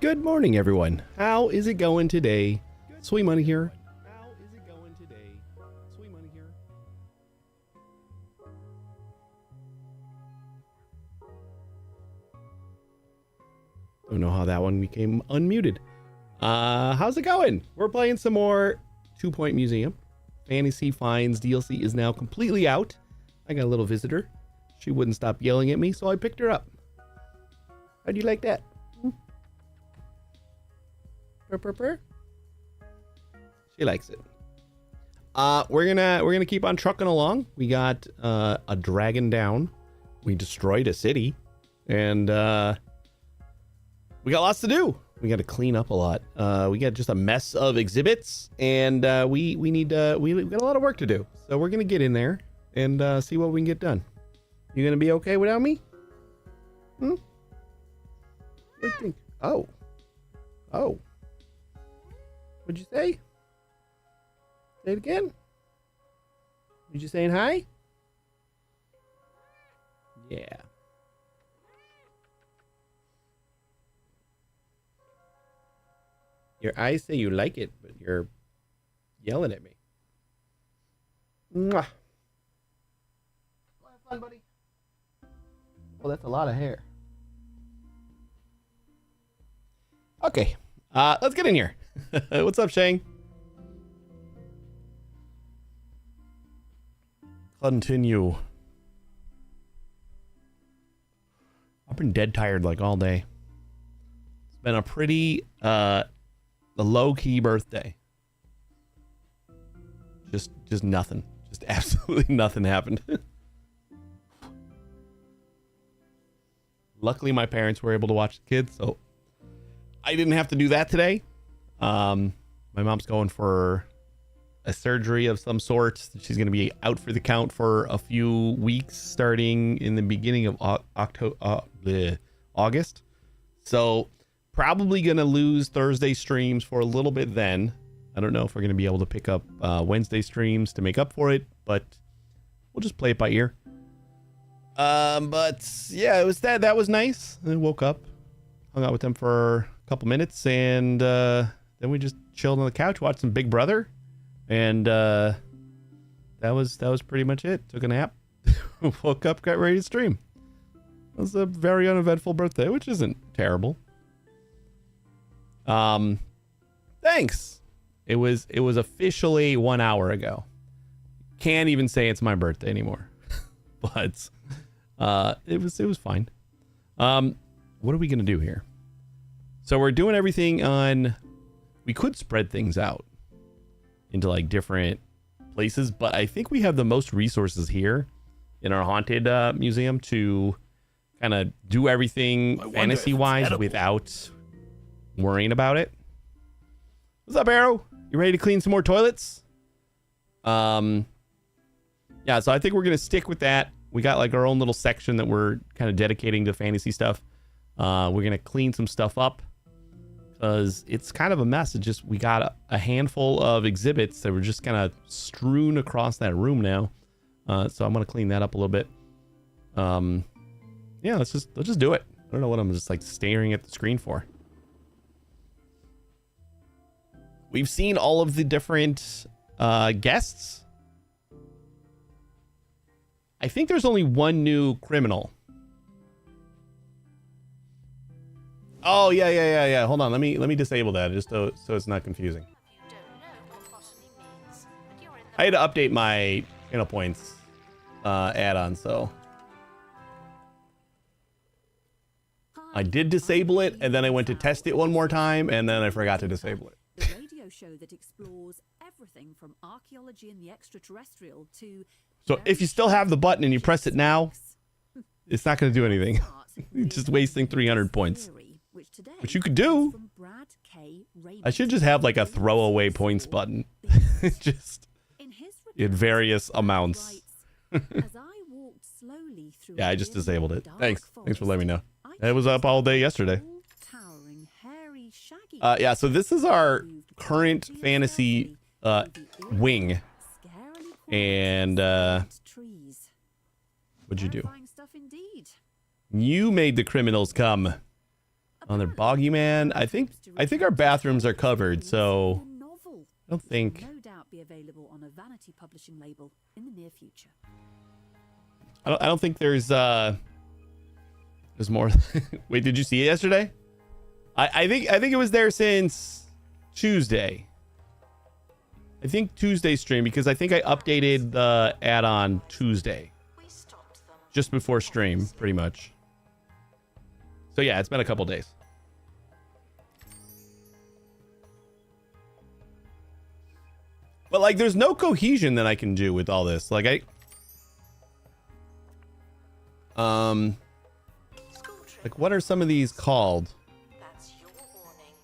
Good morning, everyone. How is it going today? Sweet Money here. Don't know how that one became unmuted. How's it going? We're playing some more 2 Point Museum. Fantasy Finds DLC is now completely out. I got a little visitor. She wouldn't stop yelling at me, so I picked her up. How do you like that? Purr, purr, purr. She likes it. We're gonna keep on trucking along. We got a dragon down. We destroyed a city, and we got lots to do. We got to clean up a lot. We got just a mess of exhibits, and we got a lot of work to do. So we're gonna get in there and see what we can get done. You gonna be okay without me? What do you think? Oh. What'd you say? Say it again. Did you saying hi? Yeah. Your eyes say you like it, but you're yelling at me. Mwah. Have fun, buddy. Oh, that's a lot of hair. Okay. Let's get in here. What's up, Shane? Continue. I've been dead tired like all day. It's been a pretty low-key birthday. Just nothing. Just absolutely nothing happened. Luckily, my parents were able to watch the kids, so I didn't have to do that today. My mom's going for a surgery of some sort. She's going to be out for the count for a few weeks, starting in the beginning of August. So probably going to lose Thursday streams for a little bit then. I don't know if we're going to be able to pick up Wednesday streams to make up for it, but we'll just play it by ear. But yeah, it was that was nice. I woke up, hung out with them for a couple minutes, and then we just chilled on the couch, watched some Big Brother, and that was pretty much it. Took a nap, woke up, got ready to stream. It was a very uneventful birthday, which isn't terrible. Thanks. It was officially 1 hour ago. Can't even say it's my birthday anymore, but it was fine. What are we gonna do here? So we're doing everything on. We could spread things out into like different places, but I think we have the most resources here in our haunted museum to kind of do everything fantasy wise without worrying about it. What's up, Arrow? You ready to clean some more toilets? Yeah, so I think we're gonna stick with that. We got like our own little section that we're kind of dedicating to fantasy stuff. We're gonna clean some stuff up because it's kind of a mess. It just, we got a handful of exhibits that were just kind of strewn across that room now. So I'm gonna clean that up a little bit. Yeah, let's just do it. I don't know what I'm just like staring at the screen for. We've seen all of the different guests. I think there's only one new criminal. Oh yeah. Hold on, let me disable that just so it's not confusing. I had to update my channel points add-on, so I did disable it, and then I went to test it one more time, and then I forgot to disable it. The radio show that explores everything from archaeology and the extraterrestrial to. So if you still have the button and you press it now, it's not going to do anything. You're just wasting 300 points. Which you could do. I should just have like a throwaway points button. Just in various amounts. Yeah, I just disabled it. Thanks for letting me know. It was up all day yesterday. Yeah, so this is our current fantasy wing. And what'd you do? You made the criminals come. On their Boggy Man. I think our bathrooms are covered, so I don't think. No doubt be available on a vanity publishing label in the near future. I don't think there's more. Wait, did you see it yesterday? I think it was there since Tuesday. I think Tuesday stream, because I think I updated the add-on Tuesday. Just before stream, pretty much. So yeah, it's been a couple days. But like, there's no cohesion that I can do with all this. Like like what are some of these called? That's your warning.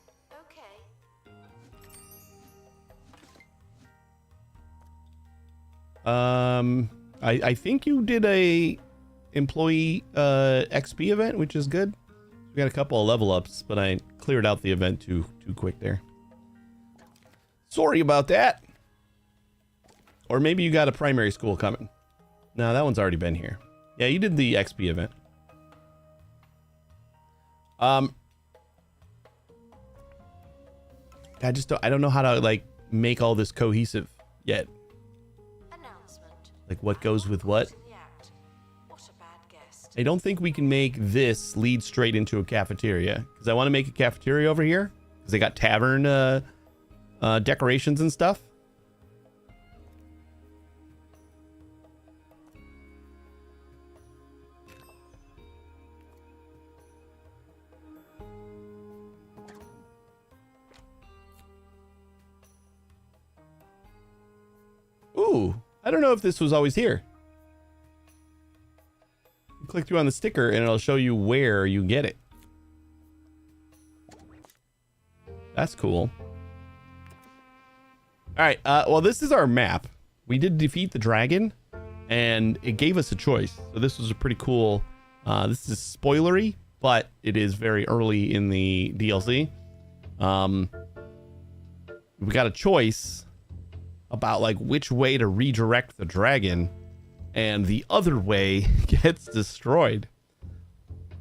Okay. I think you did a employee XP event, which is good. We got a couple of level ups, but I cleared out the event too quick there. Sorry about that. Or maybe you got a primary school coming. No, that one's already been here. Yeah, you did the XP event. I don't know how to like make all this cohesive yet. Like what goes with what? I don't think we can make this lead straight into a cafeteria, because I want to make a cafeteria over here because they got tavern decorations and stuff. Ooh, I don't know if this was always here. You click through on the sticker and it'll show you where you get it. That's cool. All right, well, this is our map. We did defeat the dragon and it gave us a choice. So this was a pretty cool, this is spoilery, but it is very early in the DLC. We got a choice about like which way to redirect the dragon, and the other way gets destroyed.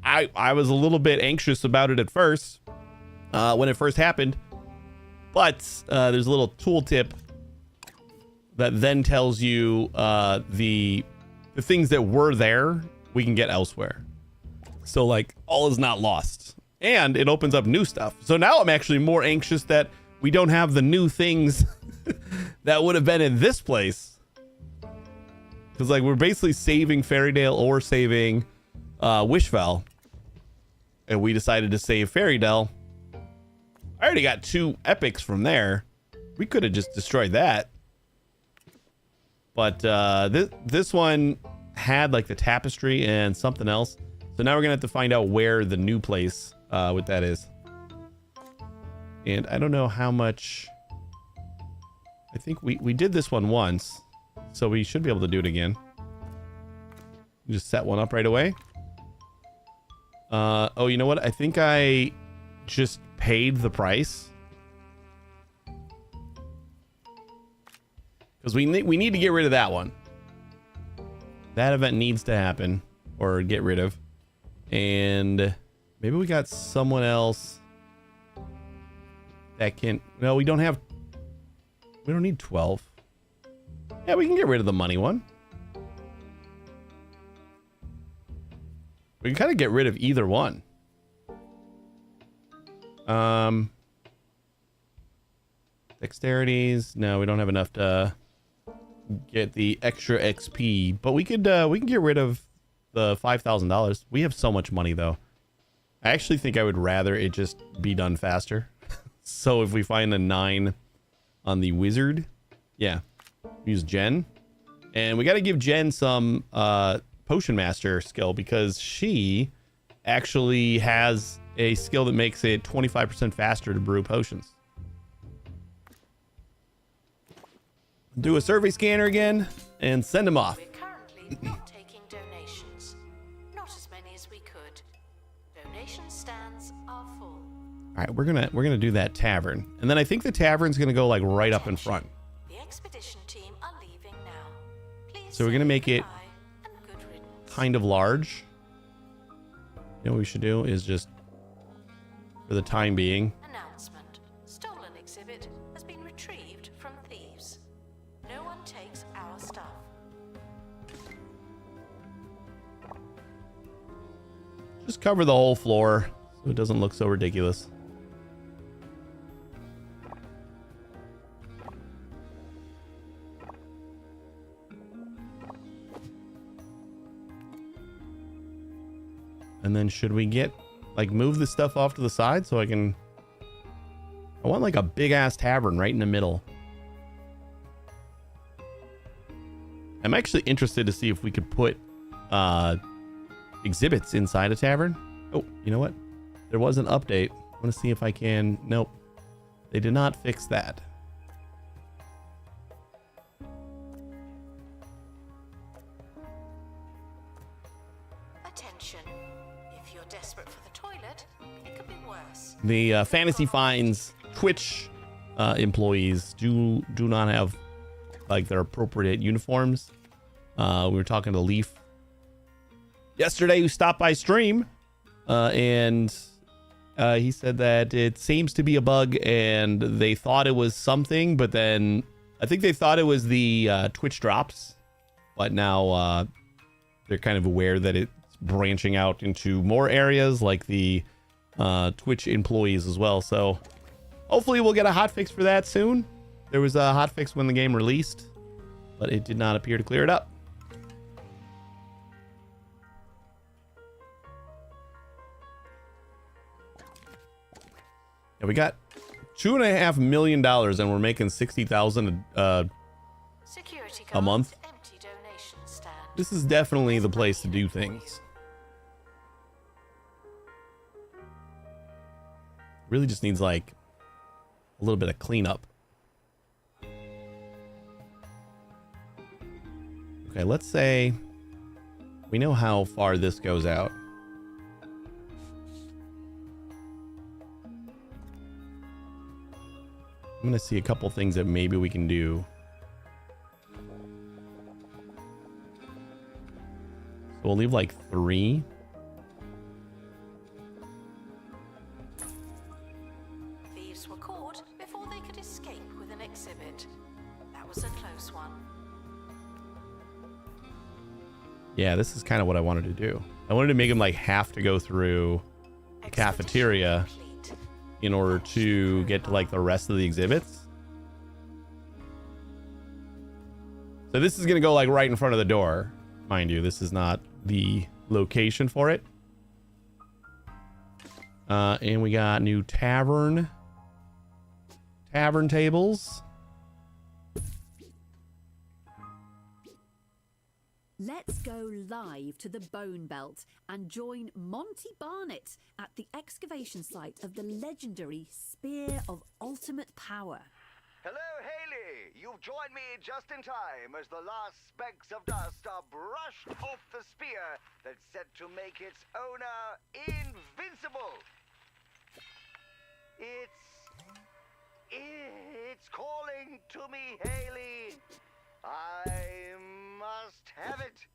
I was a little bit anxious about it at first when it first happened, but there's a little tooltip that then tells you the things that were there we can get elsewhere. So like all is not lost, and it opens up new stuff. So now I'm actually more anxious that we don't have the new things that would have been in this place, because like we're basically saving Fairydale or saving Wishfell, and we decided to save Fairydale. I already got 2 epics from there. We could have just destroyed that, but this one had like the tapestry and something else, so now we're gonna have to find out where the new place what that is. And I don't know how much. I think we did this one once, so we should be able to do it again. Just set one up right away. Oh, you know what? I think I just paid the price, because we need to get rid of that one. That event needs to happen or get rid of. And maybe we got someone else that can. No, we don't have. We don't need 12. Yeah, we can get rid of the money one. We can kind of get rid of either one. Dexterities. No, we don't have enough to get the extra XP, but we can get rid of the $5,000. We have so much money though. I actually think I would rather it just be done faster. So if we find a 9 on the wizard, yeah, use Jen, and we got to give Jen some potion master skill, because she actually has a skill that makes it 25% faster to brew potions. Do a survey scanner again and send them off. We're currently not taking donations. Not as many as we could. Donation stands are full. All right, we're gonna do that tavern, and then I think the tavern's gonna go like right up in front. The expedition team are leaving now. Please So we're gonna make it and good riddance. kind of large. You know what we should do is just for the time being. Announcement. Stolen exhibit has been retrieved from thieves. No one takes our stuff. Just cover the whole floor so it doesn't look so ridiculous. And then should we get, like, move the stuff off to the side so I can... I want, like, a big-ass tavern right in the middle. I'm actually interested to see if we could put exhibits inside a tavern. Oh, you know what? There was an update. I want to see if I can... Nope. They did not fix that. Attention. If you're desperate for the toilet, it could be worse. The Fantasy Finds Twitch employees do not have, like, their appropriate uniforms. We were talking to Leaf yesterday, who stopped by stream, and he said that it seems to be a bug, and they thought it was something, but then I think they thought it was the Twitch drops, but now they're kind of aware that it's branching out into more areas, like the Twitch employees as well. So hopefully we'll get a hotfix for that soon. There was a hotfix when the game released, but it did not appear to clear it up. Yeah, we got $2.5 million, and we're making 60,000 Security a month. Empty donation stand. This is definitely the place to do things. Really just needs, like, a little bit of cleanup. Okay, let's say we know how far this goes out. I'm gonna see a couple things that maybe we can do. So we'll leave like 3. Thieves were caught before they could escape with an exhibit. That was a close one. Yeah, this is kind of what I wanted to do. I wanted to make them like have to go through the cafeteria in order to get to like the rest of the exhibits. So this is gonna go like right in front of the door. Mind you, this is not the location for it. And we got new tavern tables. Let's go live to the Bone Belt and join Monty Barnett at the excavation site of the legendary Spear of Ultimate Power. Hello, Haley! You've joined me just in time as the last specks of dust are brushed off the spear that's set to make its owner invincible. It's calling to me, Haley. I must have it.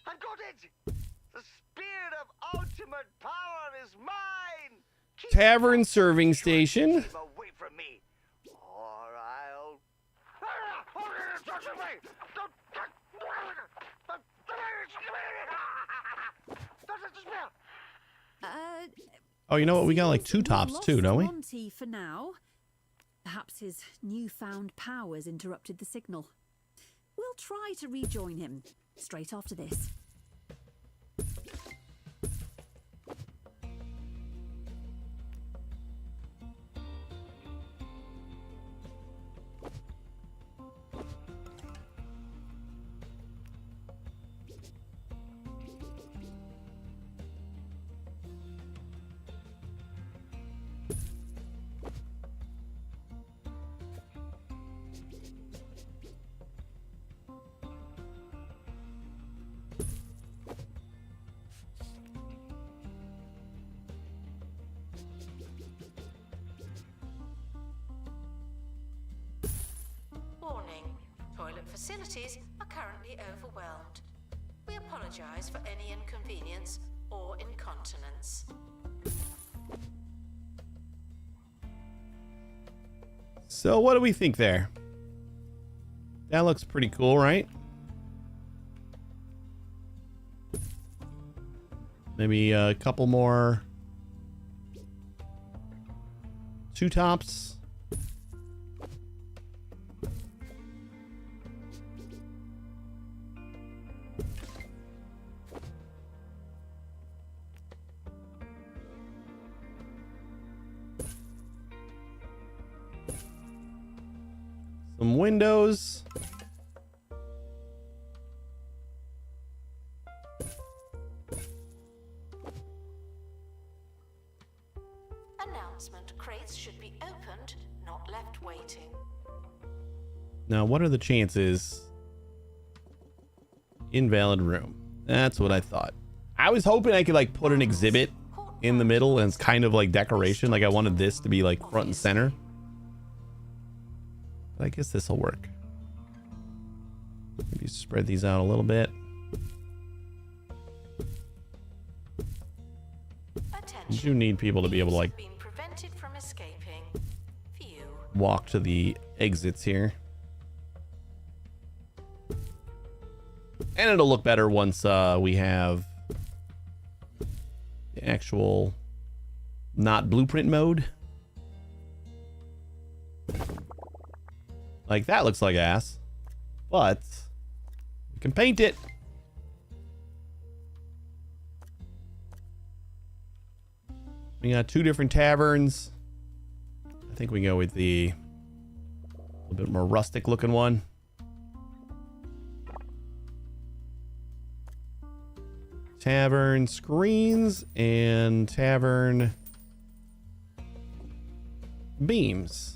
I've got it! The Spear of Ultimate Power is mine! Keep Tavern serving station. him away from me, or I'll... Oh, you know what? We got like 2 tops too, don't we? Monty for now. Perhaps his newfound powers interrupted the signal. We'll try to rejoin him straight after this. Warning. Toilet facilities are currently overwhelmed. We apologize for any inconvenience or incontinence. So what do we think there? That looks pretty cool, right? Maybe a couple more two tops. Some windows. Announcement: crates should be opened, not left waiting. Now, what are the chances? Invalid room. That's what I thought. I was hoping I could like put an exhibit in the middle and it's kind of like decoration. Like I wanted this to be like front and center. But I guess this will work. Maybe spread these out a little bit. You do need people to be able to like Been prevented from escaping. Phew. walk to the exits here. And it'll look better once we have the actual not blueprint mode. Like that looks like ass, but we can paint it. We got two different taverns. I think we go with the a little bit more rustic looking one. Tavern screens and tavern beams.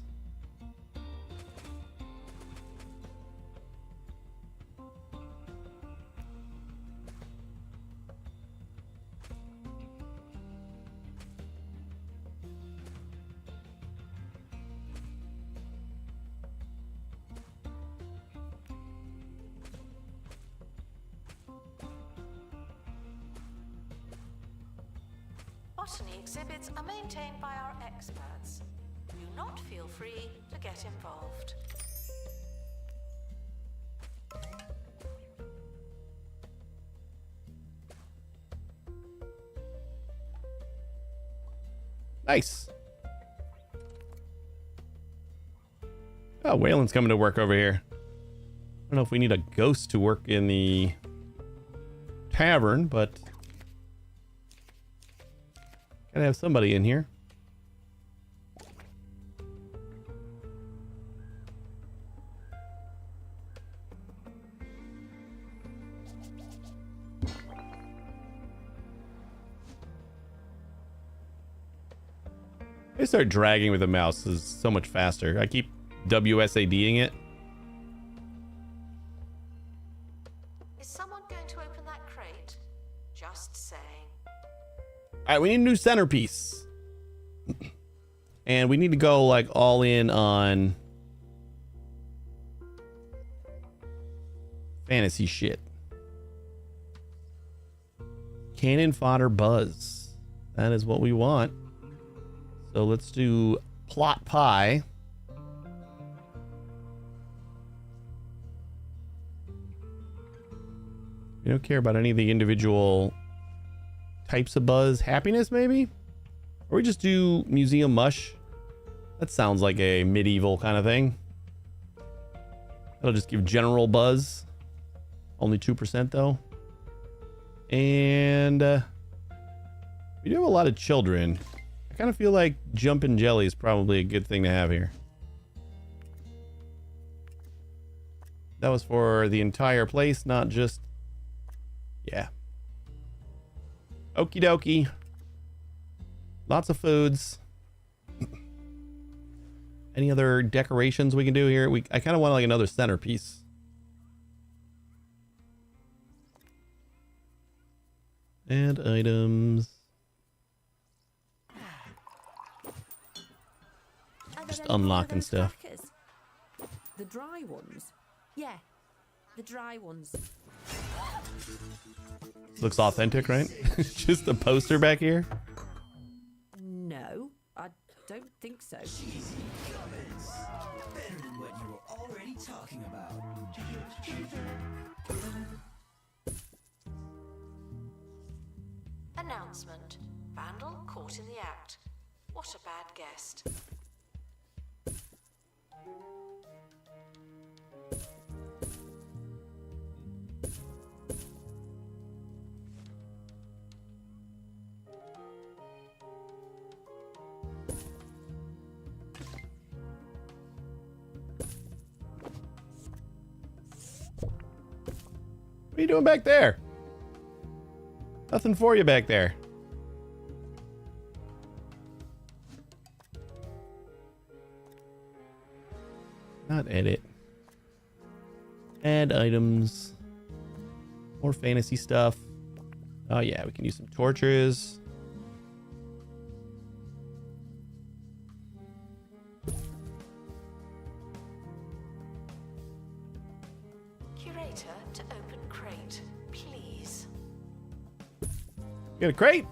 Botany exhibits are maintained by our experts. Do not feel free to get involved. Nice. Oh, Waylon's coming to work over here. I don't know if we need a ghost to work in the tavern, but gotta have somebody in here. I start dragging with the mouse. This is so much faster. I keep WSADing it. Is someone going to open that crate? Just saying. All right, we need a new centerpiece. And we need to go like all in on fantasy shit. Cannon fodder buzz. That is what we want. So let's do plot pie. We don't care about any of the individual types of buzz. Happiness, maybe? Or we just do museum mush. That sounds like a medieval kind of thing. That'll just give general buzz. Only 2% though. And we do have a lot of children. I kind of feel like jumpin' jelly is probably a good thing to have here. That was for the entire place, not just... Yeah. Okie dokie. Lots of foods. Any other decorations we can do here? I kind of want like another centerpiece. Add items. Just unlocking stuff. Crackers? The dry ones? Yeah, the dry ones. Looks authentic, right? Just a poster back here. No, I don't think so. announcement. Vandal caught in the act. What a bad guest. What are you doing back there? Nothing for you back there. Not edit. Add items. More fantasy stuff. Oh yeah, we can use some torches. Curator to open crate, please. Get a crate.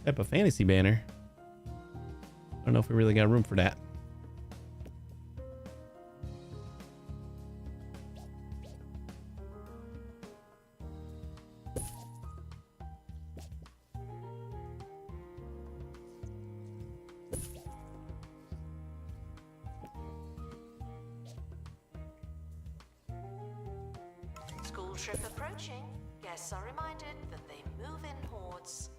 Type of fantasy banner. I don't know if we really got room for that. School trip approaching. Guests are reminded that they move in hordes.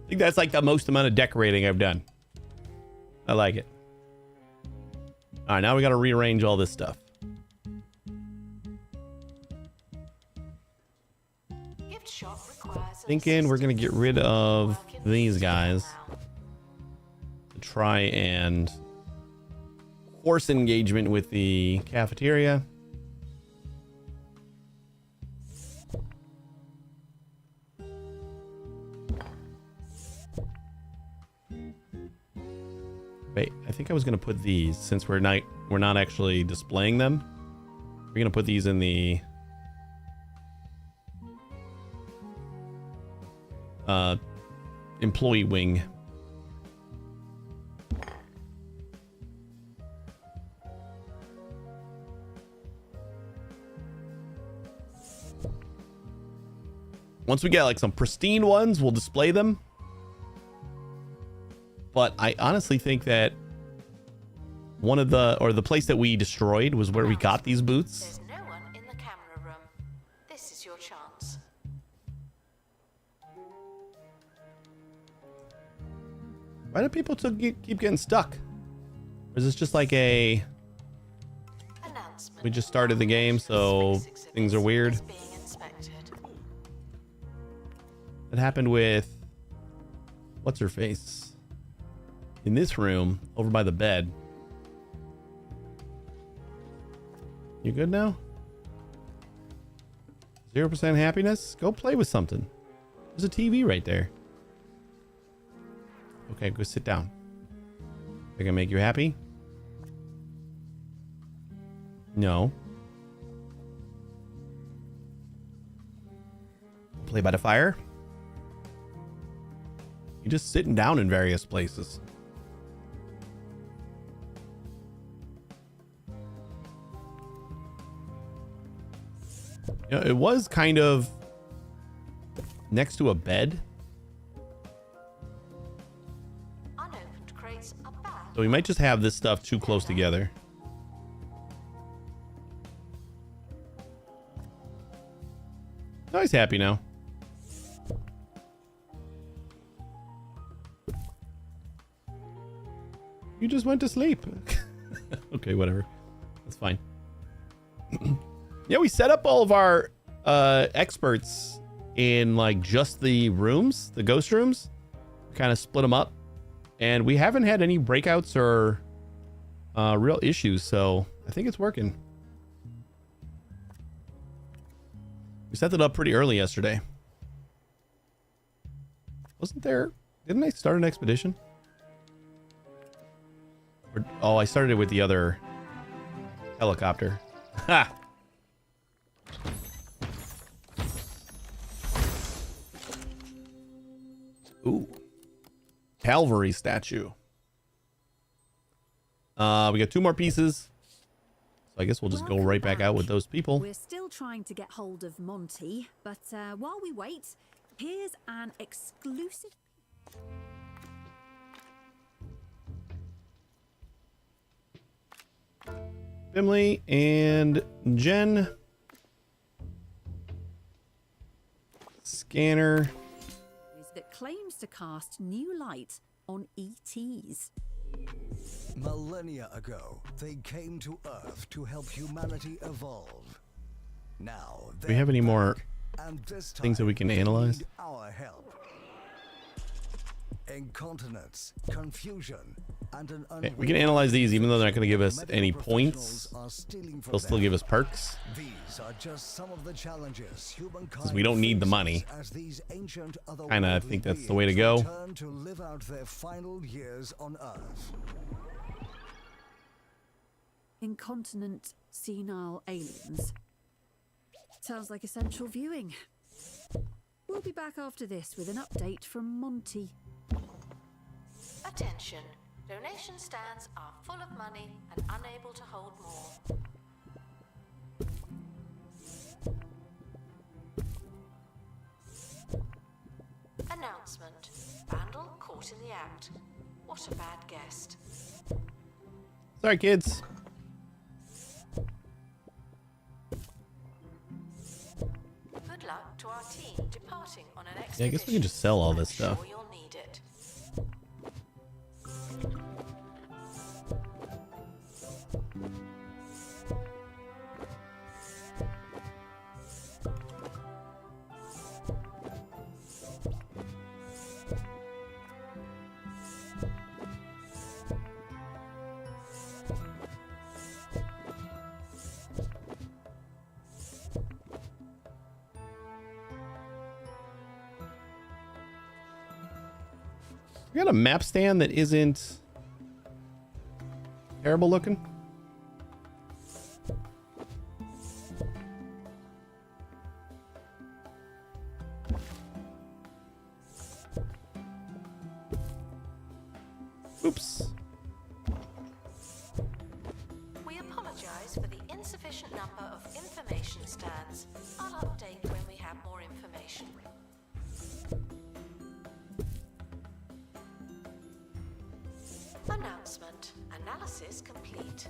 I think that's like the most amount of decorating I've done. I like it. All right, now we got to rearrange all this stuff. Gift shop requires Thinking we're gonna get rid of these guys to try and force engagement with the cafeteria. Wait, I think I was gonna put these, since we're not actually displaying them. We're gonna put these in the employee wing. Once we get like some pristine ones, we'll display them. But I honestly think that one of the place that we destroyed was where we got these boots. There's no one in the camera room. This is your chance. Why do people keep getting stuck? Or is this just like a... Announcement. We just started the game, so things are weird. Is being inspected. That happened with... What's her face? In this room, over by the bed. You good now? 0% happiness? Go play with something. There's a TV right there. Okay, go sit down. Think I make you happy? No. Play by the fire? You're just sitting down in various places. You know, it was kind of next to a bed. Unopened crates are bad. So we might just have this stuff too close together. Oh, he's happy now. You just went to sleep. Okay, whatever. That's fine. Yeah, we set up all of our experts in like just the rooms, the ghost rooms. Kind of split them up, and we haven't had any breakouts or real issues, so I think it's working. We set it up pretty early yesterday. Wasn't there? Didn't I start an expedition? Or, oh, I started it with the other helicopter. Ha! Ooh. Calvary statue. We got 2 more pieces. So I guess we'll just go right back out with those people. We're still trying to get hold of Monty, but while we wait, here's an exclusive. Finley and Jen. Scanner. That claims to cast new light on ETs. Millennia ago, they came to Earth to help humanity evolve. Now, Do we have any more and this things that we can time, they analyze? need our help. Incontinence, confusion, and an Okay, we can analyze these even though they're not going to give us any points. They'll still give us perks. These are just some of the challenges humankind Because we don't need the money. as these ancient Kinda otherworldly think that's the way to beings go. return to live out their final years on Earth. Incontinent, senile aliens. Sounds like essential viewing. We'll be back after this with an update from Monty. Attention. Donation stands are full of money and unable to hold more. Announcement. Vandal caught in the act. What a bad guest. Sorry, kids. Good luck to our team departing on an expedition. Yeah, I guess we can just sell all this I'm stuff. Sure you'll need it. We got a map stand that isn't terrible looking. Oops. We apologize for the insufficient number of information stands. I'll update when we have more information. Announcement. Analysis complete.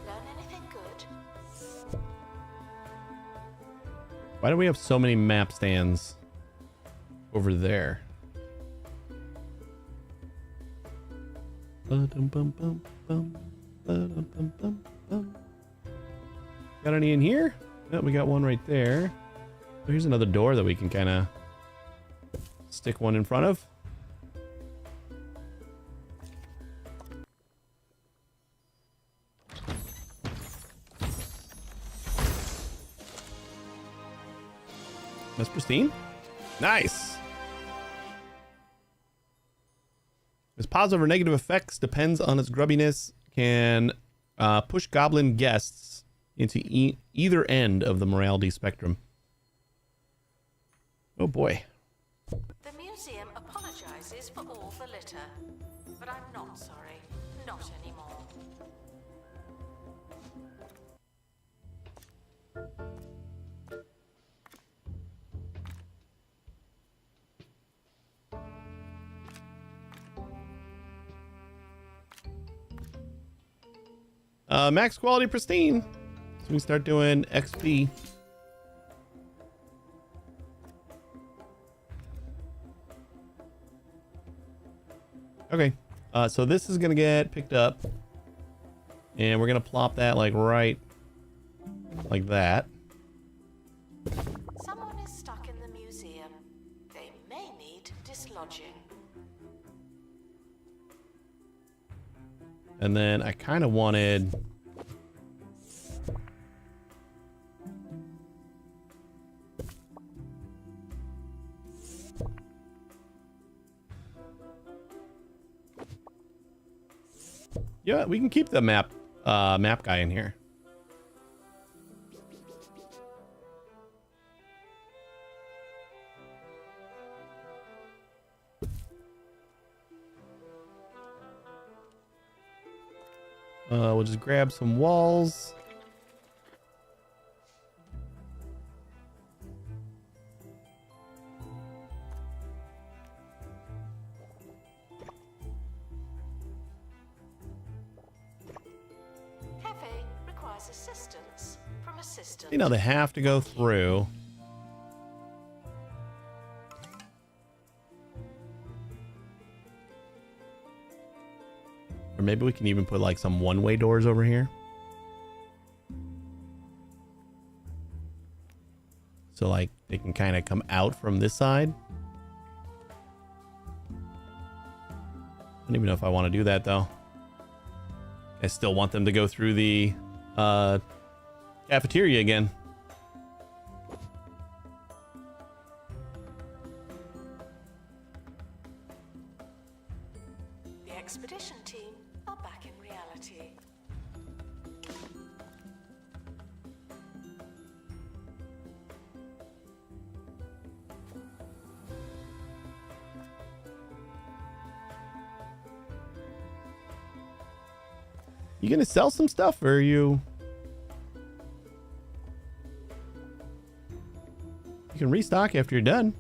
Learn anything good? Why do we have so many map stands over there? Got any in here? No, we got one right there. Oh, here's another door that we can kind of stick one in front of. That's pristine. Nice. Its positive or negative effects depends on its grubbiness. Can push goblin guests into either end of the morality spectrum. Oh boy. The museum apologizes for all the litter, but I'm not sorry. Not anymore. Max quality pristine. So we start doing XP. Okay. So this is gonna get picked up, and we're gonna plop that like right like that. And then I kind of wanted... Yeah, we can keep the map guy in here. We'll just grab some walls. Cafe requires assistance from assistant. You know, they have to go through. Or maybe we can even put like some one-way doors over here. So like they can kind of come out from this side. I don't even know if I want to do that though. I still want them to go through the cafeteria again. The expedition team are back in reality. You gonna sell some stuff, or are you? You can restock after you're done.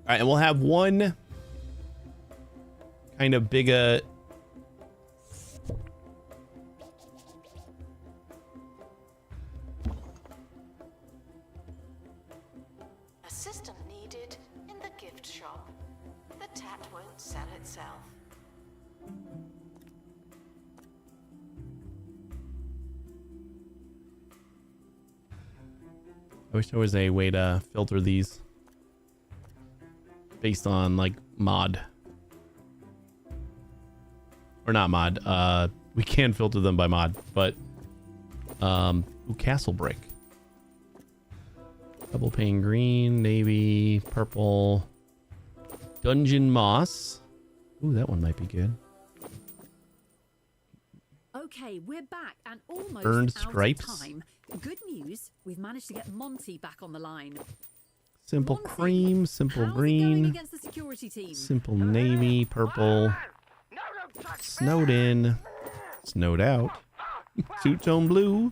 All right, and we'll have one kind of big Assistant needed in the gift shop. The tat won't sell itself. I wish there was a way to filter these based on like mod. Or not mod. We can filter them by mod, but ooh, castle brick. Double pane green, navy, purple, dungeon moss. Ooh, that one might be good. Okay, we're back and almost Burned out stripes. of time. Good news, we've managed to get Monty back on the line. Simple Monty, cream, simple how's it going green, against the security team? simple navy, purple, No, don't touch snowed in, snowed out, two-tone blue,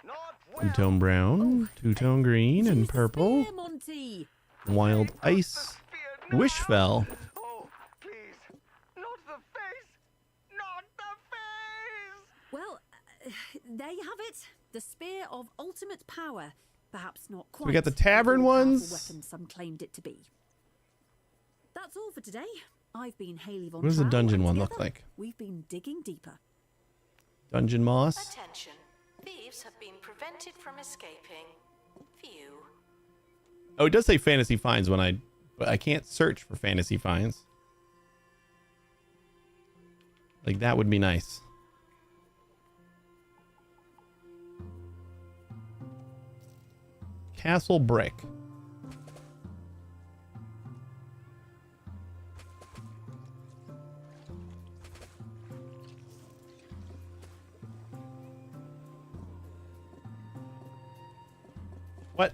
Not two-tone brown, two-tone green, Use and the purple, spear, Monty. wild ice, spear. No. wishfell. Oh, please. Not the face. Not the face. Well, there you have it. The spear of ultimate power. Perhaps not quite. we got the tavern all-powerful ones. Weapon some claimed it to be. That's all for today. I've been Haley Von What does the Trau, dungeon and one look together, like? We've been digging deeper. Dungeon moss. Attention. Thieves have been prevented from escaping. Phew. Oh, it does say fantasy finds but I can't search for fantasy finds. Like that would be nice. Castle brick. What?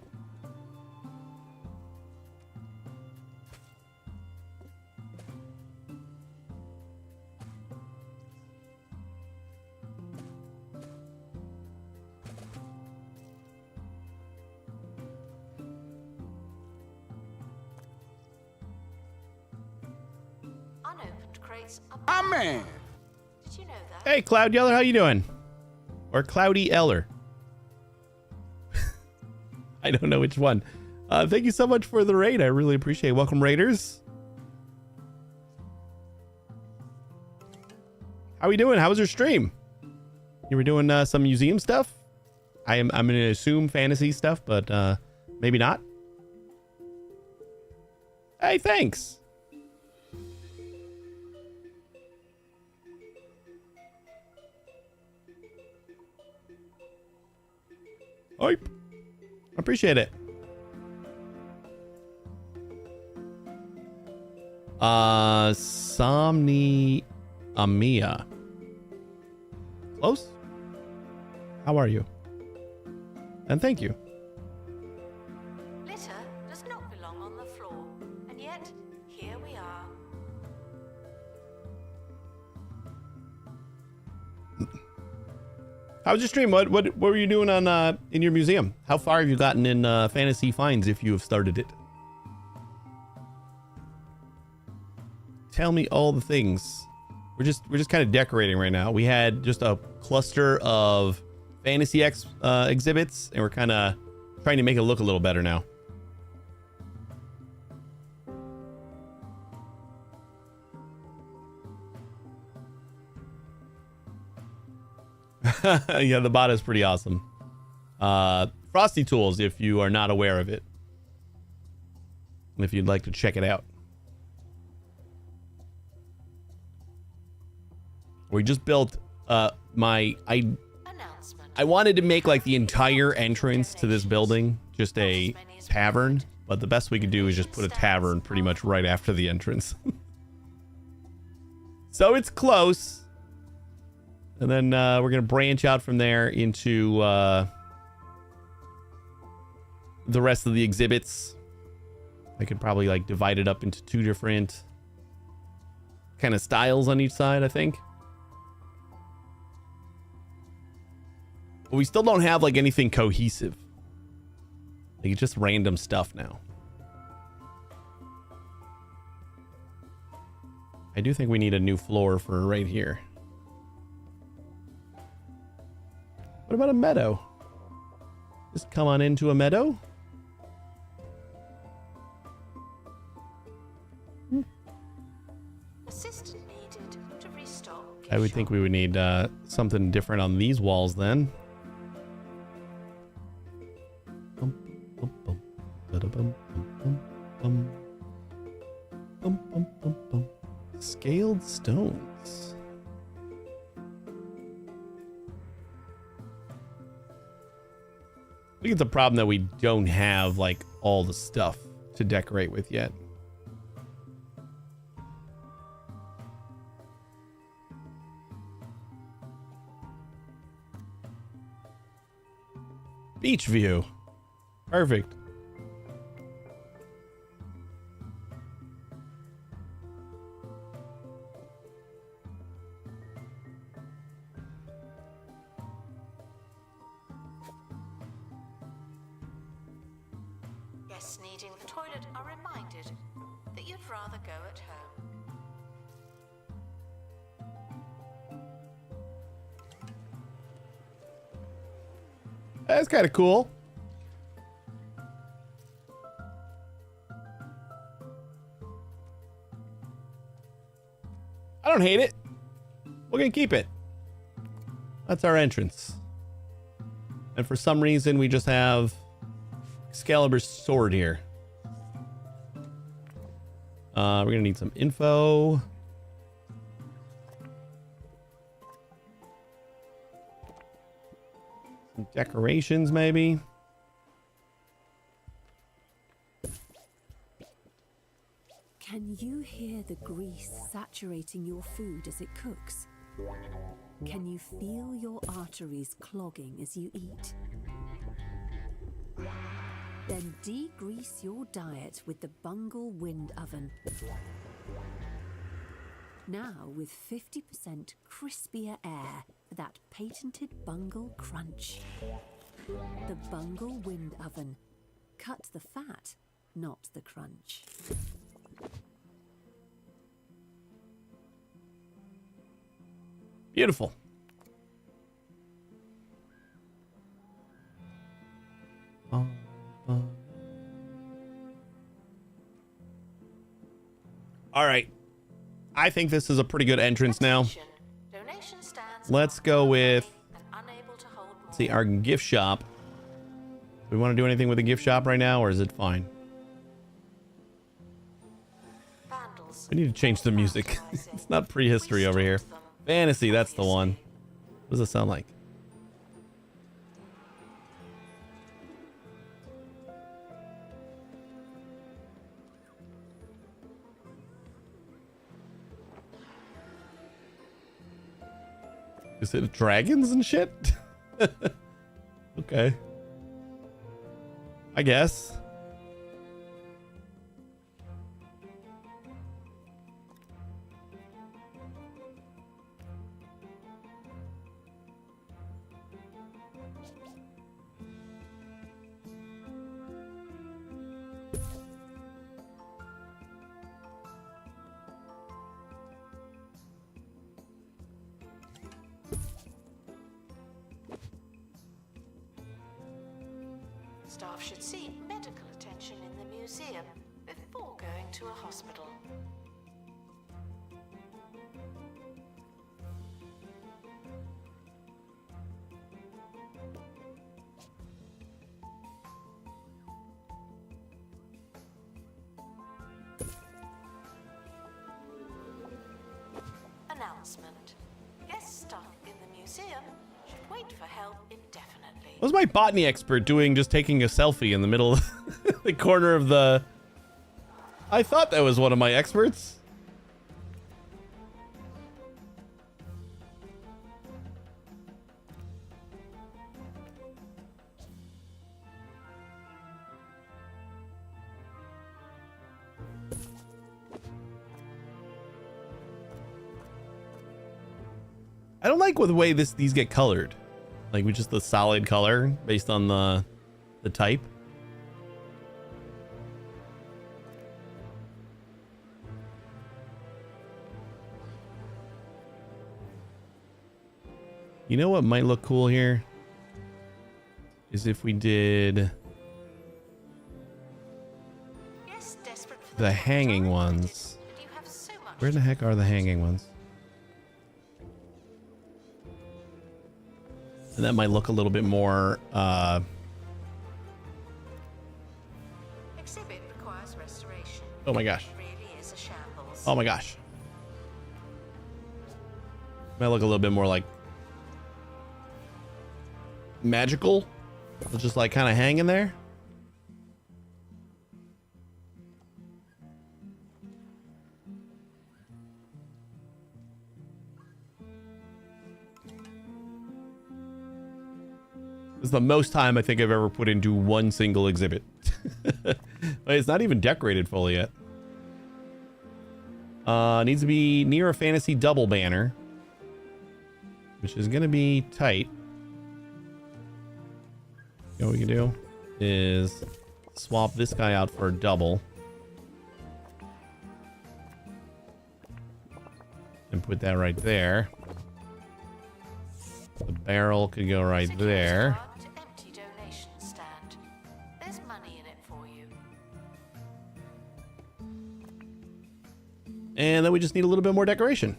Unopened crates are... Amen. Did you know that? Hey, Cloud Yeller, how you doing? Or Cloudy Eller? I don't know which one. Thank you so much for the raid. I really appreciate it. Welcome, Raiders. How we doing? How was your stream? You were doing some museum stuff? I'm gonna assume fantasy stuff, but maybe not. Hey, thanks. Oi. Appreciate it. Somni Amia. Close? How are you? And thank you. Litter does not belong on the floor, and yet here we are. How was your stream? What were you doing on in your museum? How far have you gotten in fantasy finds if you have started it? Tell me all the things. We're just kind of decorating right now. We had just a cluster of fantasy exhibits, and we're kind of trying to make it look a little better now. Yeah, the bot is pretty awesome. Frosty Tools, if you are not aware of it, if you'd like to check it out. We just built I wanted to make like the entire entrance to this building just a tavern, but the best we could do is just put a tavern pretty much right after the entrance. So it's close. And then we're going to branch out from there into the rest of the exhibits. I could probably like divide it up into 2 different kind of styles on each side, I think. But we still don't have like anything cohesive. Like it's just random stuff now. I do think we need a new floor for right here. What about a meadow? Just come on into a meadow. Assistant needed to restock. I would think we would need something different on these walls then. Scaled stones. I think it's a problem that we don't have like all the stuff to decorate with yet. Beach view. Perfect. Guests needing the toilet are reminded that you'd rather go at home. That's kind of cool. I don't hate it. We're gonna keep it. That's our entrance. And for some reason, we just have Excalibur's sword here. We're gonna need some info. Some decorations, maybe. Can you hear the grease saturating your food as it cooks? Can you feel your arteries clogging as you eat? Then degrease your diet with the Bungle Wind Oven. Now with 50% crispier air for that patented Bungle crunch. The Bungle Wind Oven. Cut the fat, not the crunch. Beautiful. All right. I think this is a pretty good entrance now. Donation stands let's are go with, and unable to hold more. see, our gift shop. Do we want to do anything with the gift shop right now, or is it fine? Vandals. We need to change the music. It's not prehistory over here. Them, Fantasy, that's the one. What does it sound like? Is it dragons and shit? Okay. I guess. Staff should seek medical attention in the museum before going to a hospital. Announcement. Guest staff in the museum should wait for help indefinitely. What was my botany expert doing just taking a selfie in the middle of the corner of the... I thought that was one of my experts. I don't like the way these get colored. Like with just the solid color based on the type. You know what might look cool here? Is if we did Yes, desperate for the hanging ones. but you have so much Where the heck are the hanging ones? And that might look a little bit more exhibit requires restoration. oh my gosh. It really is a shambles. Oh my gosh. Might look a little bit more like magical. It's just like kind of hanging there. This is the most time I think I've ever put into one single exhibit. It's not even decorated fully yet. Needs to be near a fantasy double banner, which is gonna be tight. You know what we can do is swap this guy out for a double and put that right there. The barrel could go right Security there. guard to empty donation stand. There's money in it for you. And then we just need a little bit more decoration.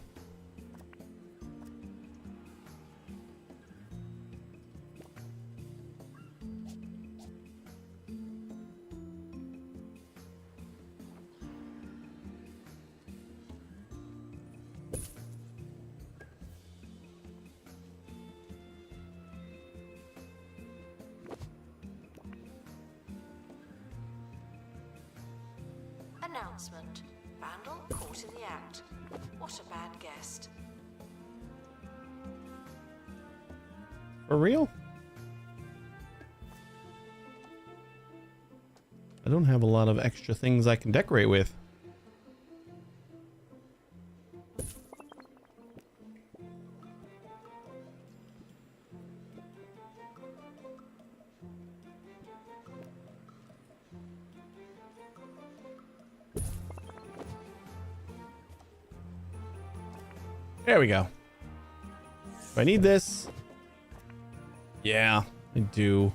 Announcement. Vandal caught in the act. What a bad guest. For real? I don't have a lot of extra things I can decorate with. There we go. Do I need this? Yeah, I do.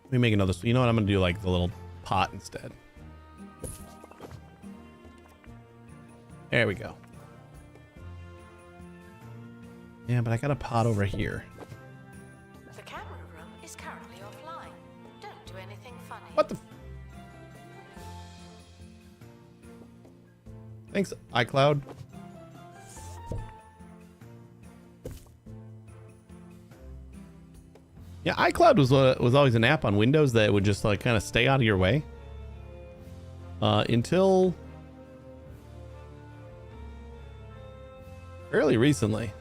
Let me make another. You know what? I'm gonna do like the little pot instead. There we go. Yeah, but I got a pod over here. The camera room is currently offline. Don't do anything funny. What the? Thanks, iCloud. Yeah, iCloud was always an app on Windows that would just like kind of stay out of your way. Until fairly recently.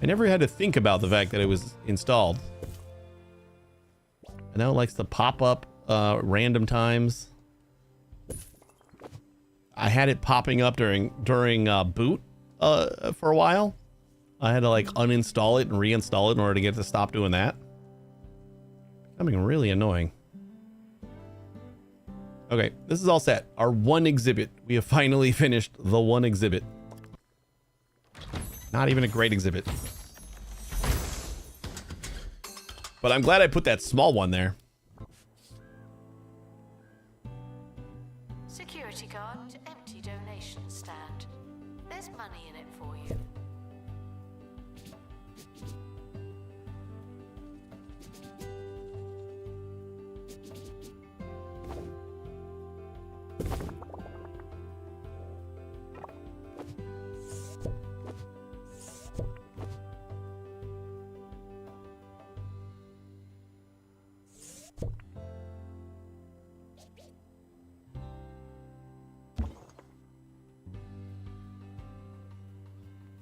I never had to think about the fact that it was installed. And now it likes to pop up random times. I had it popping up during boot for a while. I had to like uninstall it and reinstall it in order to get it to stop doing that. Becoming really annoying. Okay, this is all set. Our one exhibit. We have finally finished the one exhibit. Not even a great exhibit. But I'm glad I put that small one there. Security guard to empty donation stand. There's money in it for you.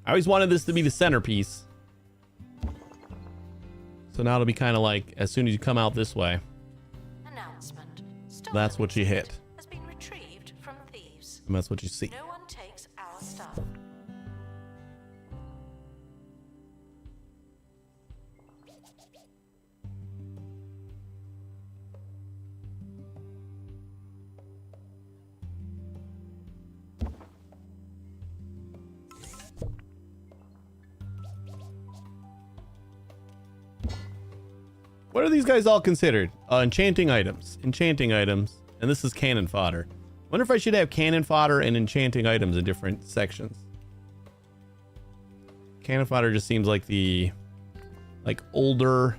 I always wanted this to be the centerpiece. So now it'll be kind of like as soon as you come out this way. Announcement. That's what you hit. Has been retrieved from thieves. And that's what you see. No one takes our stuff. What are these guys all considered? Enchanting items. Enchanting items. And this is cannon fodder. Wonder if I should have cannon fodder and enchanting items in different sections. Cannon fodder just seems like the older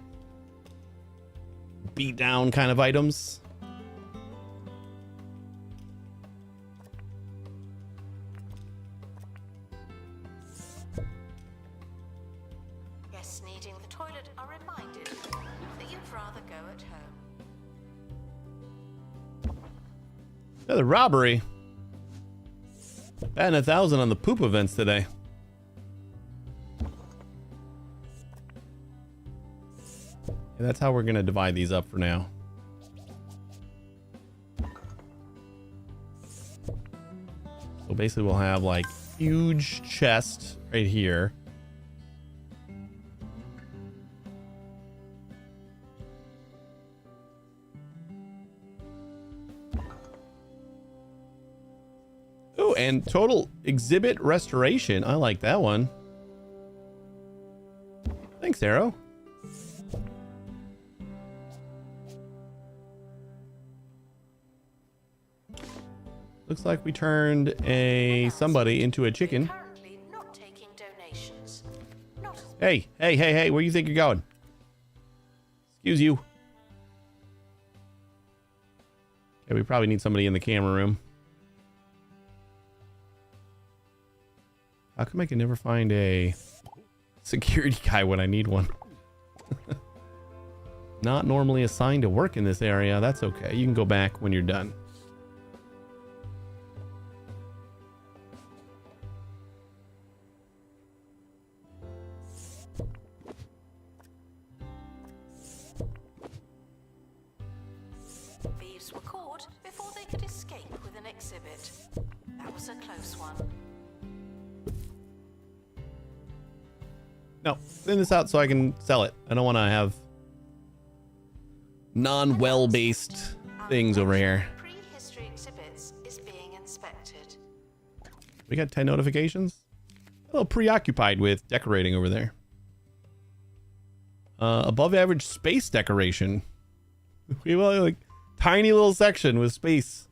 beat down kind of items. Guests needing the toilet are reminded that you'd rather go at home. Another robbery. Batting 1,000 on the poop events today. And that's how we're gonna divide these up for now. So basically we'll have like huge chest right here. Oh, and total exhibit restoration. I like that one. Thanks, Arrow. Looks like we turned somebody into a chicken. Currently not taking donations. Not as Hey, where you think you're going? Excuse you. Okay, we probably need somebody in the camera room. How come I can never find a security guy when I need one? Not normally assigned to work in this area. That's okay. You can go back when you're done. thieves were caught before they could escape with an exhibit. That was a close one. No, thin this out so I can sell it. I don't want to have non-well-based things over here. Prehistory exhibits is being inspected. We got 10 notifications. A little preoccupied with decorating over there. Above average space decoration. We have like tiny little section with space.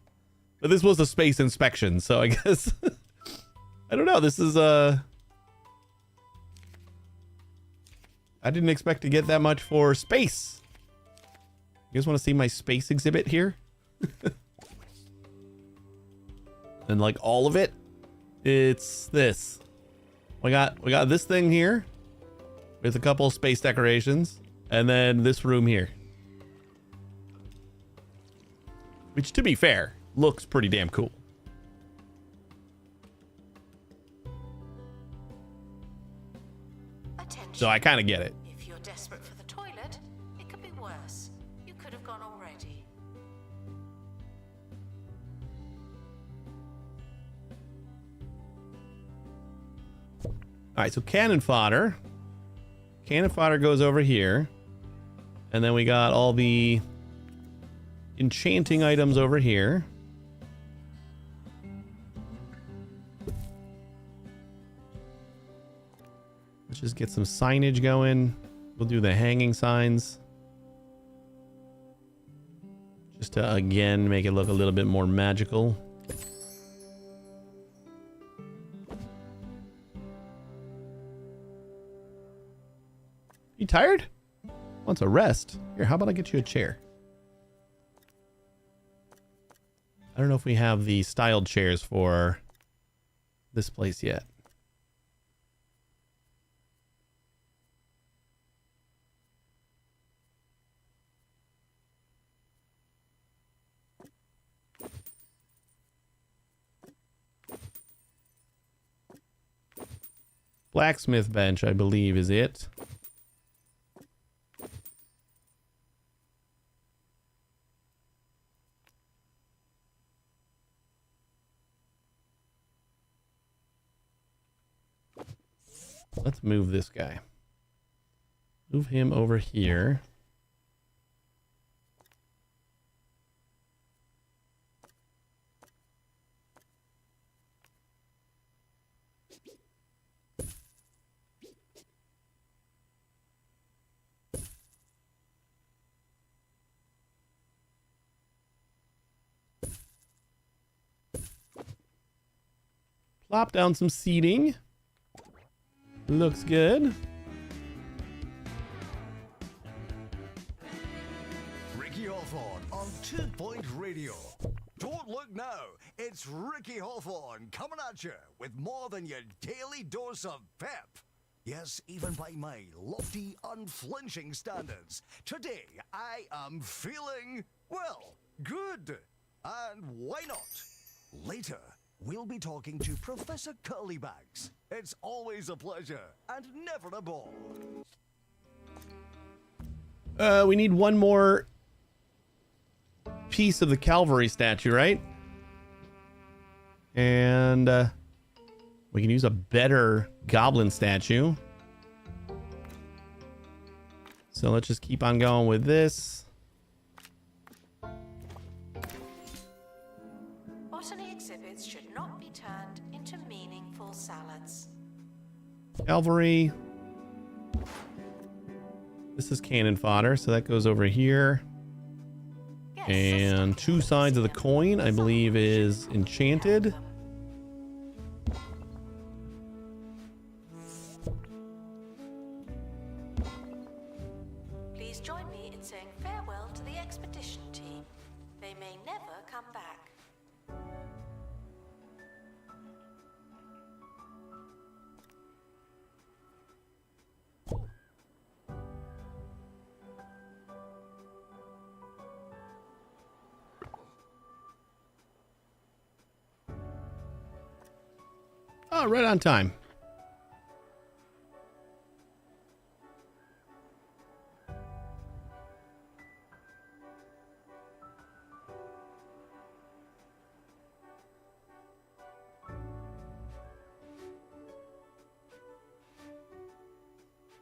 But this was a space inspection, so I guess I don't know. This is I didn't expect to get that much for space. You guys want to see my space exhibit here? And like all of it, it's this. We got this thing here with a couple of space decorations, and then this room here. Which, to be fair, looks pretty damn cool. Attention. So I kind of get it. If you're desperate for the toilet, it could be worse. You could have gone already. All right, so cannon fodder. Cannon fodder goes over here. And then we got all the enchanting items over here. Let's just get some signage going. We'll do the hanging signs. Just to, again, make it look a little bit more magical. You tired? Wants a rest. Here, how about I get you a chair? I don't know if we have the styled chairs for this place yet. Blacksmith bench, I believe, is it. Let's move this guy. Move him over here. Plop down some seating. Looks good. Ricky Hawthorne on 2 Point Radio. Don't look now, it's Ricky Hawthorne coming at you with more than your daily dose of pep. Yes, even by my lofty, unflinching standards, today I am feeling, well, good. And why not? Later, we'll be talking to Professor Curlybags. It's always a pleasure and never a bore. We need one more piece of the Calvary statue, right? And we can use a better goblin statue. So let's just keep on going with this. Botany exhibits should not be turned into meaningful salads. Calvary. This is cannon fodder, so that goes over here. Yes, And two sides of the coin, I believe, is enchanted. Please join me in saying farewell to the expedition team. They may never come back. Oh, right on time.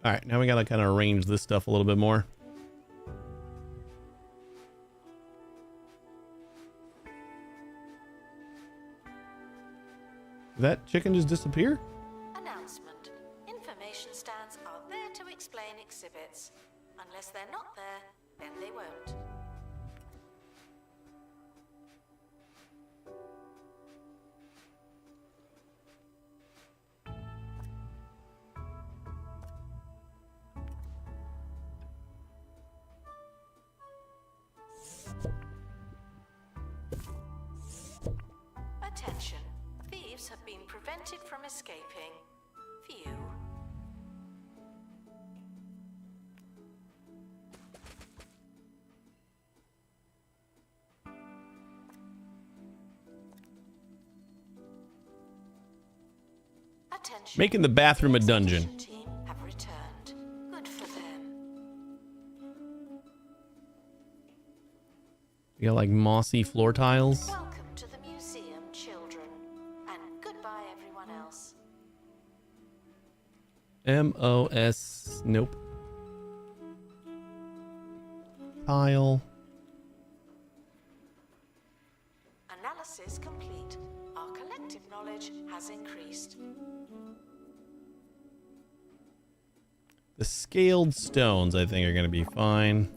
All right, now we gotta kind of arrange this stuff a little bit more. Did that chicken just disappear? Announcement. Information stands are there to explain exhibits. Unless they're not there, then they won't. prevented from escaping. For you. Attention. Making the bathroom a dungeon. The exhibition team have returned. Good for them. You got like mossy floor tiles. Welcome to the museum, children. And goodbye, everyone else. MOS. Nope. Tile. Analysis complete. Our collective knowledge has increased. The scaled stones, I think, are going to be fine.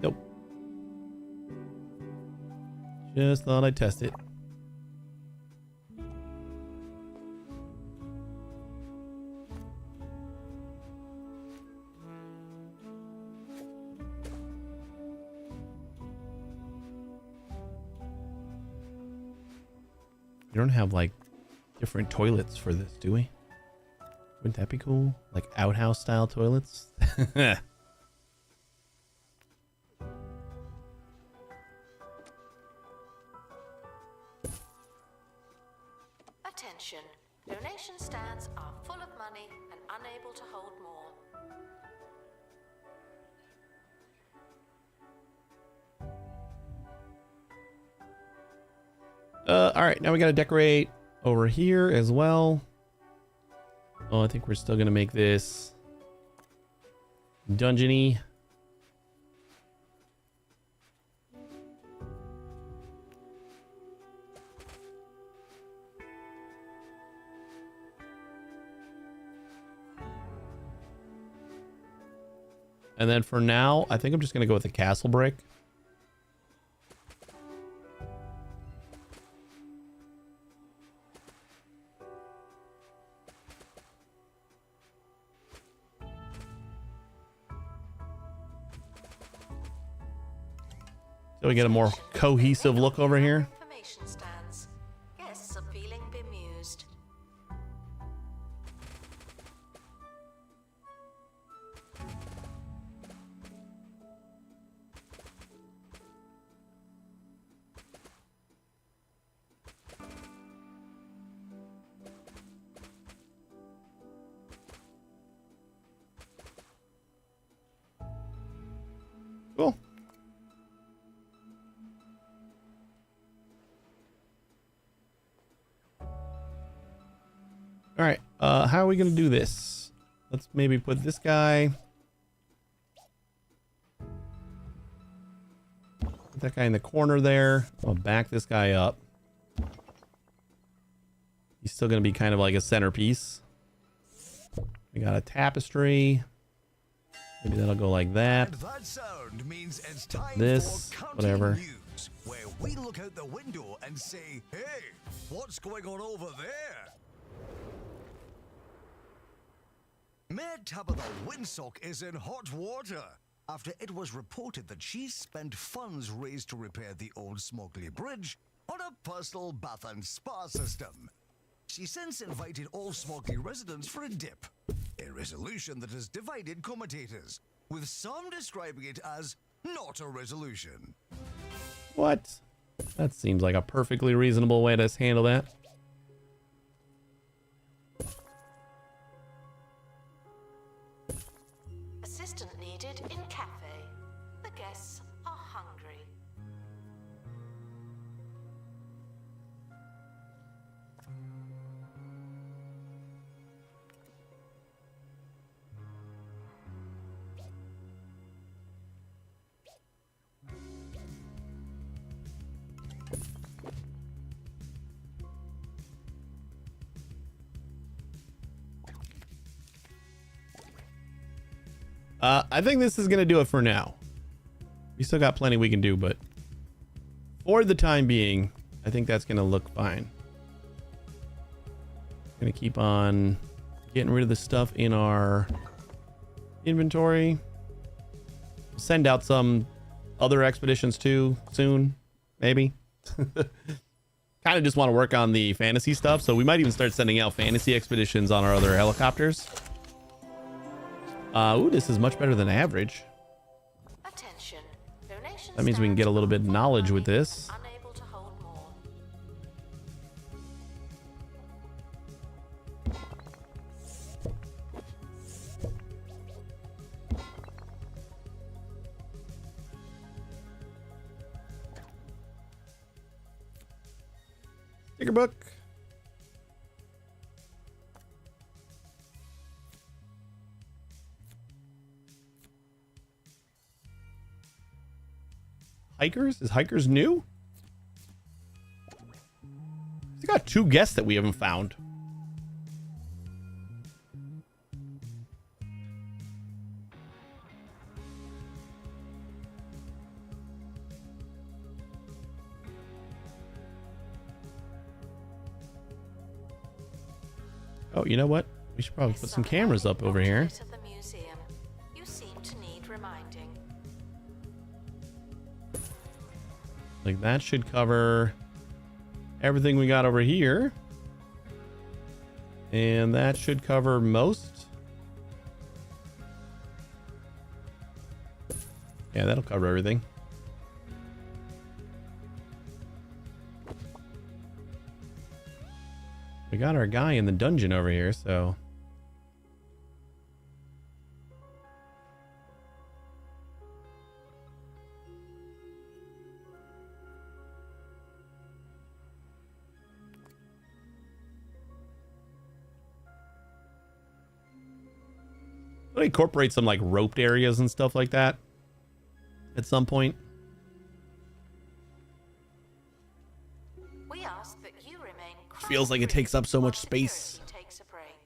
Nope. Just thought I'd test it. We don't have like different toilets for this, do we? Wouldn't that be cool? Like outhouse style toilets? Attention. Donation stands are full of money and unable to hold more. All right, now we got to decorate over here as well. Oh, I think we're still going to make this dungeony. And then for now, I think I'm just going to go with the castle brick. So we get a more cohesive look over here. Information stands. Guests are feeling bemused. Cool. All right, how are we gonna do this? Let's maybe put this guy, put that guy in the corner there. I'll back this guy up. He's still gonna be kind of like a centerpiece. We got a tapestry. Maybe that'll go like that. And that sound means it's time This, for Counting whatever. News, where we look out the window and say, hey, what's going on over there? Mayor Tabitha Winsock is in hot water after it was reported that she spent funds raised to repair the old Smogley Bridge on a personal bath and spa system. She since invited all Smogley residents for a dip, a resolution that has divided commentators, with some describing it as not a resolution. What? That seems like a perfectly reasonable way to handle that. Assistant needed in cafe. The guests are hungry. I think this is gonna do it for now. We still got plenty we can do, but for the time being, I think that's gonna look fine. Gonna keep on getting rid of the stuff in our inventory. We'll send out some other expeditions too soon, maybe. Kind of just want to work on the fantasy stuff, so we might even start sending out fantasy expeditions on our other helicopters. Ooh, this is much better than average. Attention. Donation That means we can get a little bit of knowledge with this. Unable to hold more. Sticker book. Hikers? Is Hikers new? He's got 2 guests that we haven't found. Oh, you know what? We should probably put some cameras up over here. Of the museum. You seem to need reminding. Like that should cover everything we got over here. And that should cover most. Yeah, that'll cover everything. We got our guy in the dungeon over here, so... I'll incorporate some like roped areas and stuff like that at some point. We ask that you remain Feels like it takes up so much space. Takes a break.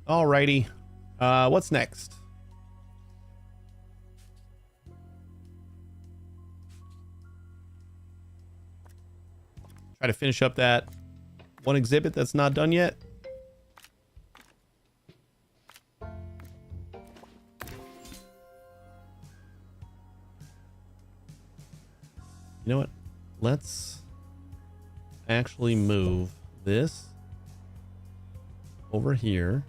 Alrighty. What's next? Try to finish up that one exhibit that's not done yet. You know what? Let's actually move this over here.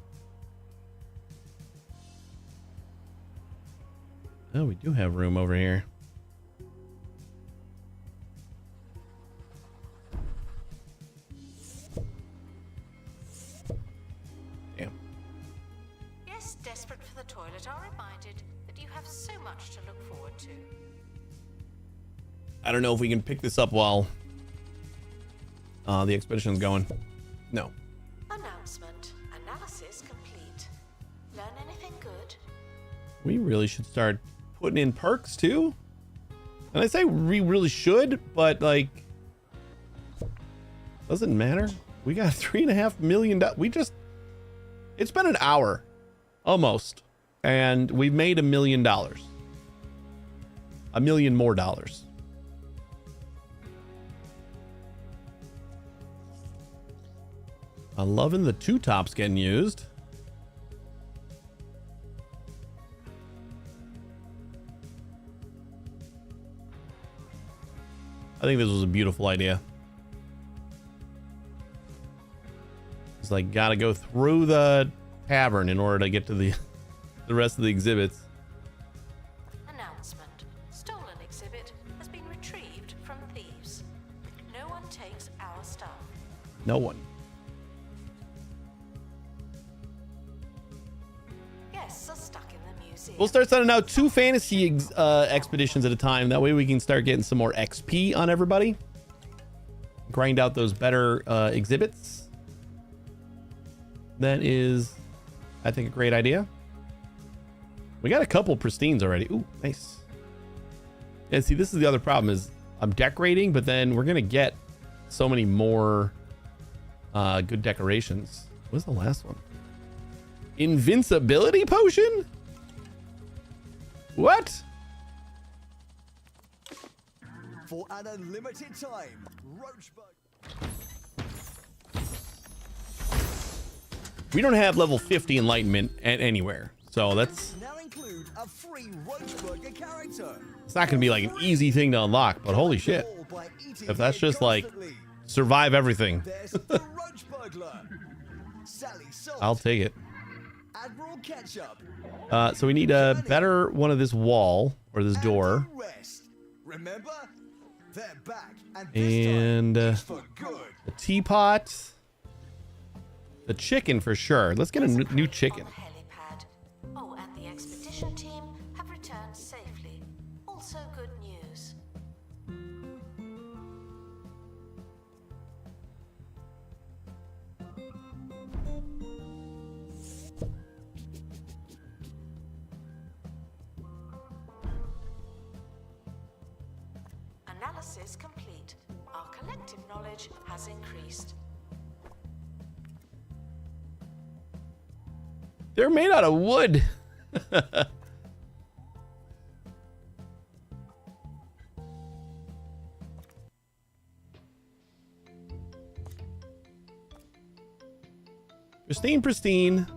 Oh, we do have room over here. Damn. Yes, desperate for the toilet are reminded that you have so much to look forward to. I don't know if we can pick this up while the expedition's going. No. Announcement. Analysis complete. Learn anything good? We really should start putting in perks too. And I say we really should, but like, doesn't matter. We got $3.5 million. It's been an hour almost, and we've made $1 million. $1 million more dollars. I'm loving the 2 tops getting used. I think this was a beautiful idea. It's like gotta go through the tavern in order to get to the rest of the exhibits. Announcement. Stolen exhibit has been retrieved from thieves. No one takes our stuff. No one. Guests are stuck in the museum. We'll start sending out 2 fantasy expeditions at a time. That way we can start getting some more XP on everybody. Grind out those better exhibits. That is, I think, a great idea. We got a couple pristines already. Ooh, nice. And see, this is the other problem is I'm decorating, but then we're going to get so many more good decorations. What was the last one? Invincibility potion? What? For an unlimited time, Roachbug. We don't have level 50 enlightenment anywhere. So that's Now include a free Roach Burger character. it's not gonna be like an easy thing to unlock, but holy shit. All by eating If that's it just like constantly. survive everything, There's the Roach Burglar. Sally Salt. I'll take it. Admiral Ketchup. So we need a better one of this wall or this door. And the rest. Remember? They're back. And And this time, it's for good. the teapot. The chicken for sure. Let's get a new chicken. On the helipad. Oh, and the expedition team have returned safely. Also good news. Analysis complete. Our collective knowledge has increased. They're made out of wood. Pristine.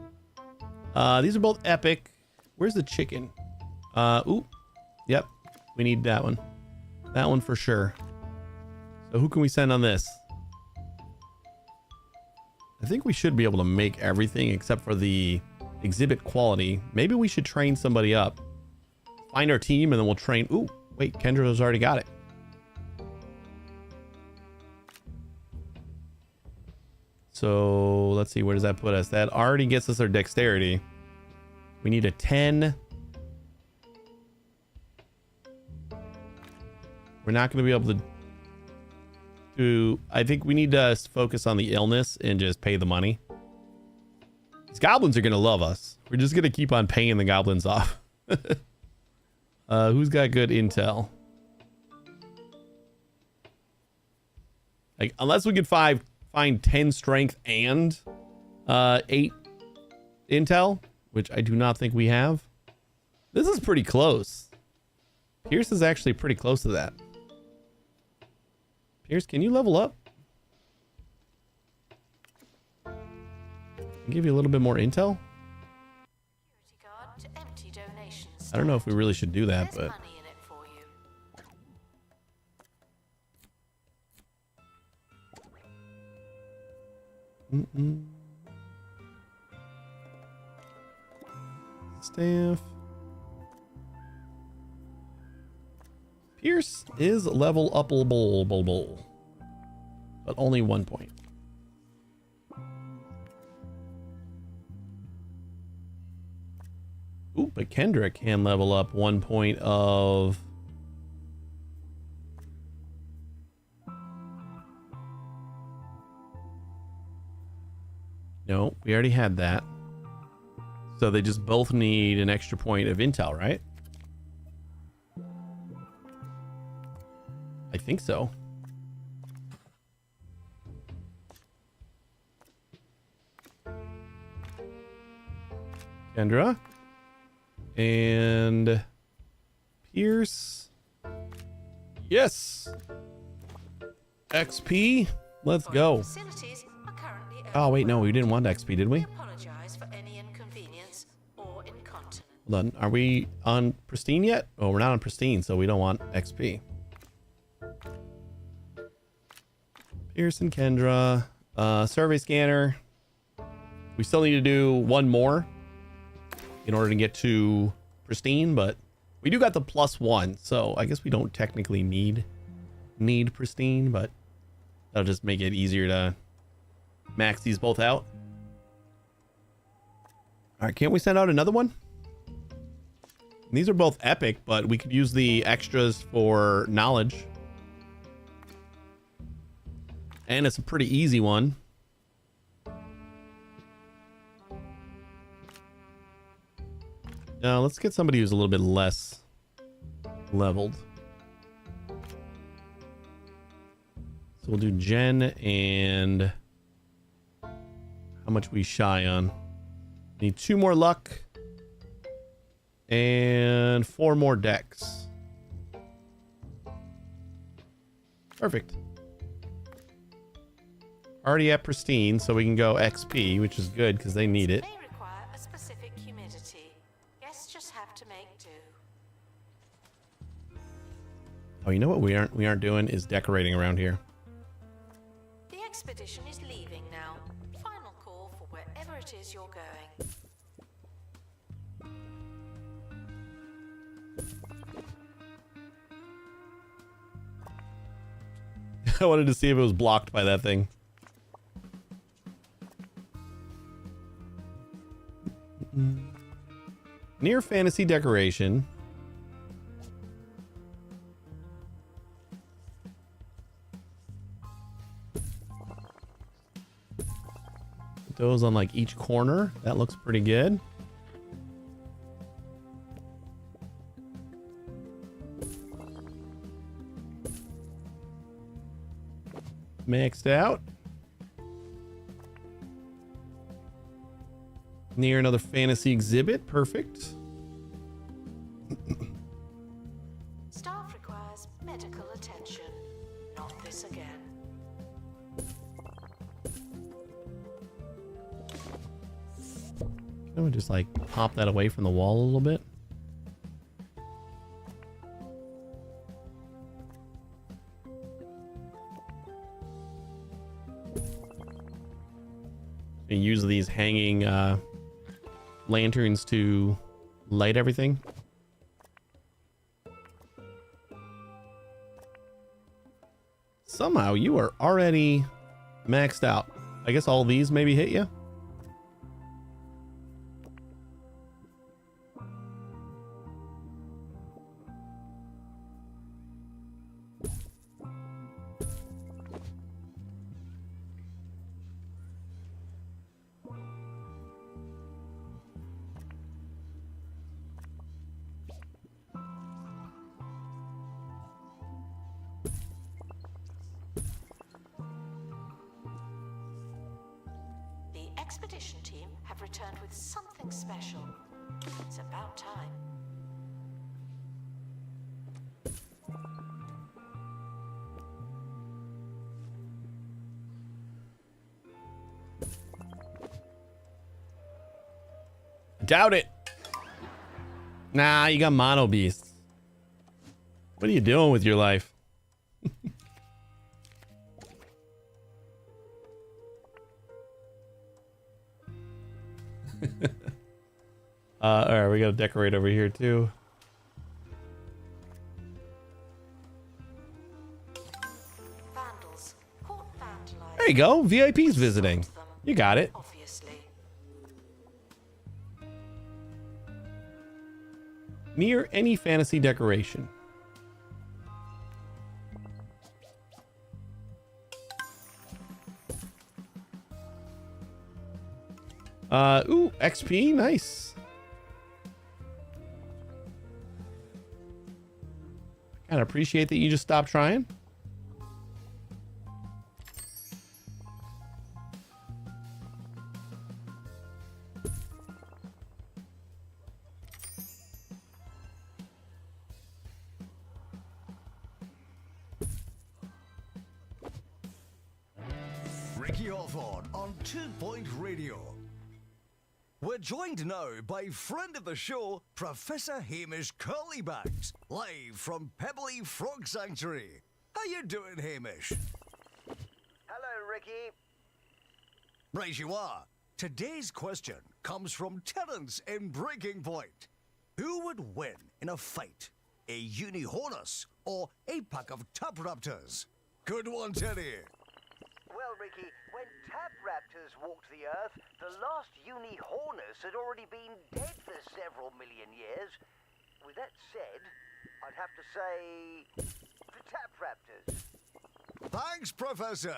These are both epic. Where's the chicken? Ooh. Yep. We need that one. That one for sure. So who can we send on this? I think we should be able to make everything except for the exhibit quality. Maybe we should train somebody up. Find our team and then we'll train. Ooh, wait, Kendra's already got it. So let's see, where does that put us? That already gets us our dexterity. We need a 10. We're not going to be able to do... I think we need to focus on the illness and just pay the money. These goblins are going to love us. We're just going to keep on paying the goblins off. Who's got good intel? Like, unless we could find 10 strength and 8 intel, which I do not think we have. This is pretty close. Pierce is actually pretty close to that. Pierce, can you level up? I'll give you a little bit more intel. Security guard to empty donations. I don't know if we really should do that, There's but money in it for you. Staff. Pierce is level upable, but only 1 point. Ooh, but Kendra can level up 1 point of... No, we already had that. So they just both need an extra point of intel, right? I think so. Kendra. And Pierce. Yes. XP. Let's go. Facilities are currently Oh, wait, no, we didn't want XP, did we? apologize for any inconvenience or incontinence. Hold on. Are we on Pristine yet? Oh, we're not on Pristine, so we don't want XP. Pierce and Kendra. Survey scanner. We still need to do one more in order to get to Pristine, but we do got the +1, so I guess we don't technically need Pristine, but that'll just make it easier to max these both out. All right, can't we send out another one? These are both epic, but we could use the extras for knowledge. And it's a pretty easy one. Now let's get somebody who's a little bit less leveled. So we'll do Jen and how much we shy on. Need 2 more luck and 4 more dex. Perfect. Already at Pristine, so we can go XP, which is good because they need it. May require a specific humidity. Oh, you know what we aren't doing is decorating around here. The expedition is leaving now. Final call for wherever it is you're going. I wanted to see if it was blocked by that thing. Near fantasy decoration. Those on like each corner. That looks pretty good. Maxed out. Near another fantasy exhibit. Perfect. Staff requires medical attention. Not this again. Can we just like pop that away from the wall a little bit? And use these hanging lanterns to light everything. Somehow you are already maxed out. I guess all these maybe hit you. The expedition team have returned with something special. It's about time. Doubt it. Nah, you got mono beasts. What are you doing with your life? All right, we gotta decorate over here too. Vandals. Caught vandalized. There you go. VIP's visiting. You got it. Obviously. Near any fantasy decoration. Ooh, XP, nice. Kind of appreciate that you just stopped trying. Ricky Hawthorne on 2 Point Radio. We're joined now by friend of the show, Professor Hamish Curlybags, live from Pebbly Frog Sanctuary. How you doing, Hamish? Hello, Ricky. Right you are. Today's question comes from Terence in Breaking Point. Who would win in a fight? A Unihornus or a pack of Tap Raptors? Good one, Teddy. Well, Ricky, when Tap Raptors walked the Earth, the last Unihornus had already been dead for several million years. With that said, I'd have to say the Tap Raptors. Thanks, Professor.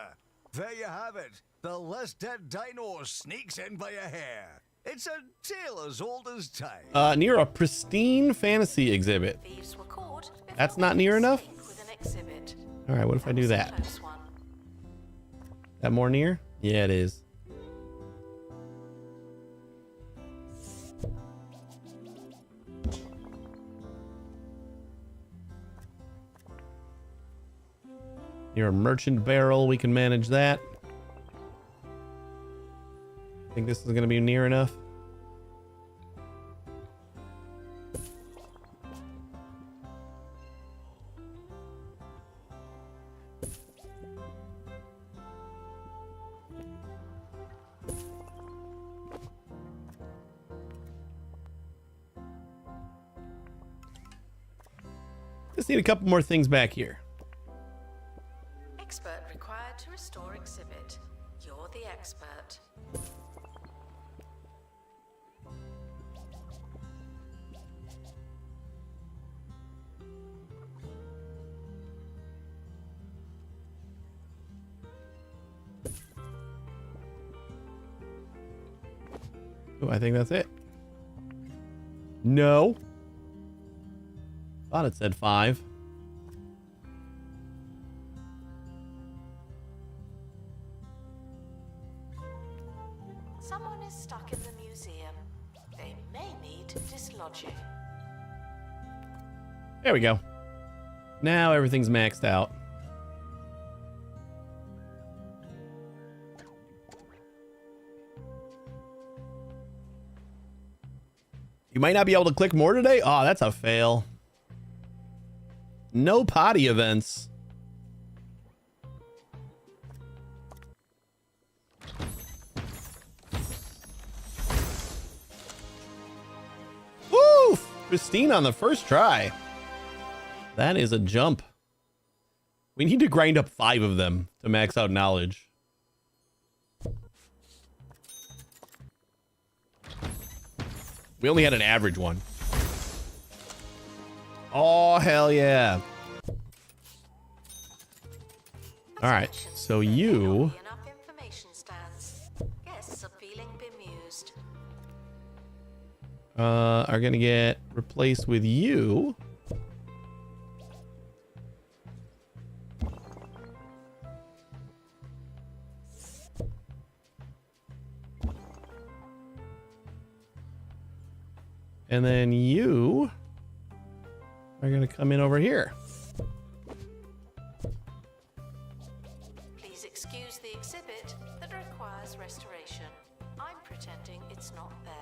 There you have it. The less dead dino sneaks in by a hair. It's a tale as old as time. Near a pristine fantasy exhibit. Thieves were caught. before That's not being near enough? synced with an exhibit. All right, what if I do was a that? close one. That more near? Yeah, it is. Near a merchant barrel, we can manage that. Think this is going to be near enough? Just need a couple more things back here. Expert required to restore exhibit. You're the expert. Oh, I think that's it. No. Thought it said 5. Someone is stuck in the museum. They may need dislodging. There we go. Now everything's maxed out. You might not be able to click more today. Oh, that's a fail. No potty events. Woo! Pristine on the first try. That is a jump. We need to grind up 5 of them to max out knowledge. We only had an average one. Oh, hell yeah. All right, so you Enough information stands. Guests are feeling bemused. are gonna get replaced with you. And then you are gonna come in over here. Please excuse the exhibit that requires restoration. I'm pretending it's not there.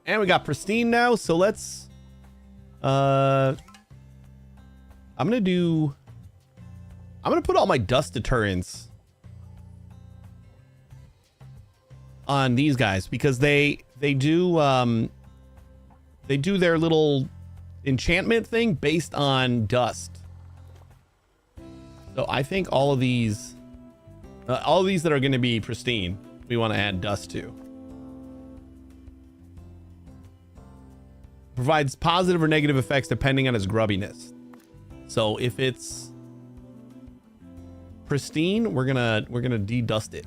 And we got pristine now, so let's I'm gonna put all my dust deterrents on these guys because they do their little enchantment thing based on dust. So I think all of these that are going to be pristine, we want to add dust to. Provides positive or negative effects depending on its grubbiness. So if it's pristine, we're gonna de-dust it.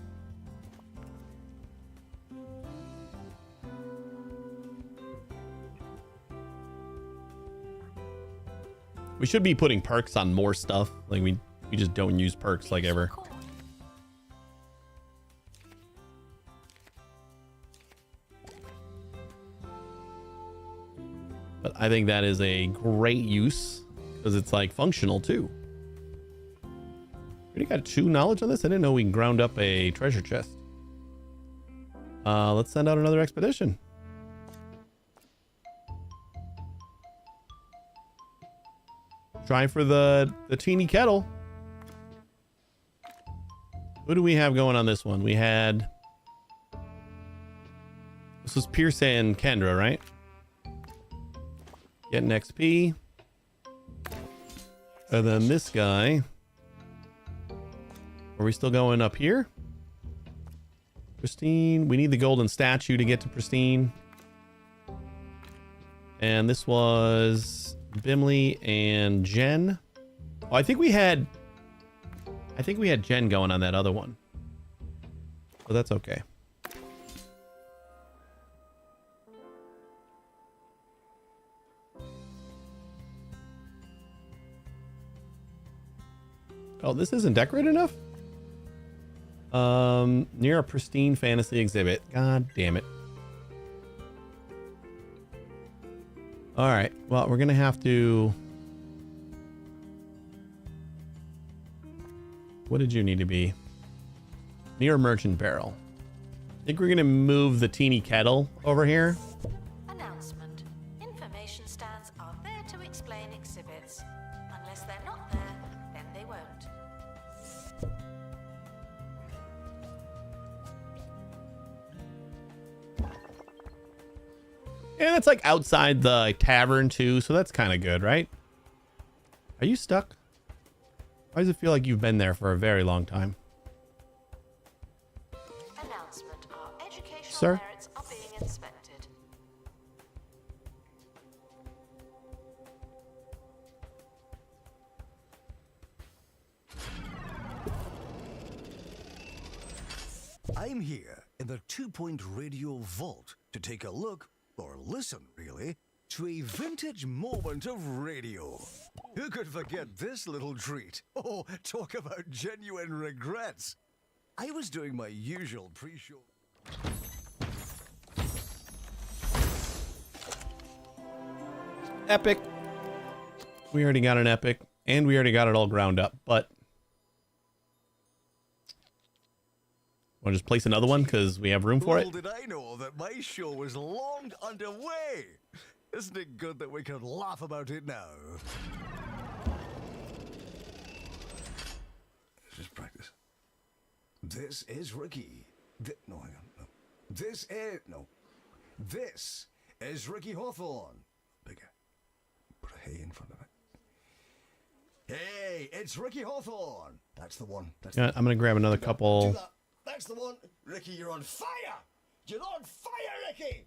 We should be putting perks on more stuff. Like we just don't use perks like ever. Cool. But I think that is a great use because it's like functional too. Already got 2 knowledge on this. I didn't know we ground up a treasure chest. Let's send out another expedition. Try for the teeny kettle. Who do we have going on this one? We had... This was Pierce and Kendra, right? Getting XP. And then this guy. Are we still going up here? Pristine. We need the golden statue to get to pristine. And this was Bimley and Jen. Oh, I think we had Jen going on that other one. But that's okay. Oh, this isn't decorated enough? Near a pristine fantasy exhibit. God damn it. All right. Well, we're going to have to... What did you need to be? Near a merchant barrel. I think we're going to move the teeny kettle over here. Announcement. Information stands are there to explain exhibits. Unless they're not there, then they won't. And it's like outside the tavern too, so that's kind of good, right? Are you stuck? Why does it feel like you've been there for a very long time? Announcement. Our educational Sir? merits are being inspected. I'm here in the 2 Point Radio Vault to take a look, or listen really, to a vintage moment of radio. Who could forget this little treat? Oh, talk about genuine regrets. I was doing my usual pre-show. Epic. We already got an epic, and we already got it all ground up, but want to just place another one because we have room for it? Little did I know that my show was long underway. Isn't it good that we can laugh about it now? Let's just practice. This is Ricky. No, hang on. No. This is Ricky Hawthorne. Bigger. Put a hey in front of it. Hey, it's Ricky Hawthorne. That's the one. That's Yeah, I'm gonna grab another Do couple. that. That's the one. Ricky, you're on fire. You're on fire, Ricky.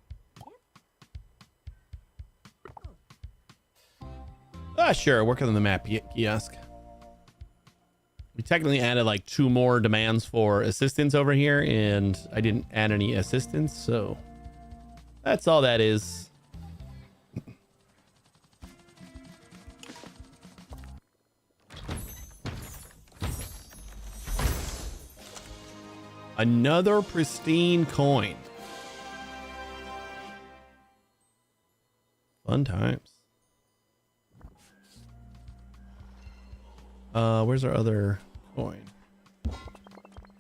Sure, working on the map kiosk. We technically added like 2 more demands for assistance over here, and I didn't add any assistance, so that's all that is. Another pristine coin. Fun times. Where's our other coin?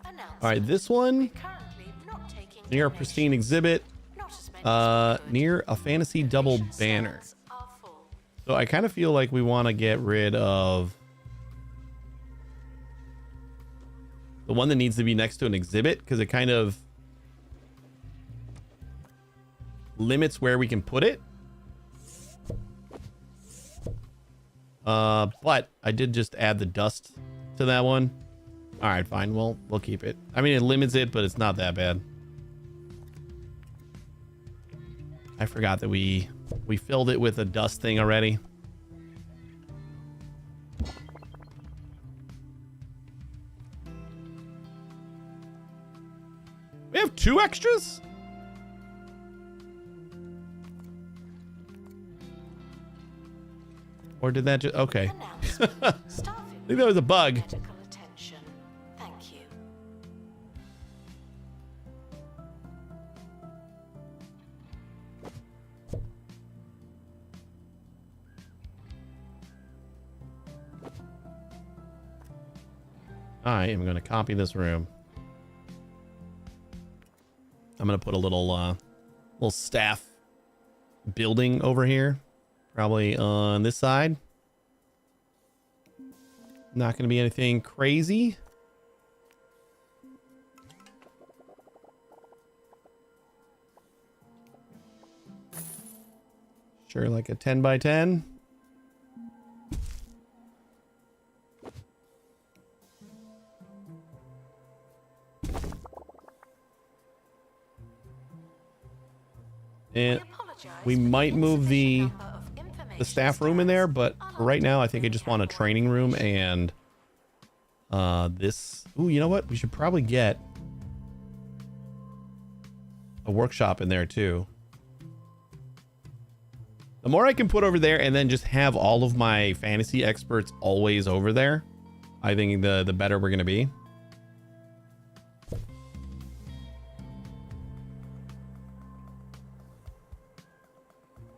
Announcement. All right, this one Currently not taking near a donations. pristine exhibit, Not as many as we could. near a fantasy double Donation banner. stands are full. So I kind of feel like we want to get rid of the one that needs to be next to an exhibit because it kind of limits where we can put it. But I did just add the dust to that one. All right, fine. We'll keep it. I mean, it limits it, but it's not that bad. I forgot that we filled it with a dust thing already. We have 2 extras? Or did that just... Okay. Announcement. Staff I think that was a bug. medical attention. Thank you. I am going to copy this room. I'm going to put a little staff building over here. Probably on this side. Not going to be anything crazy. Sure, like a 10 by 10. And we might move the staff room in there, but for right now I think I just want a training room and this. Ooh, you know what? We should probably get a workshop in there too. The more I can put over there and then just have all of my fantasy experts always over there, I think the better we're going to be.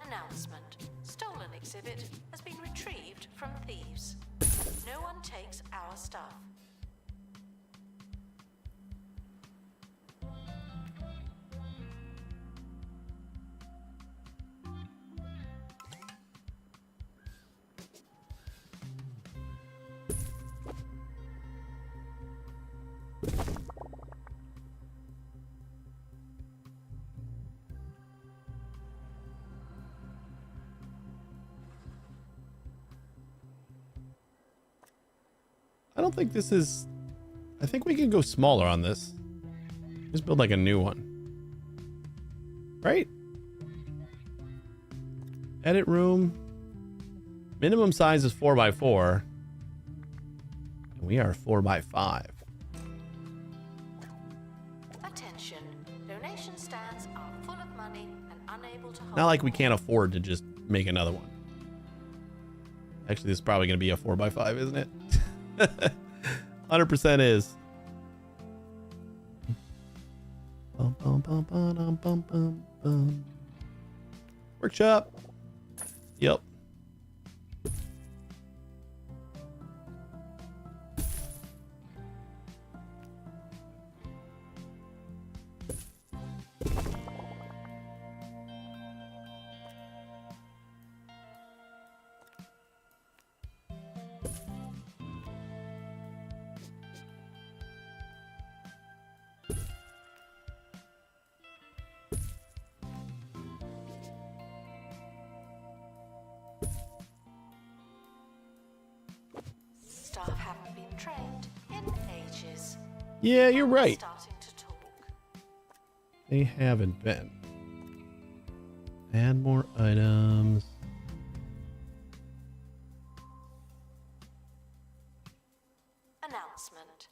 Announcement. Stolen exhibit has been retrieved from thieves. No one takes our stuff. don't think this is... I think we can go smaller on this. Just build like a new one. Right? Edit room. Minimum size is 4x4. And we are 4x5. Attention. Donation stands are full of money and unable to hold. Not like we can't afford to just make another one. Actually, this is probably going to be a 4x5, isn't it? 100% is. Bum, bum, bum, bum, bum, bum, bum. Workshop. Yep. Staff haven't been trained in ages. Yeah, you're right. Starting to talk. They haven't been. Add more items. Announcement.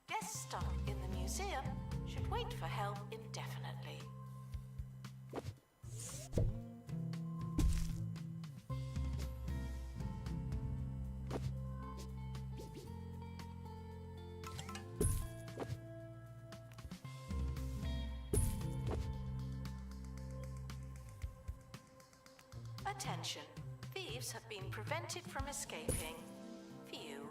Guest staff in the museum should wait for help indefinitely. Attention. Thieves have been prevented from escaping. Phew.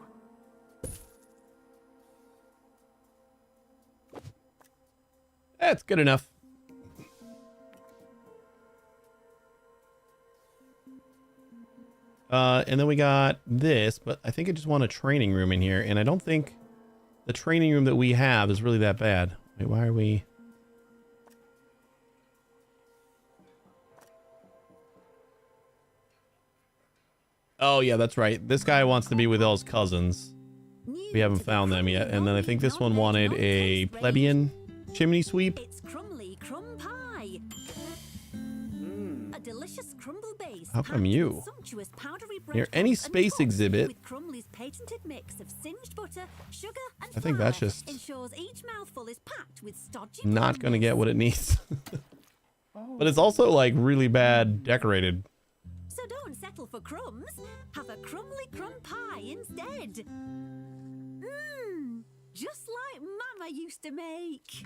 That's good enough. And then we got this, but I think I just want a training room in here, and I don't think the training room that we have is really that bad. Wait, why are we... Oh, yeah, that's right. This guy wants to be with all his cousins. We haven't found them yet. And then I think this one wanted a plebeian chimney sweep. It's Crumley Crumb Pie. A delicious crumble base. How come packed with you? sumptuous powdery Near breadcrumbs any and space topped exhibit. With Crumley's patented mix of singed butter, sugar, and I think that's flour just ensures each mouthful is packed with stodgy not going to goodness. get what it needs. But it's also like really bad decorated. So don't settle for crumbs. Have a Crumley Crumb Pie instead. Mmm, just like Mama used to make.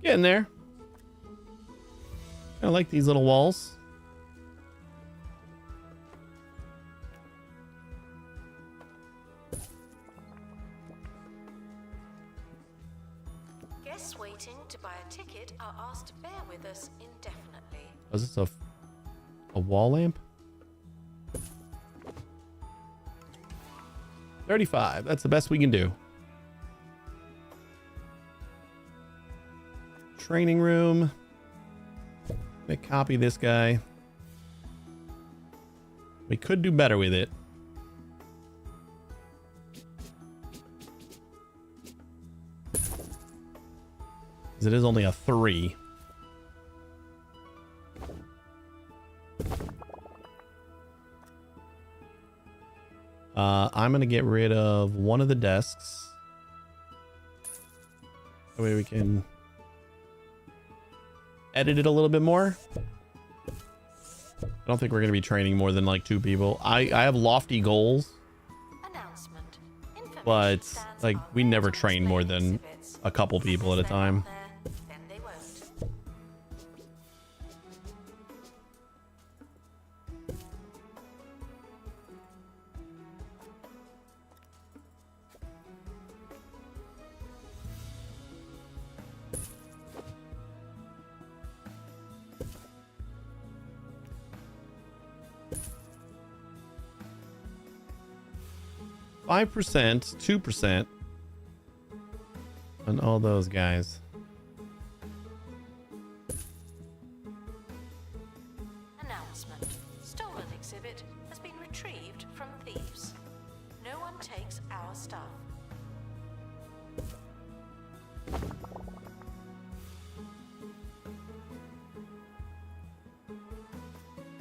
Getting there. I like these little walls. Guests waiting to buy a ticket are asked to bear with us indefinitely. Was this a wall lamp? 35. That's the best we can do. Training room. Let me copy this guy. We could do better with it. 'Cause it is only a 3. I'm gonna get rid of one of the desks. That way we can edit it a little bit more. I don't think we're gonna be training more than like 2 people. I have lofty goals, Announcement. Information but stands like are we there never to train explain more than exhibits. a couple people at a If they're not time. there, then they won't. 5%, 2% on all those guys. Announcement. Stolen exhibit has been retrieved from thieves. No one takes our stuff.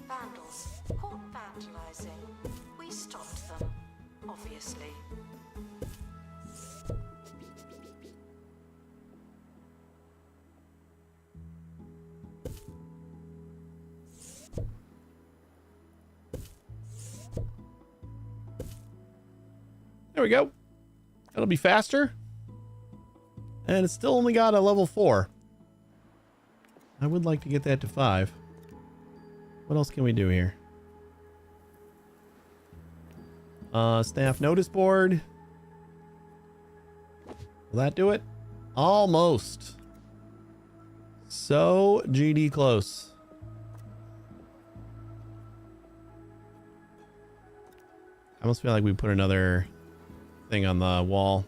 Vandals caught vandalizing. We stopped them, obviously. There we go. That'll be faster. And it's still only got a level 4. I would like to get that to 5. What else can we do here? Staff notice board. Will that do it? Almost. So GD close. I almost feel like we put another thing on the wall.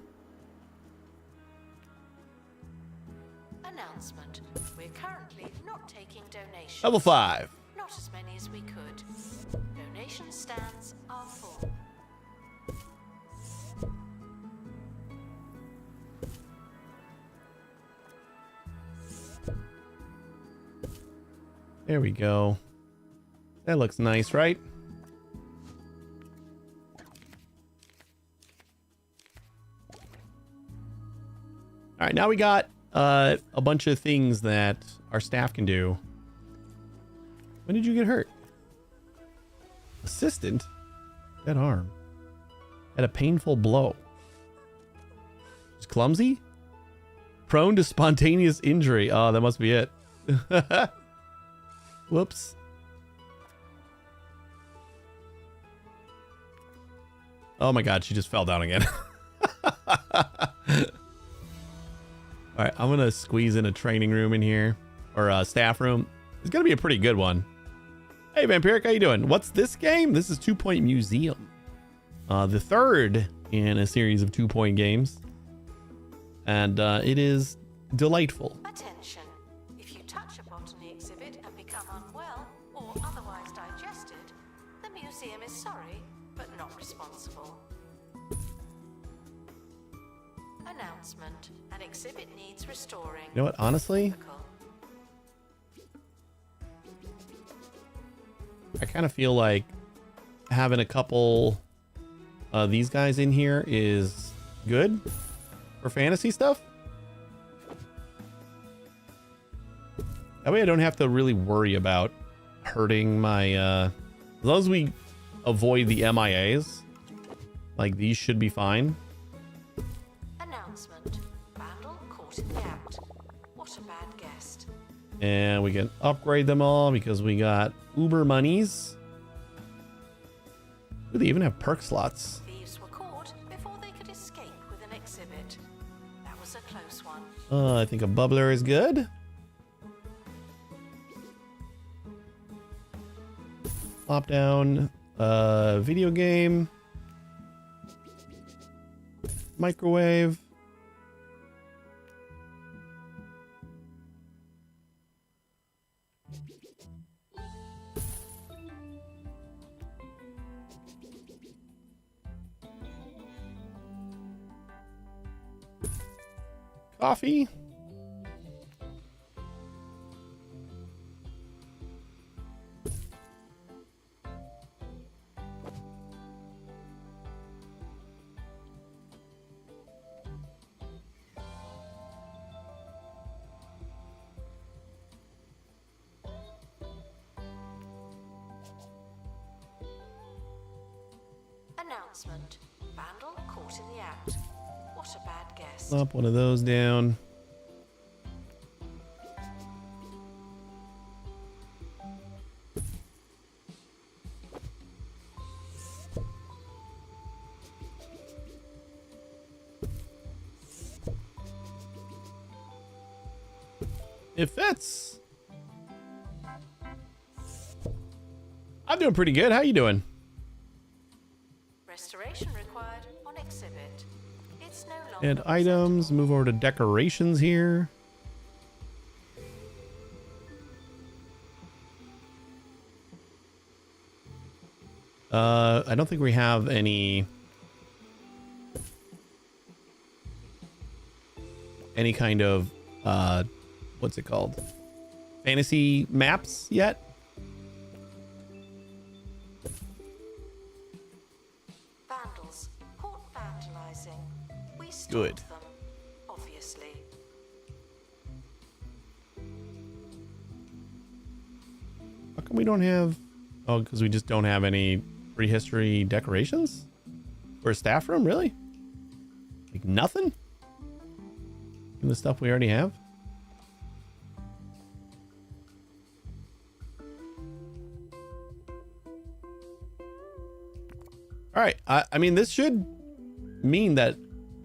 Announcement. We're currently not taking donations. Level 5. Not as many as we could. Donation stands are full. There we go. That looks nice, right? All right, now we got a bunch of things that our staff can do. When did you get hurt? Assistant? That arm. Had a painful blow. Just clumsy? Prone to spontaneous injury. Oh, that must be it. Whoops. Oh my god, she just fell down again. All right, I'm gonna squeeze in a training room in here, or a staff room. It's gonna be a pretty good one. Hey, Vampiric, how you doing? What's this game? This is 2 Point Museum, the third in a series of 2 Point games, and it is delightful. Attention. If you touch a botany exhibit and become unwell or otherwise digested, the museum is sorry, but not responsible. Announcement. An exhibit needs restoring. You know what? Honestly, Typical. I kind of feel like having a couple these guys in here is good for fantasy stuff. That way I don't have to really worry about hurting my as long as we avoid the MIAs, like these should be fine. Announcement. Vandal caught in the act. What a bad guest. And we can upgrade them all because we got Uber monies. Ooh, they even have perk slots. Thieves were caught before they could escape with an exhibit. That was a close one. I think a bubbler is good. Plop down video game. Microwave. Coffee. Announcement. Vandal caught in the act. What a bad guest. Plop one of those down. It fits. I'm doing pretty good. How you doing? Restoration required on exhibit. It's no longer And items, move over to decorations here. I don't think we have any kind of what's it called? Fantasy maps yet? Vandals caught vandalizing. We stopped Good. them, obviously. How come we don't have... Oh, because we just don't have any prehistory decorations? For a staff room, really? Like nothing? In the stuff we already have? Alright, I mean, this should mean that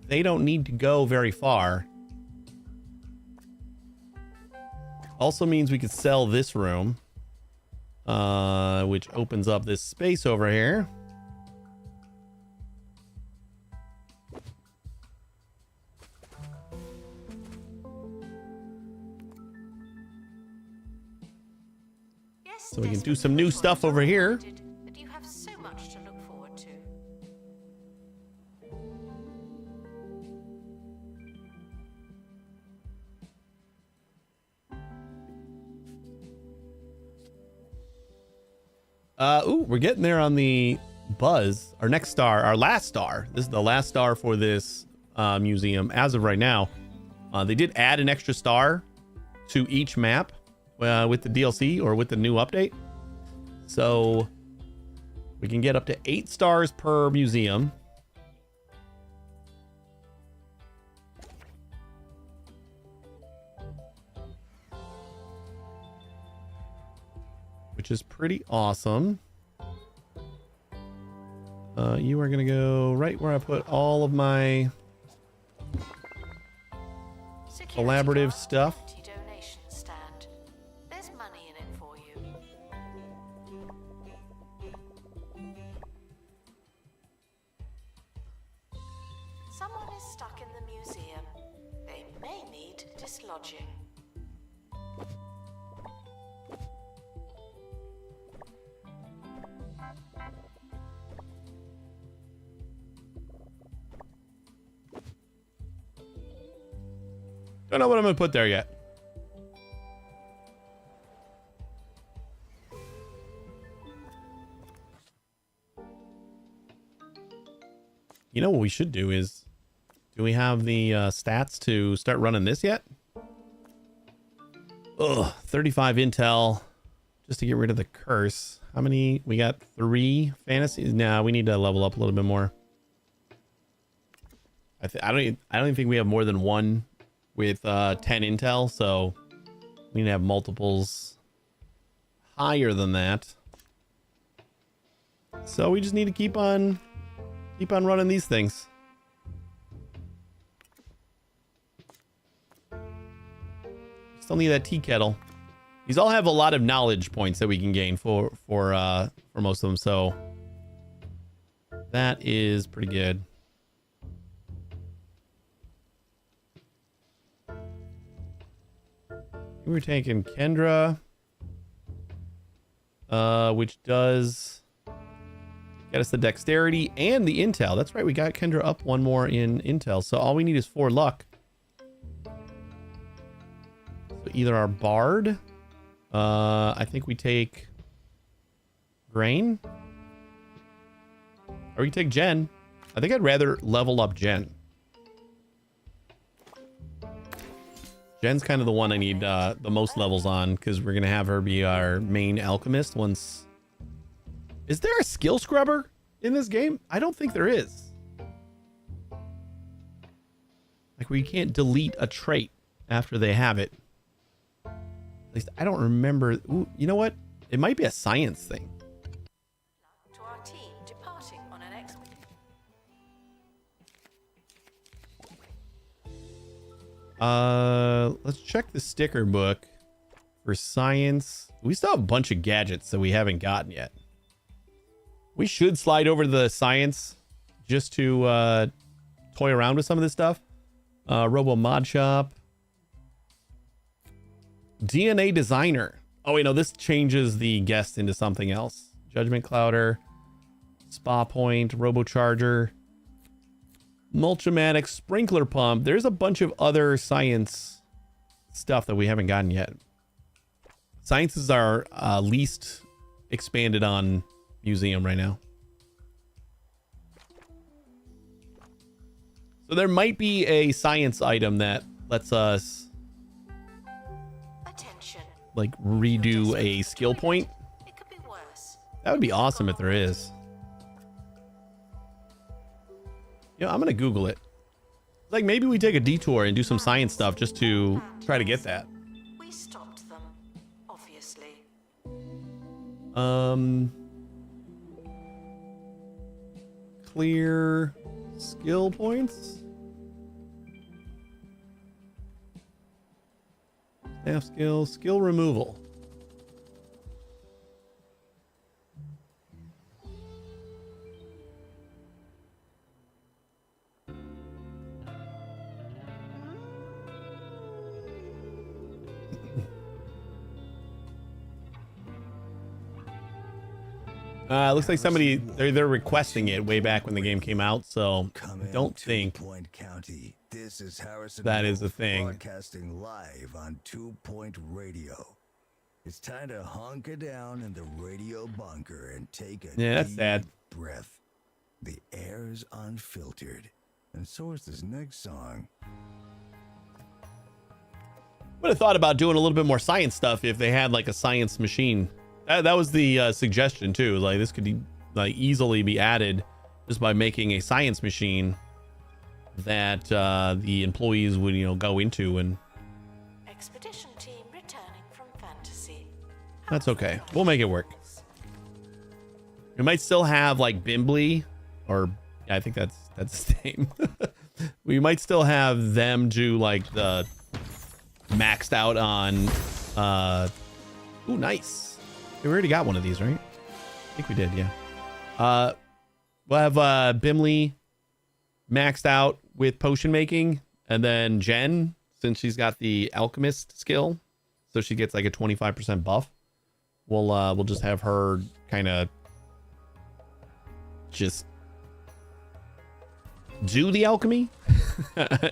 they don't need to go very far. Also means we could sell this room. Which opens up this space over here. Yes, So we can do Desmond some new was stuff over here. reminded that you have so much to look forward to. Ooh, we're getting there on the buzz. Our next star, our last star. This is the last star for this museum as of right now. They did add an extra star to each map with the DLC or with the new update. So we can get up to 8 stars per museum. Which is pretty awesome. You are going to go right where I put all of my Security collaborative guard, stuff. empty donation stand. There's money in it for you. Someone is stuck in the museum. They may need dislodging. Don't know what I'm going to put there yet. You know what we should do is, do we have the stats to start running this yet? Ugh, 35 intel just to get rid of the curse. How many? We got 3 fantasies. Nah, we need to level up a little bit more. I don't even think we have more than 1 with 10 intel, so we need to have multiples higher than that. So we just need to keep on running these things. Still need that tea kettle. These all have a lot of knowledge points that we can gain for most of them, so that is pretty good. We're taking Kendra, which does get us the dexterity and the intel. That's right, we got Kendra up 1 more in intel, so all we need is 4 luck. So either our bard, I think we take Grain, or we take Jen. I think I'd rather level up Jen. Jen's kind of the one I need the most levels on, because we're going to have her be our main alchemist once... Is there a skill scrubber in this game? I don't think there is. Like, where you can't delete a trait after they have it. At least I don't remember. Ooh, you know what? It might be a science thing. To our team departing on an expedition. Let's check the sticker book for science. We still have a bunch of gadgets that we haven't gotten yet. We should slide over to the science just to toy around with some of this stuff. Robo Mod Shop. DNA Designer. Oh, wait, no, this changes the guest into something else. Judgment Clouder. Spa Point. Robo Charger. Mulchamatic. Sprinkler Pump. There's a bunch of other science stuff that we haven't gotten yet. Science is our least expanded on museum right now. So there might be a science item that lets us Attention. like redo a skill point. It could be worse. That would be awesome if there is. Yeah, I'm gonna Google it. Like maybe we take a detour and do some science stuff just to try to get that. We stopped them, obviously. Clear skill points. Staff skills, skill removal. Looks like somebody they're requesting it way back when the game came out, so I don't think Point County. This is Harrison that is a Wolf thing. broadcasting live on 2 Point Radio. It's time to hunker down in the radio bunker and take a Yeah, that's deep sad. breath. The air is unfiltered, and so is this next song. Would have thought about doing a little bit more science stuff if they had like a science machine. That was the suggestion too. Like this could like easily be added just by making a science machine that the employees would go into, and Expedition team returning from Fantasy. that's okay. We'll make it work. We might still have like Bimbly, or yeah, I think that's his name. We might still have them do like the maxed out on ooh, nice. We already got one of these, right? I think we did, yeah. We'll have Bimley maxed out with potion making, and then Jen, since she's got the alchemist skill, so she gets like a 25% buff. We'll just have her kind of just do the alchemy,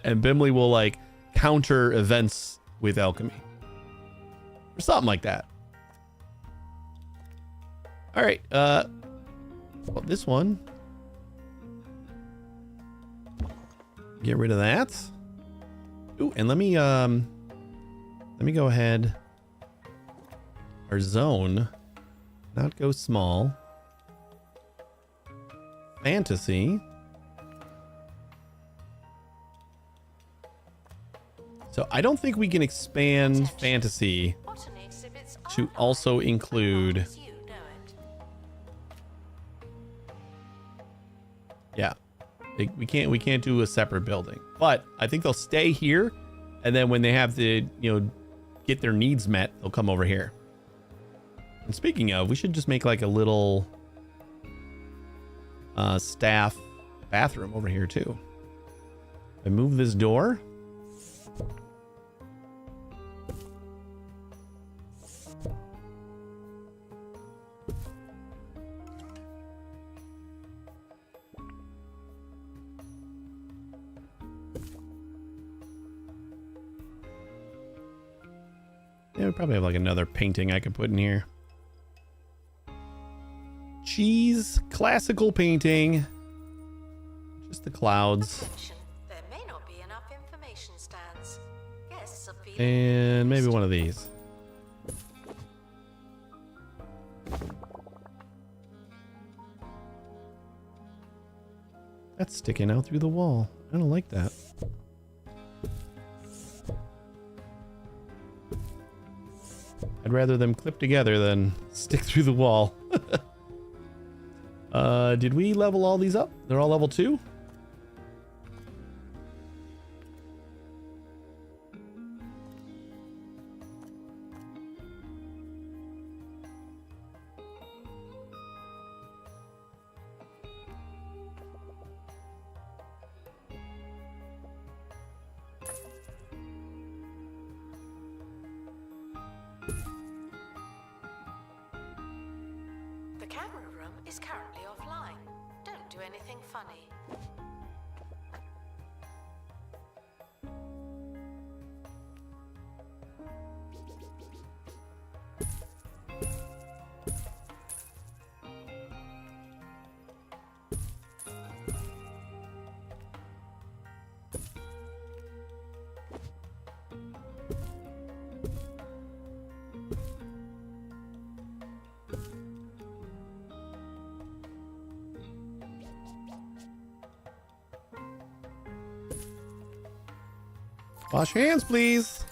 and Bimley will like counter events with alchemy or something like that. All right, well, this one, get rid of that. Ooh, and let me go ahead. Our zone, not go small. Fantasy. So I don't think we can expand fantasy Botany exhibits are to also include. as you know it. Yeah, we can't do a separate building, but I think they'll stay here, and then when they have to get their needs met, they'll come over here. And speaking of, we should just make like a little staff bathroom over here too. I move this door. Yeah, we probably have like another painting I could put in here. Cheese classical painting. Just the clouds. Attention, there may not be enough information stands. Guests are feeling And maybe confused. one of these. That's sticking out through the wall. I don't like that. I'd rather them clip together than stick through the wall. Did we level all these up? They're all level 2? is currently offline. Don't do anything funny. Wash your hands, please.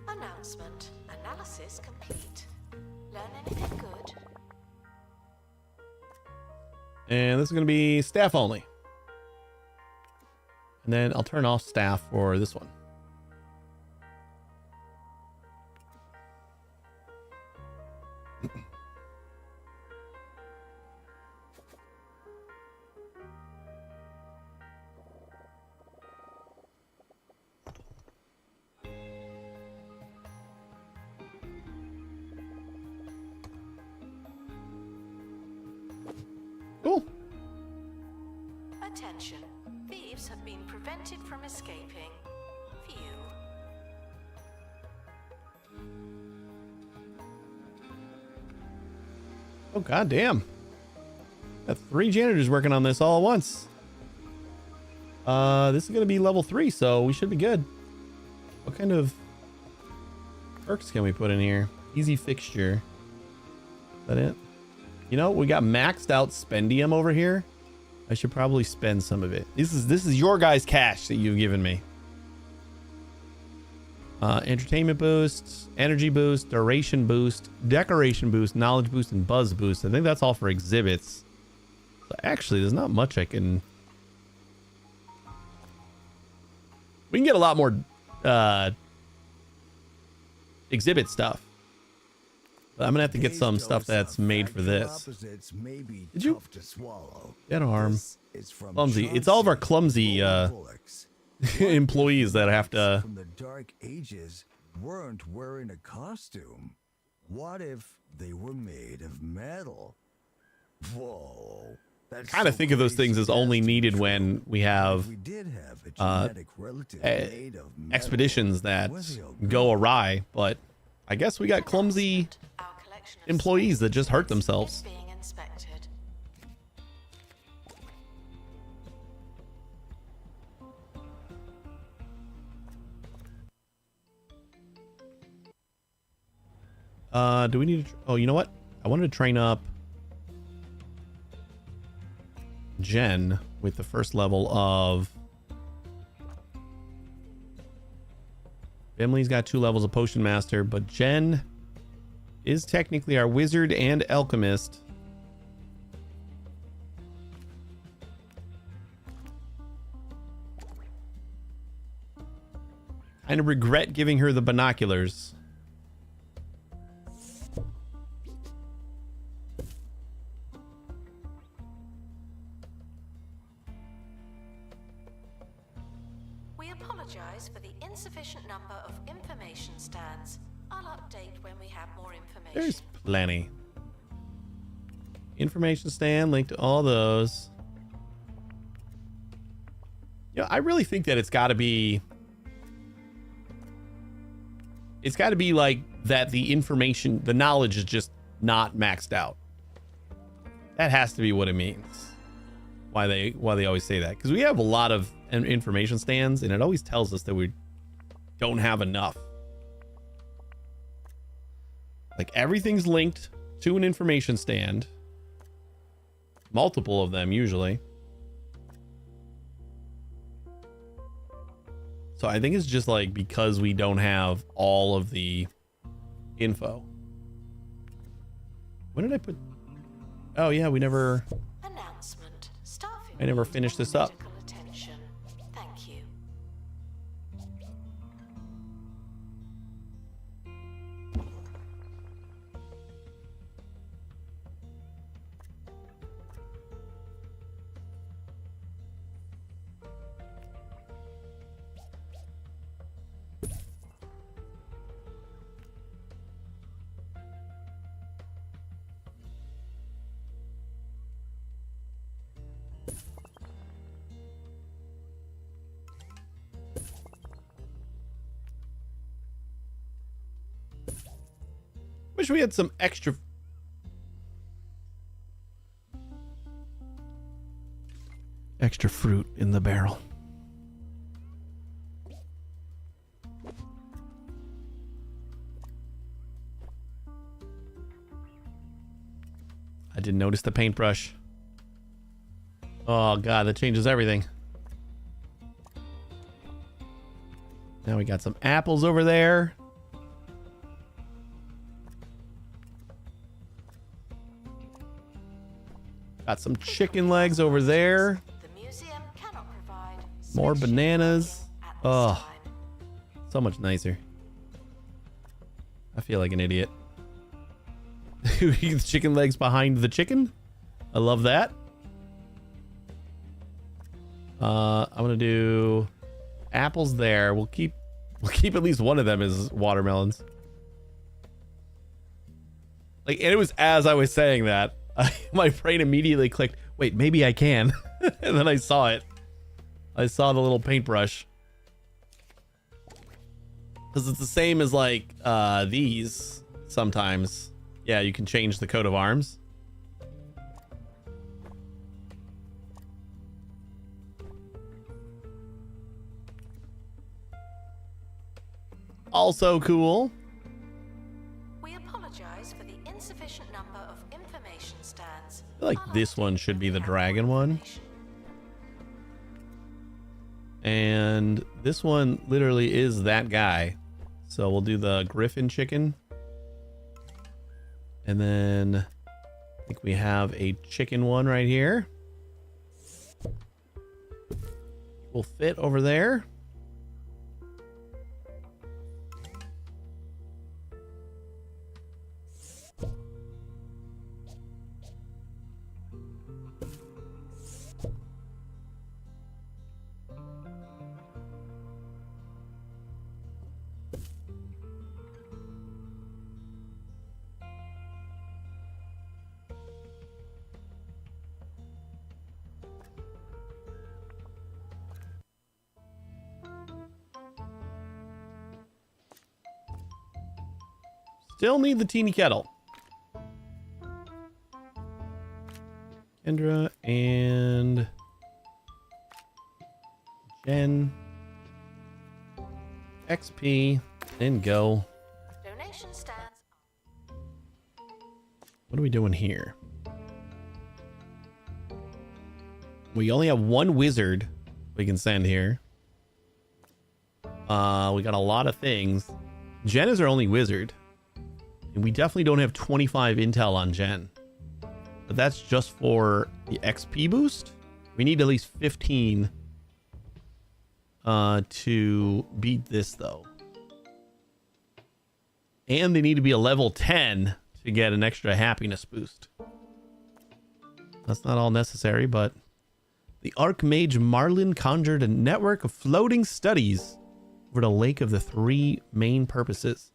Announcement. Analysis complete. Learn anything good? And this is going to be staff only. And then I'll turn off staff for this one. Cool. Attention. Thieves have been prevented from escaping. Phew. Oh, goddamn. Got 3 janitors working on this all at once. This is going to be level 3, so we should be good. What kind of perks can we put in here? Easy fixture. Is that it? You know, we got maxed out spendium over here. I should probably spend some of it. This is your guys' cash that you've given me. Entertainment boost, energy boost, duration boost, decoration boost, knowledge boost, and buzz boost. I think that's all for exhibits. So actually, there's not much I can... We can get a lot more exhibit stuff. But I'm gonna have to get some stuff that's made for this. Did you? Dead arm. Clumsy. It's all of our clumsy employees that have to. From the Dark Ages weren't wearing a costume. What if they were made of metal? Whoa. Kind of think of those things as only needed when we have expeditions that go awry, but I guess we got clumsy employees that just hurt themselves. Being inspected. Do we need to... Oh, you know what? I wanted to train up Jen with the first level of... Emily's got 2 levels of Potion Master, but Jen is technically our wizard and alchemist. Kind of regret giving her the binoculars. We apologize for the insufficient number of information stands. I'll update when we have more information. There's plenty. Information stand, link to all those. You know, I really think that it's got to be... It's got to be like that the information, the knowledge is just not maxed out. That has to be what it means. Why they always say that. Because we have a lot of information stands, and it always tells us that we don't have enough. Like everything's linked to an information stand. Multiple of them usually. So I think it's just like because we don't have all of the info. When did I put... Oh yeah, we never... Announcement. Staff I never finished this up. medical attention. Thank you. Wish we had some extra. Extra fruit in the barrel. I didn't notice the paintbrush. Oh god, that changes everything. Now we got some apples over there. Got some chicken legs over there. The museum cannot provide More special bananas. at this Oh, time. so much nicer. I feel like an idiot. Who eats chicken legs behind the chicken? I love that. I'm gonna do apples there. We'll keep at least one of them as watermelons. Like, and it was as I was saying that, my brain immediately clicked, wait, maybe I can. And then I saw it. I saw the little paintbrush. Because it's the same as like these sometimes. Yeah, you can change the coat of arms. Also cool. We apologize for the insufficient number of information stands. I feel like this one should be the dragon one. And this one literally is that guy. So we'll do the griffin chicken. And then I think we have a chicken one right here. Will fit over there. Still need the teeny kettle. Kendra and Jen. XP. And go. Donation stands. What are we doing here? We only have one wizard we can send here. We got a lot of things. Jen is our only wizard. And we definitely don't have 25 intel on Jen. But that's just for the XP boost. We need at least 15 to beat this though. And they need to be a level 10 to get an extra happiness boost. That's not all necessary, but the Archmage Marlin conjured a network of floating studies over the Lake of the Three main purposes: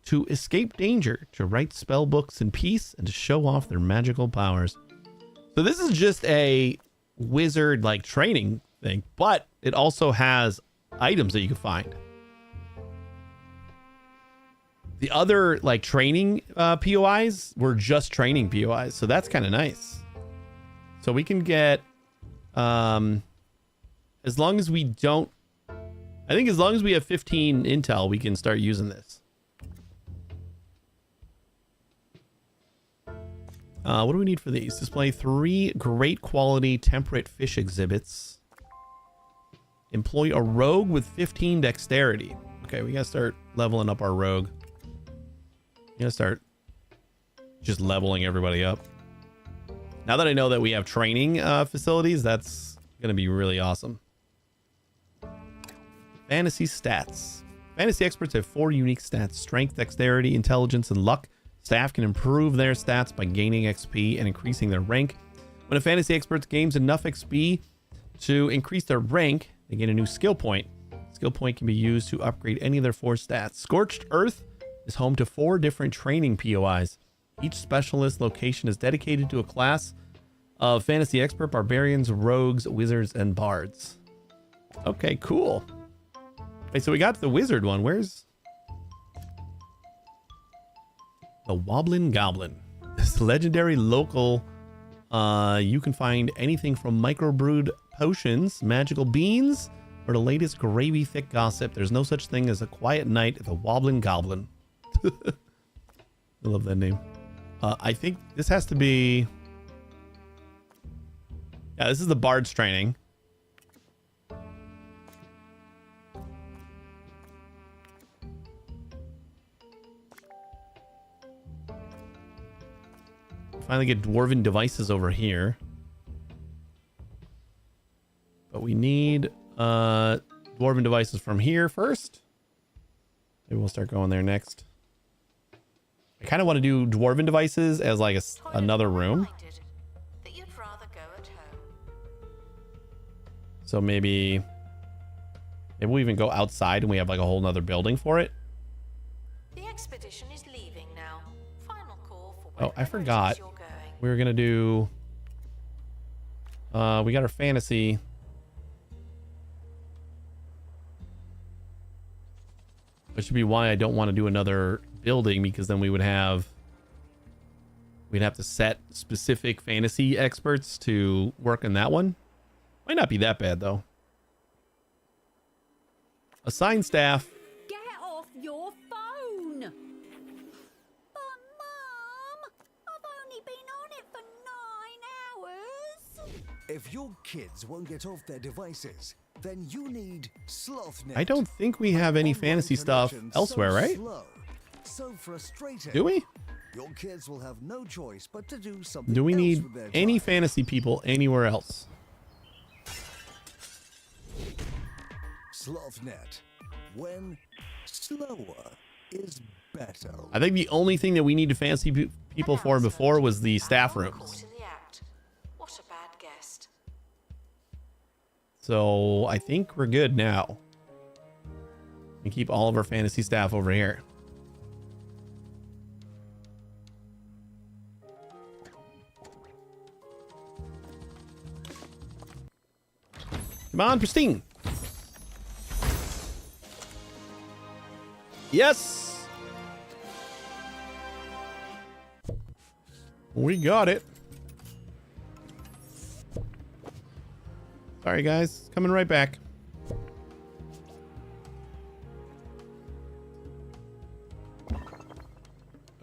to escape danger, to write spell books in peace, and to show off their magical powers. So this is just a wizard like training thing, but it also has items that you can find. The other like training POIs were just training POIs, so that's kind of nice. So we can get as long as we don't, I think as long as we have 15 intel, we can start using this. What do we need for these? Display 3 great quality temperate fish exhibits. Employ a rogue with 15 dexterity. Okay, we gotta start leveling up our rogue. We gotta start just leveling everybody up. Now that I know that we have training facilities, that's gonna be really awesome. Fantasy stats. Fantasy experts have 4 unique stats: strength, dexterity, intelligence, and luck. Staff can improve their stats by gaining XP and increasing their rank. When a fantasy expert gains enough XP to increase their rank, they gain a new skill point. Skill point can be used to upgrade any of their 4 stats. Scorched Earth is home to 4 different training POIs. Each specialist location is dedicated to a class of fantasy expert: barbarians, rogues, wizards, and bards. Okay, cool. Okay, so we got the wizard one. Where's The Woblin Goblin. This legendary local, you can find anything from microbrewed potions, magical beans, or the latest gravy thick gossip. There's no such thing as a quiet night at the Woblin Goblin. I love that name. I think this has to be... Yeah, this is the Bard's training. Finally get dwarven devices over here. But we need dwarven devices from here first. Maybe we'll start going there next. I kind of want to do dwarven devices as like another room. That you'd rather go at home. So maybe we even go outside and we have like a whole nother building for it. The expedition is leaving now. Final call for Oh, I wherever it forgot. is you're going. We were gonna do. We got our fantasy. Which should be why I don't want to do another building, because then we'd have to set specific fantasy experts to work on that one. Might not be that bad though. Assign staff. Get off your phone! But Mum, I've only been on it for 9 hours. If your kids won't get off their devices, then you need SlothNet. I don't think we have any Online fantasy stuff connection elsewhere, so right? slow, so frustrating. Do we? Your kids will have no choice but to do something. Do we else need with their any time. fantasy people anywhere else? SlothNet. When slower is better. I think the only thing that we need to fancy people for before was the staff Bandle rooms. caught in the act. What a bad guest. So I think we're good now. We keep all of our fantasy staff over here. Come on, Pristine. Yes. We got it. Sorry, guys. Coming right back.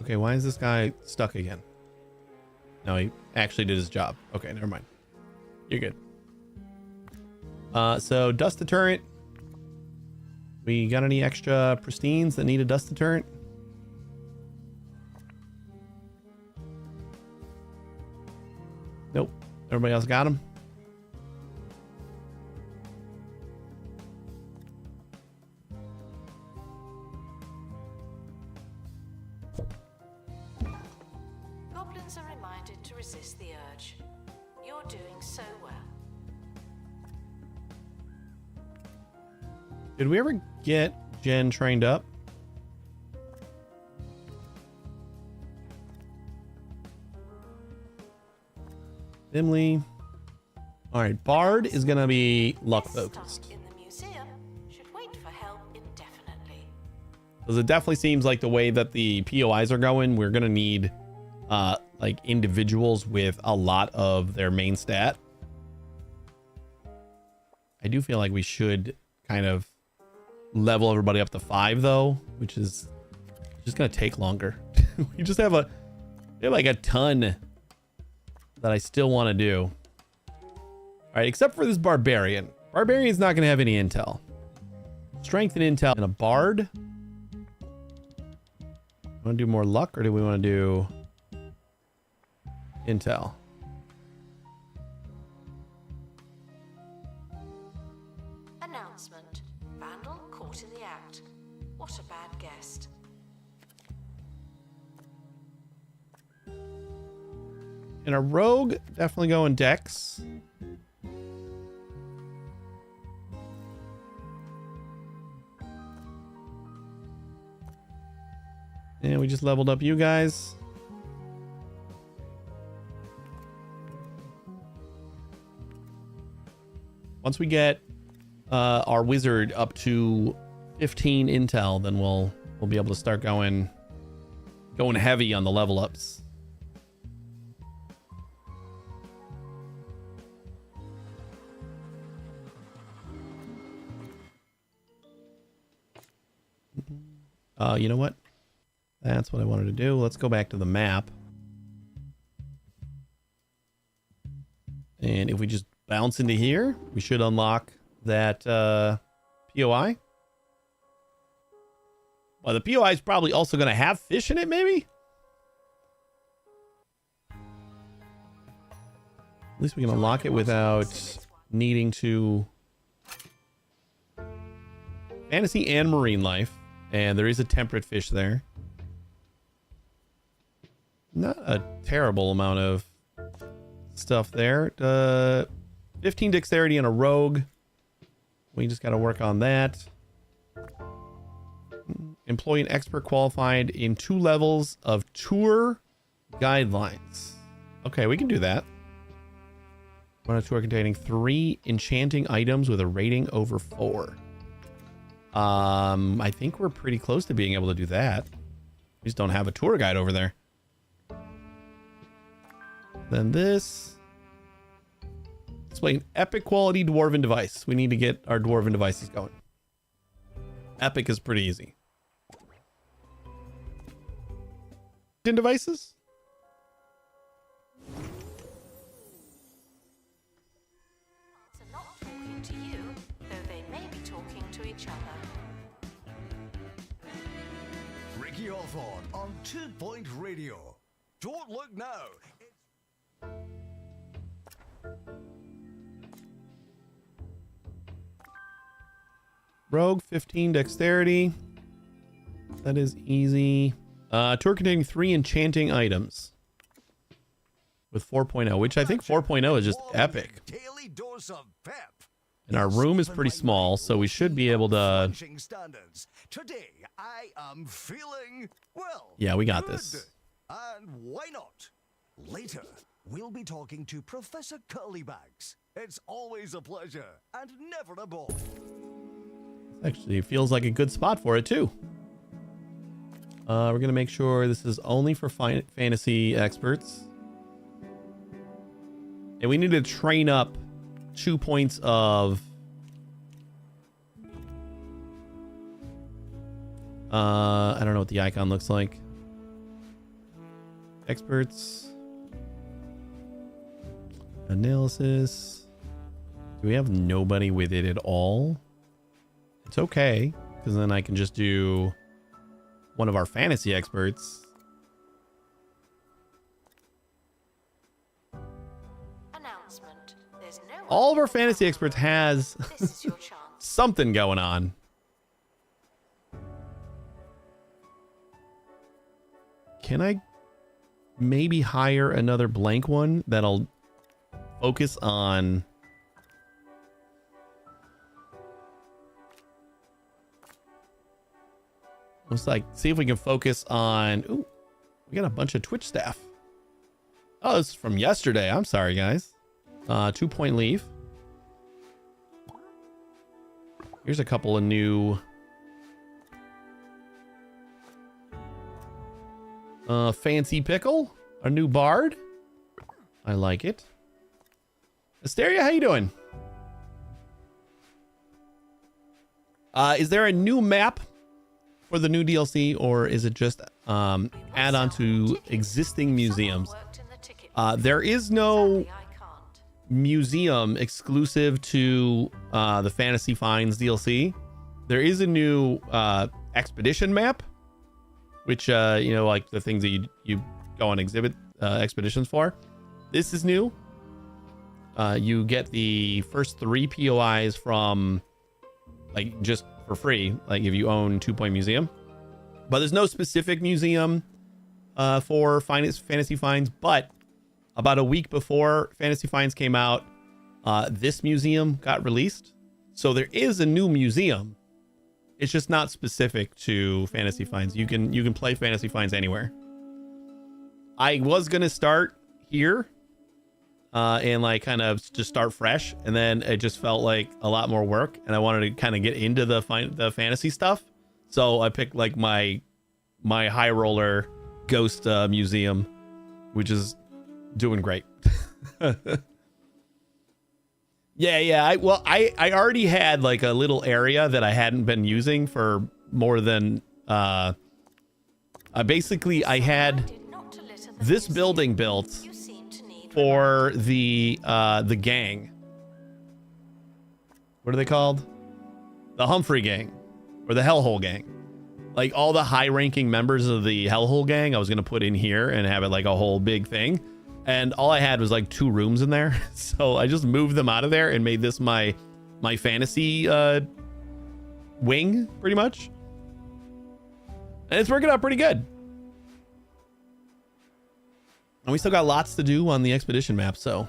Okay, why is this guy stuck again? No, he actually did his job. Okay, never mind. You're good. So dust deterrent. We got any extra pristines that need a dust deterrent? Nope. Everybody else got them? Goblins are reminded to resist the urge. You're doing so well. Did we ever get Jen trained up? Emily. All right, Bard is gonna be luck This focused. stunt in the museum should wait for help indefinitely. Because it definitely seems like the way that the POIs are going, we're gonna need like individuals with a lot of their main stat. I do feel like we should kind of level everybody up to 5 though, which is just gonna take longer. we have like a ton that I still want to do. All right, except for this barbarian. Barbarian's not gonna have any intel. Strength and intel and a bard. Want to do more luck, or do we want to do intel? Announcement. Vandal caught in the act. What a bad guest. And a rogue, definitely going dex. And we just leveled up you guys. Once we get our wizard up to 15 intel, then we'll be able to start going Going heavy on the level ups. You know what? That's what I wanted to do. Let's go back to the map. And if we just bounce into here, we should unlock that POI. Well, the POI is probably also going to have fish in it, maybe? At least we can unlock it without needing to... Fantasy and marine life. And there is a temperate fish there. Not a terrible amount of stuff there. 15 dexterity and a rogue. We just got to work on that. Employ an expert qualified in 2 levels of tour guidelines. Okay, we can do that. Run a tour containing 3 enchanting items with a rating over 4. I think we're pretty close to being able to do that. We just don't have a tour guide over there. Then this. Display an epic quality dwarven device. We need to get our dwarven devices going. Epic is pretty easy. Devices? Are not talking to you, though they may be talking to each other. Ricky Hawthorne on 2 Point Radio. Don't look now. Rogue, 15 dexterity. That is easy. Tour containing 3 enchanting items. With 4.0, which I think 4.0 is just epic. Daily dose of pep. And our room is pretty small, so we should be able to... Today, I am feeling, well... Yeah, we got good. this. And why not? Later, we'll be talking to Professor Curlybags. It's always a pleasure and never a bore. Actually, feels like a good spot for it, too. We're going to make sure this is only for fantasy experts. And we need to train up 2 points of... I don't know what the icon looks like. Experts. Analysis. Do we have nobody with it at all? It's okay, because then I can just do one of our fantasy experts. Announcement. There's no All of our fantasy experts has This is your chance. something going on. Can I maybe hire another blank one that'll focus on... Let's like see if we can focus on... Ooh, we got a bunch of Twitch staff. Oh, this is from yesterday. I'm sorry, guys. 2 point leave. Here's a couple of new... Fancy Pickle, our new bard. I like it. Asteria, how you doing? Is there a new map for the new DLC, or is it just add on to existing museums? There is no museum exclusive to the Fantasy Finds DLC. There is a new expedition map, which you know, like the things that you go on exhibit expeditions for. This is new. You get the first 3 POIs from like just for free, like if you own 2 Point Museum. But there's no specific museum for Fantasy Finds. But about a week before Fantasy Finds came out, this museum got released. So there is a new museum. It's just not specific to Fantasy Finds. You can play Fantasy Finds anywhere. I was gonna start here and like kind of just start fresh, and then it just felt like a lot more work, and I wanted to kind of get into the fantasy stuff. So I picked like my high roller ghost museum, which is doing great. Yeah. I already had like a little area that I hadn't been using for more than basically I had this building built for the gang. What are they called? The Humphrey Gang or the Hellhole Gang. Like all the high-ranking members of the Hellhole Gang, I was gonna put in here and have it like a whole big thing. And all I had was like 2 rooms in there, so I just moved them out of there and made this my fantasy wing, pretty much. And it's working out pretty good. And we still got lots to do on the expedition map, so.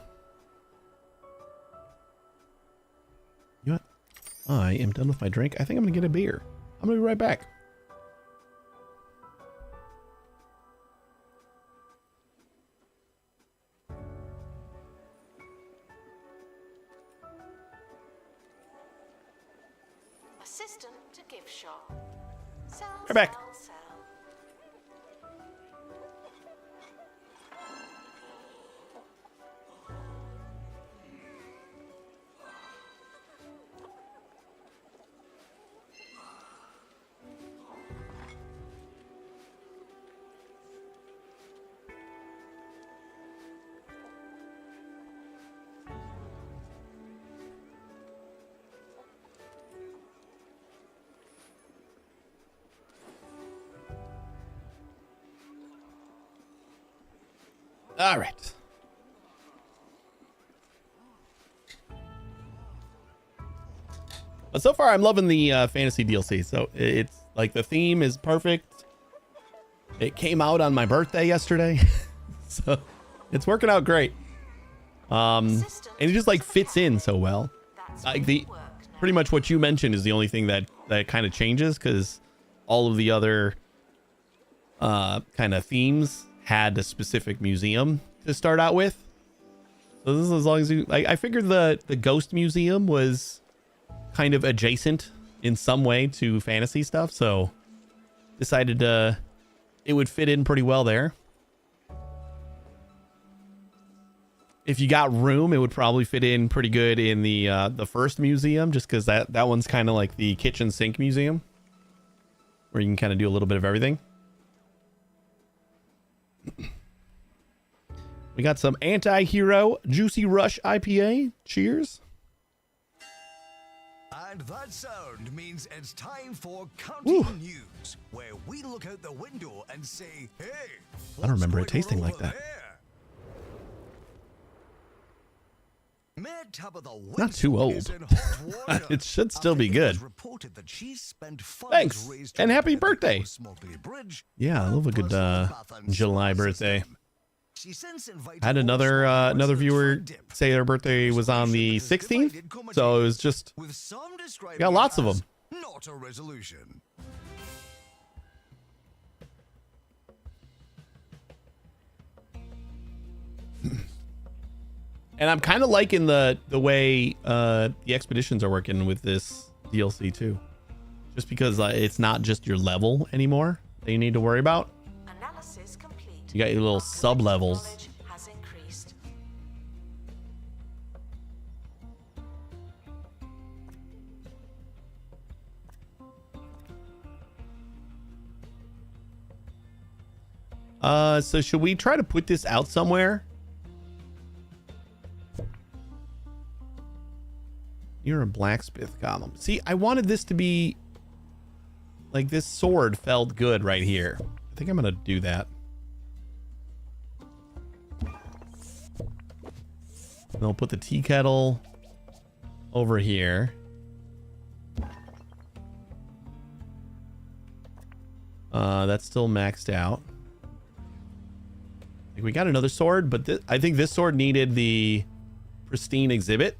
You know what? I am done with my drink. I think I'm gonna get a beer. I'm gonna be right back. Assistant to gift shop. Sell, Right back. sell. All right. But so far, I'm loving the fantasy DLC. So it's like the theme is perfect. It came out on my birthday yesterday, so it's working out great. And it just like fits in so well. Like pretty much what you mentioned is the only thing that kind of changes, because all of the other kind of themes had a specific museum to start out with. So this is as long as you like. I figured the ghost museum was kind of adjacent in some way to fantasy stuff, so decided it would fit in pretty well there. If you got room, it would probably fit in pretty good in the first museum, just because that one's kind of like the kitchen sink museum, where you can kind of do a little bit of everything. We got some Anti-Hero Juicy Rush IPA. Cheers. And that sound means it's time for Counting News, where we look out the window and say, hey, I don't remember it tasting like that. Not too old. It should still be good. Thanks, and happy birthday. Yeah, I love a good July birthday. I had another viewer say their birthday was on the 16th, so it was just got lots of them. Not a resolution. And I'm kind of liking the way the expeditions are working with this DLC too, just because it's not just your level anymore that you need to worry about. Analysis complete. You got your little sub levels. Knowledge has increased. So should we try to put this out somewhere? You're a blacksmith column. See, I wanted this to be like this sword felt good right here. I think I'm gonna do that. And I'll put the tea kettle over here. That's still maxed out. Like we got another sword, but I think this sword needed the pristine exhibit.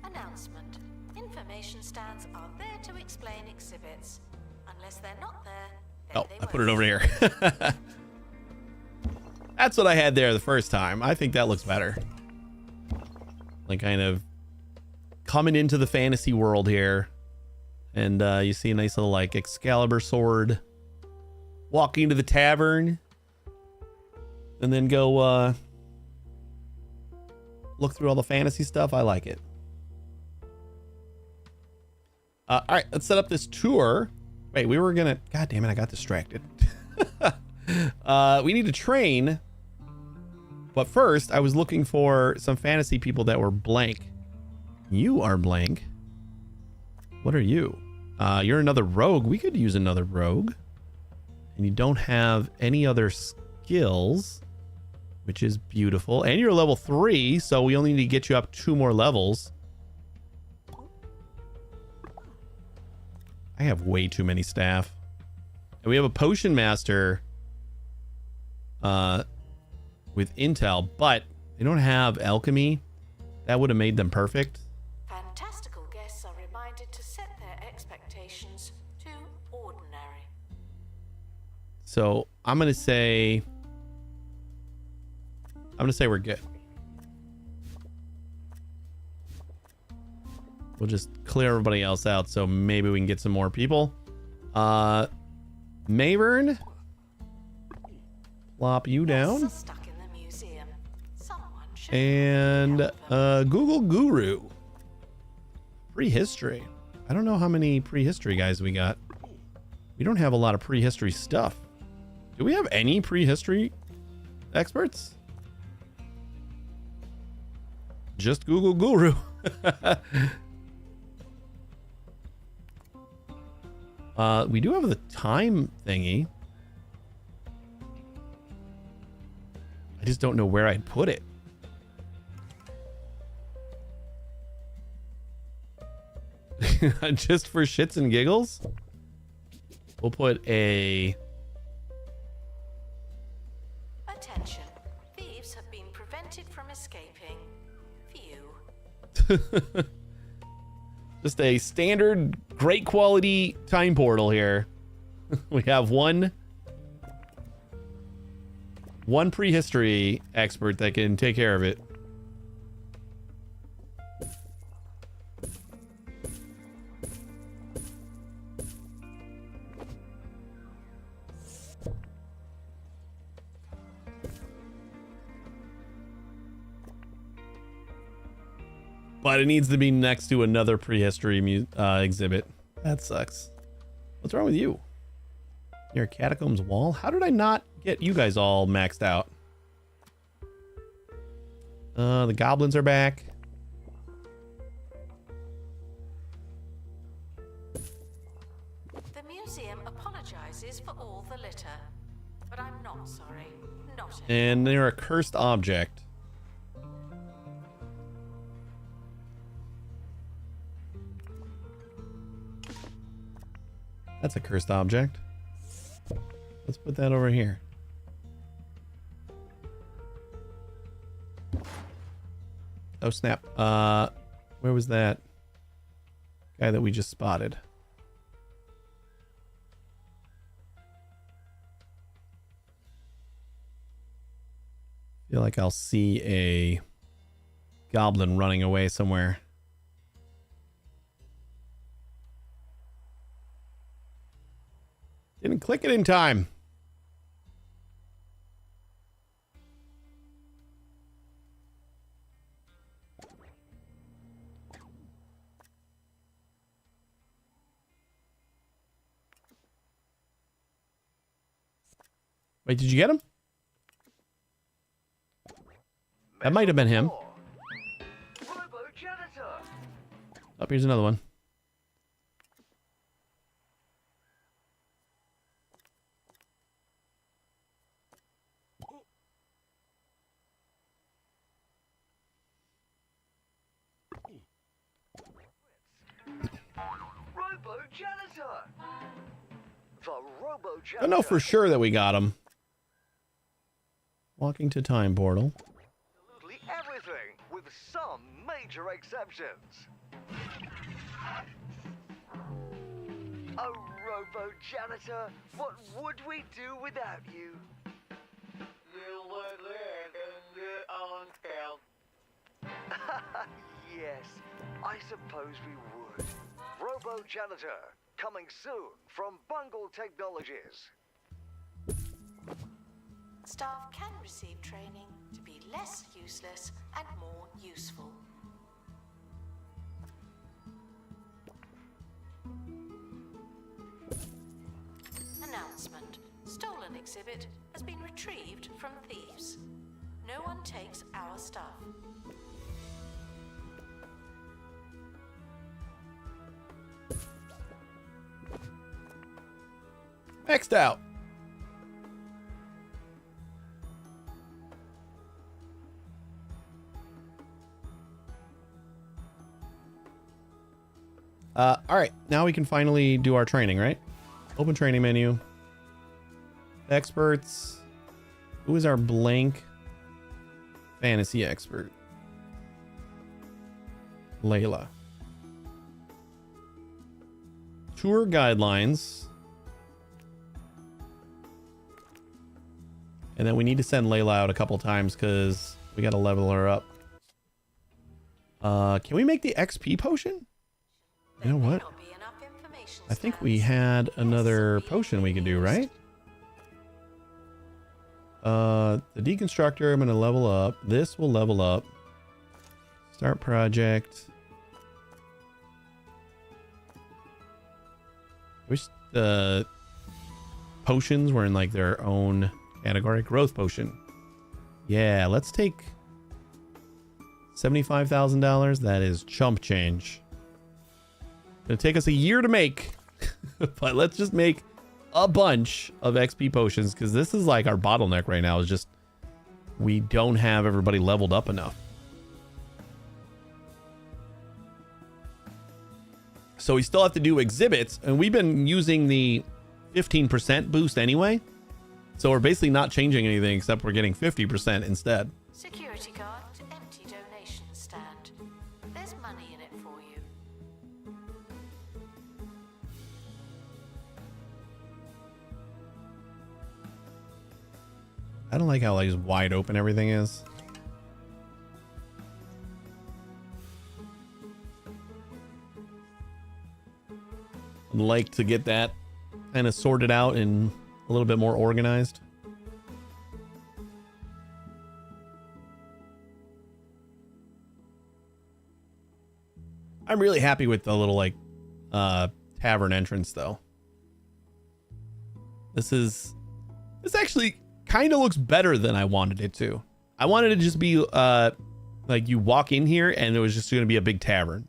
Announcement. Information stands are there to explain exhibits. Unless they're not there, then Oh, they I put it won't. over here. That's what I had there the first time. I think that looks better. Like kind of coming into the fantasy world here. And you see a nice little like Excalibur sword walk into the tavern and then go look through all the fantasy stuff. I like it. All right, let's set up this tour. Wait, we were gonna... God damn it, I got distracted. We need to train. But first, I was looking for some fantasy people that were blank. You are blank. What are you? You're another rogue. We could use another rogue. And you don't have any other skills, which is beautiful. And you're level 3, so we only need to get you up 2 more levels. I have way too many staff. And we have a potion master with intel, but they don't have alchemy. That would have made them perfect. Fantastical guests are reminded to set their expectations to ordinary. So I'm gonna say we're good. We'll just clear everybody else out, so maybe we can get some more people. Mayburn, plop you down. Stuck in the museum. Someone should And help them. Google Guru. Prehistory. I don't know how many prehistory guys we got. We don't have a lot of prehistory stuff. Do we have any prehistory experts? Just Google Guru. We do have the time thingy. I just don't know where I'd put it. Just for shits and giggles, we'll put a... Attention. Thieves have been prevented from escaping. Phew. just a standard great quality time portal here. We have one prehistory expert that can take care of it. But it needs to be next to another prehistory exhibit. That sucks. What's wrong with you? You're a catacombs wall? How did I not get you guys all maxed out? The goblins are back. The museum apologizes for all the litter, but I'm not sorry. Not And they're a cursed object. That's a cursed object. Let's put that over here. Oh snap. Where was that guy that we just spotted? Feel like I'll see a goblin running away somewhere. Didn't click it in time. Wait, did you get him? That might have been him. Robo-janitor. Oh, here's another one. Robo-janitor. The robo-janitor. I know for sure that we got him. Walking to time portal. Absolutely everything, with some major exceptions. Oh, robo-janitor, what would we do without you? You would live in your own filth. Yes, I suppose we would. Robo-janitor, coming soon from Bungle Technologies. staff can receive training to be less useless and more useful. Announcement. Stolen exhibit has been retrieved from thieves. No one takes our stuff. Maxed out. All right, now we can finally do our training, right? Open training menu. Experts. Who is our blank fantasy expert? Layla. Tour guidelines. And then we need to send Layla out a couple times because we got to level her up. Can we make the XP potion? You know what? I think we had another potion we could do, right? The deconstructor, I'm going to level up. This will level up. Start project. I wish the potions were in like their own category. Growth potion. Yeah, let's take $75,000. That is chump change. It'll take us a year to make, but let's just make a bunch of XP potions because this is like our bottleneck right now. Is just we don't have everybody leveled up enough. So we still have to do exhibits, and we've been using the 15% boost anyway. So we're basically not changing anything except we're getting 50% instead. Security guard to empty donation stand. There's money in it for you. I don't like how like wide open everything is. I'd like to get that kind of sorted out and a little bit more organized. I'm really happy with the little like tavern entrance though. This actually kind of looks better than I wanted it to. I wanted it to just be like you walk in here and it was just going to be a big tavern.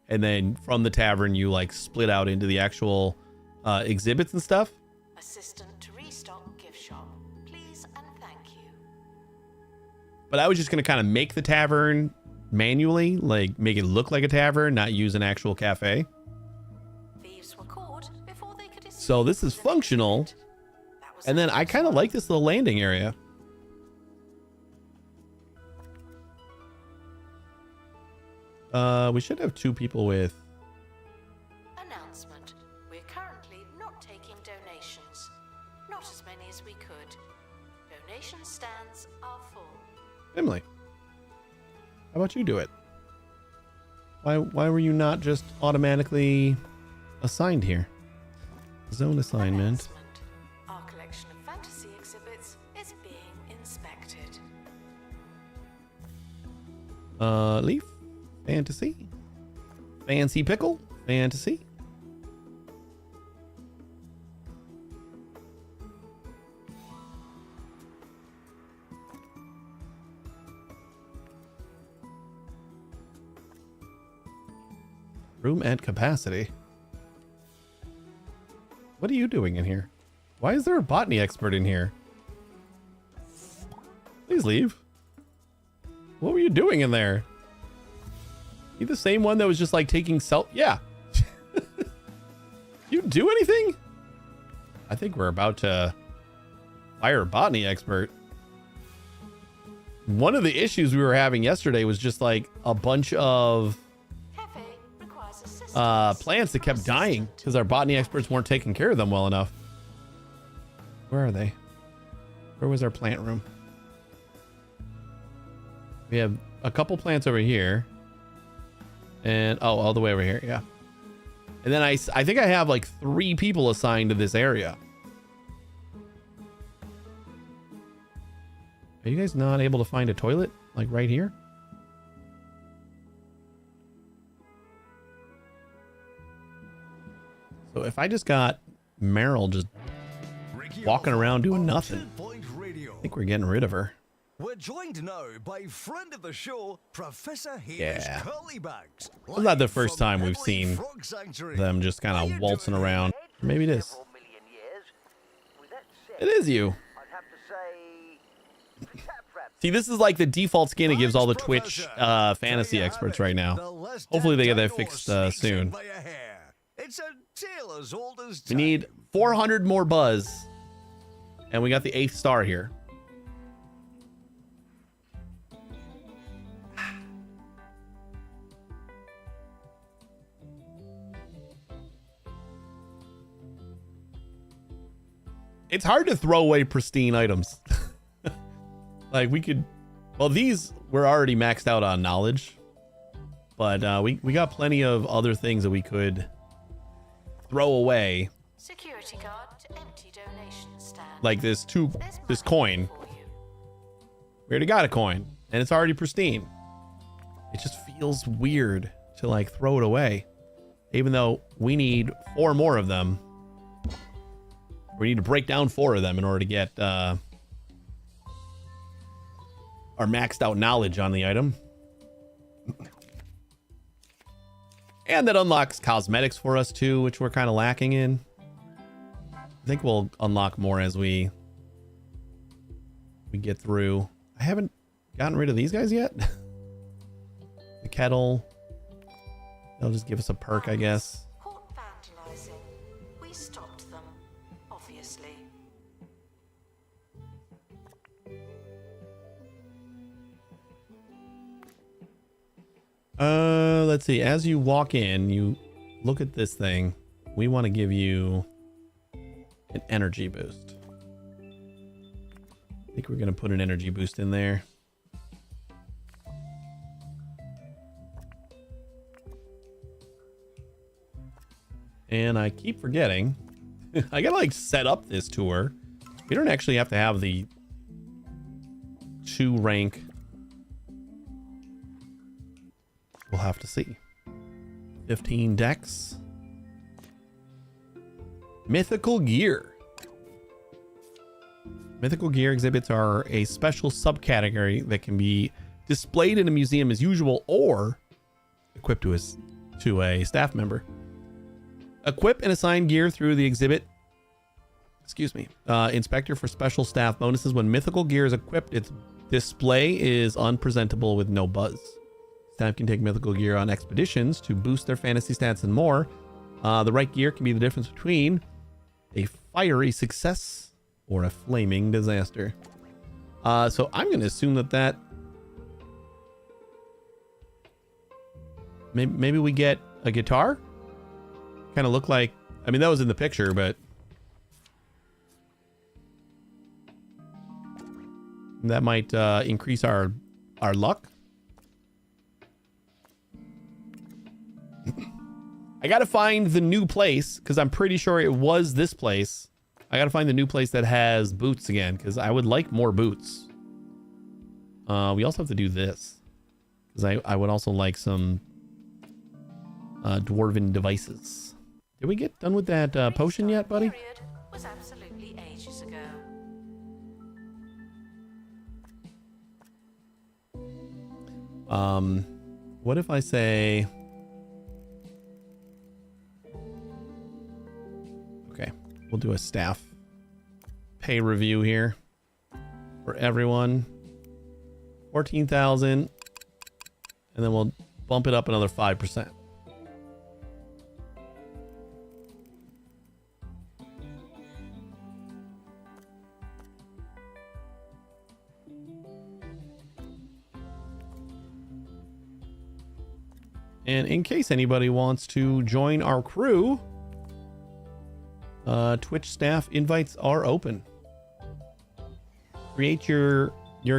And then from the tavern you like split out into the actual exhibits and stuff. Assistant to restock gift shop. Please and thank you. But I was just going to kind of make the tavern manually, like make it look like a tavern, not use an actual cafe. Thieves were caught before they could escape. So this is functional. That was And then I kind of like this little landing area. We should have 2 people with. announcement. We're currently not taking donations. Not as many as we could. Donation stands are full. Emily, how about you do it? Why were you not just automatically assigned here? Zone assignment. Announcement. Our collection of fantasy exhibits is being inspected. Leaf. Fantasy. Fancy pickle. Fantasy. Room at capacity. What are you doing in here? Why is there a botany expert in here? Please leave. What were you doing in there? You the same one that was just like taking yeah. You do anything? I think we're about to fire a botany expert. One of the issues we were having yesterday was just like a bunch of Cafe requires assistance. plants that kept dying because our botany experts weren't taking care of them well enough. Where are they? Where was our plant room? We have a couple plants over here. And all the way over here, yeah. And then I think I have like 3 people assigned to this area. Are you guys not able to find a toilet? Like right here? So if I just got Meryl just Ricky walking Hawthorne around doing on nothing, 2 Point Radio. I think we're getting rid of her. We're joined now by friend of the show, Professor Hamish Yeah. Curlybags. It's not the live first from time we've Headley seen Frog Sanctuary. them just How kind you of waltzing doing, around. Or maybe it is. Several million years. With that said, It is you. I'd have to say... Tap rap. See, this is like the default skin it gives all the Thanks, Twitch Professor. fantasy There you experts have right it. now. The last Hopefully they get that dinosaur fixed sneaks in soon. by a hair. It's a tale as old as We time. need 400 more buzz. And we got the 8th star here. It's hard to throw away pristine items. Like we could, well, these we're already maxed out on knowledge, but we got plenty of other things that we could throw away, Security guard to empty donation stand. like this There's coin. money for you. We already got a coin, and it's already pristine. It just feels weird to like throw it away, even though we need 4 more of them. We need to break down 4 of them in order to get our maxed out knowledge on the item. And that unlocks cosmetics for us too, which we're kind of lacking in. I think we'll unlock more as we get through. I haven't gotten rid of these guys yet. The kettle. They'll just give us a perk, I guess. Caught vandalizing. We stopped them, obviously. Let's see. As you walk in, you look at this thing. We want to give you an energy boost. I think we're going to put an energy boost in there. And I keep forgetting. I gotta like set up this tour. We don't actually have to have the 2 rank. We'll have to see. 15 decks. Mythical gear. Mythical gear exhibits are a special subcategory that can be displayed in a museum as usual or equipped to a staff member. Equip and assign gear through the exhibit. Inspector for special staff bonuses. When mythical gear is equipped, its display is unpresentable with no buzz. Staff can take mythical gear on expeditions to boost their fantasy stats and more. The right gear can be the difference between a fiery success or a flaming disaster. So I'm going to assume that maybe we get a guitar. Kind of look like, I mean, that was in the picture, but that might increase our luck. I gotta find the new place because I'm pretty sure it was this place. I gotta find the new place that has boots again because I would like more boots. We also have to do this because I would also like some dwarven devices. Did we get done with that potion yet, buddy? Period was absolutely ages ago. What if I say... Okay, we'll do a staff pay review here for everyone. 14,000. And then we'll bump it up another 5%. And in case anybody wants to join our crew, Twitch staff invites are open. Create your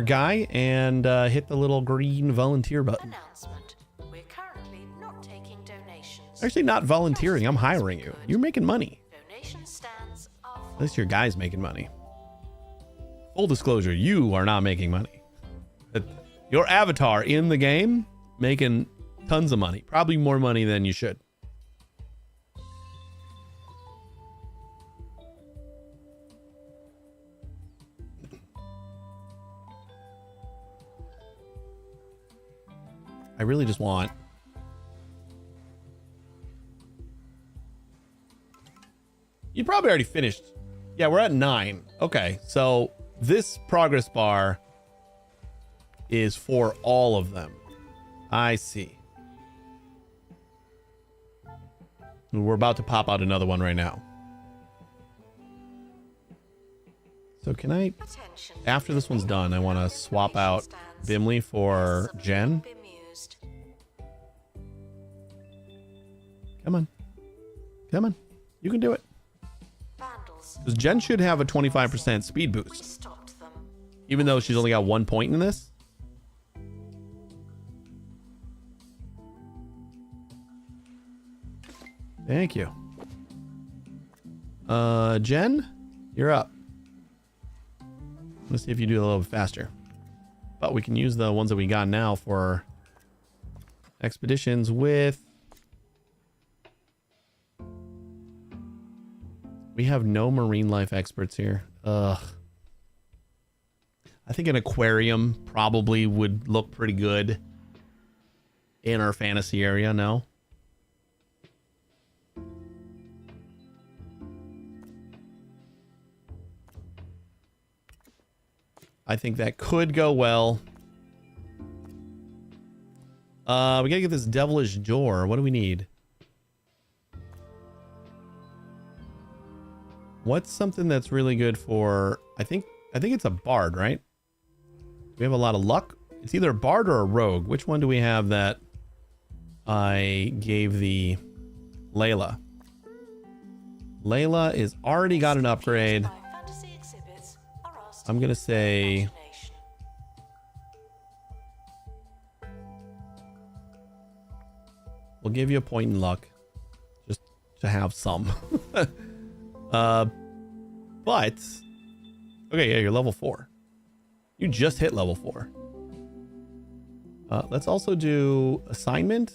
guy and hit the little green volunteer button. Announcement. We're currently not taking donations. Actually, not volunteering. I'm hiring you. You're making money. Donation stands are At least your guy's making money. full disclosure, you are not making money. Your avatar in the game making tons of money, probably more money than you should. I really just want you probably already finished. Yeah, we're at 9. Okay, so this progress bar is for all of them. I see. We're about to pop out another one right now. So can I, Attention. after this one's done, I want to swap out Bimley for Jen. Bemused. Come on. Come on. You can do it. Vandals. Because Jen should have a 25% speed We boost, stopped them. even though she's only got 1 point in this. Thank you. Jen, you're up. Let's see if you do it a little bit faster. But we can use the ones that we got now for expeditions with... We have no marine life experts here. Ugh. I think an aquarium probably would look pretty good in our fantasy area, no? I think that could go well. We gotta get this devilish door. What do we need? What's something that's really good for... I think it's a bard, right? We have a lot of luck. It's either a bard or a rogue. Which one do we have that I gave the Layla? Layla is already got an upgrade. By fantasy exhibits are asked I'm gonna to say... imagination. We'll give you a point in luck. Just to have some. But... Okay, yeah, you're level 4. You just hit level 4. Let's also do assignment.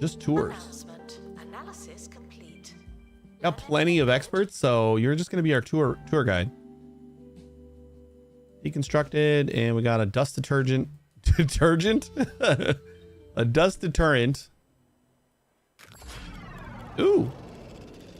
Just tours. Announcement. Analysis complete. Got plenty of experts, so you're just going to be our tour guide. Deconstructed, and we got a dust detergent. A dust deterrent. Ooh,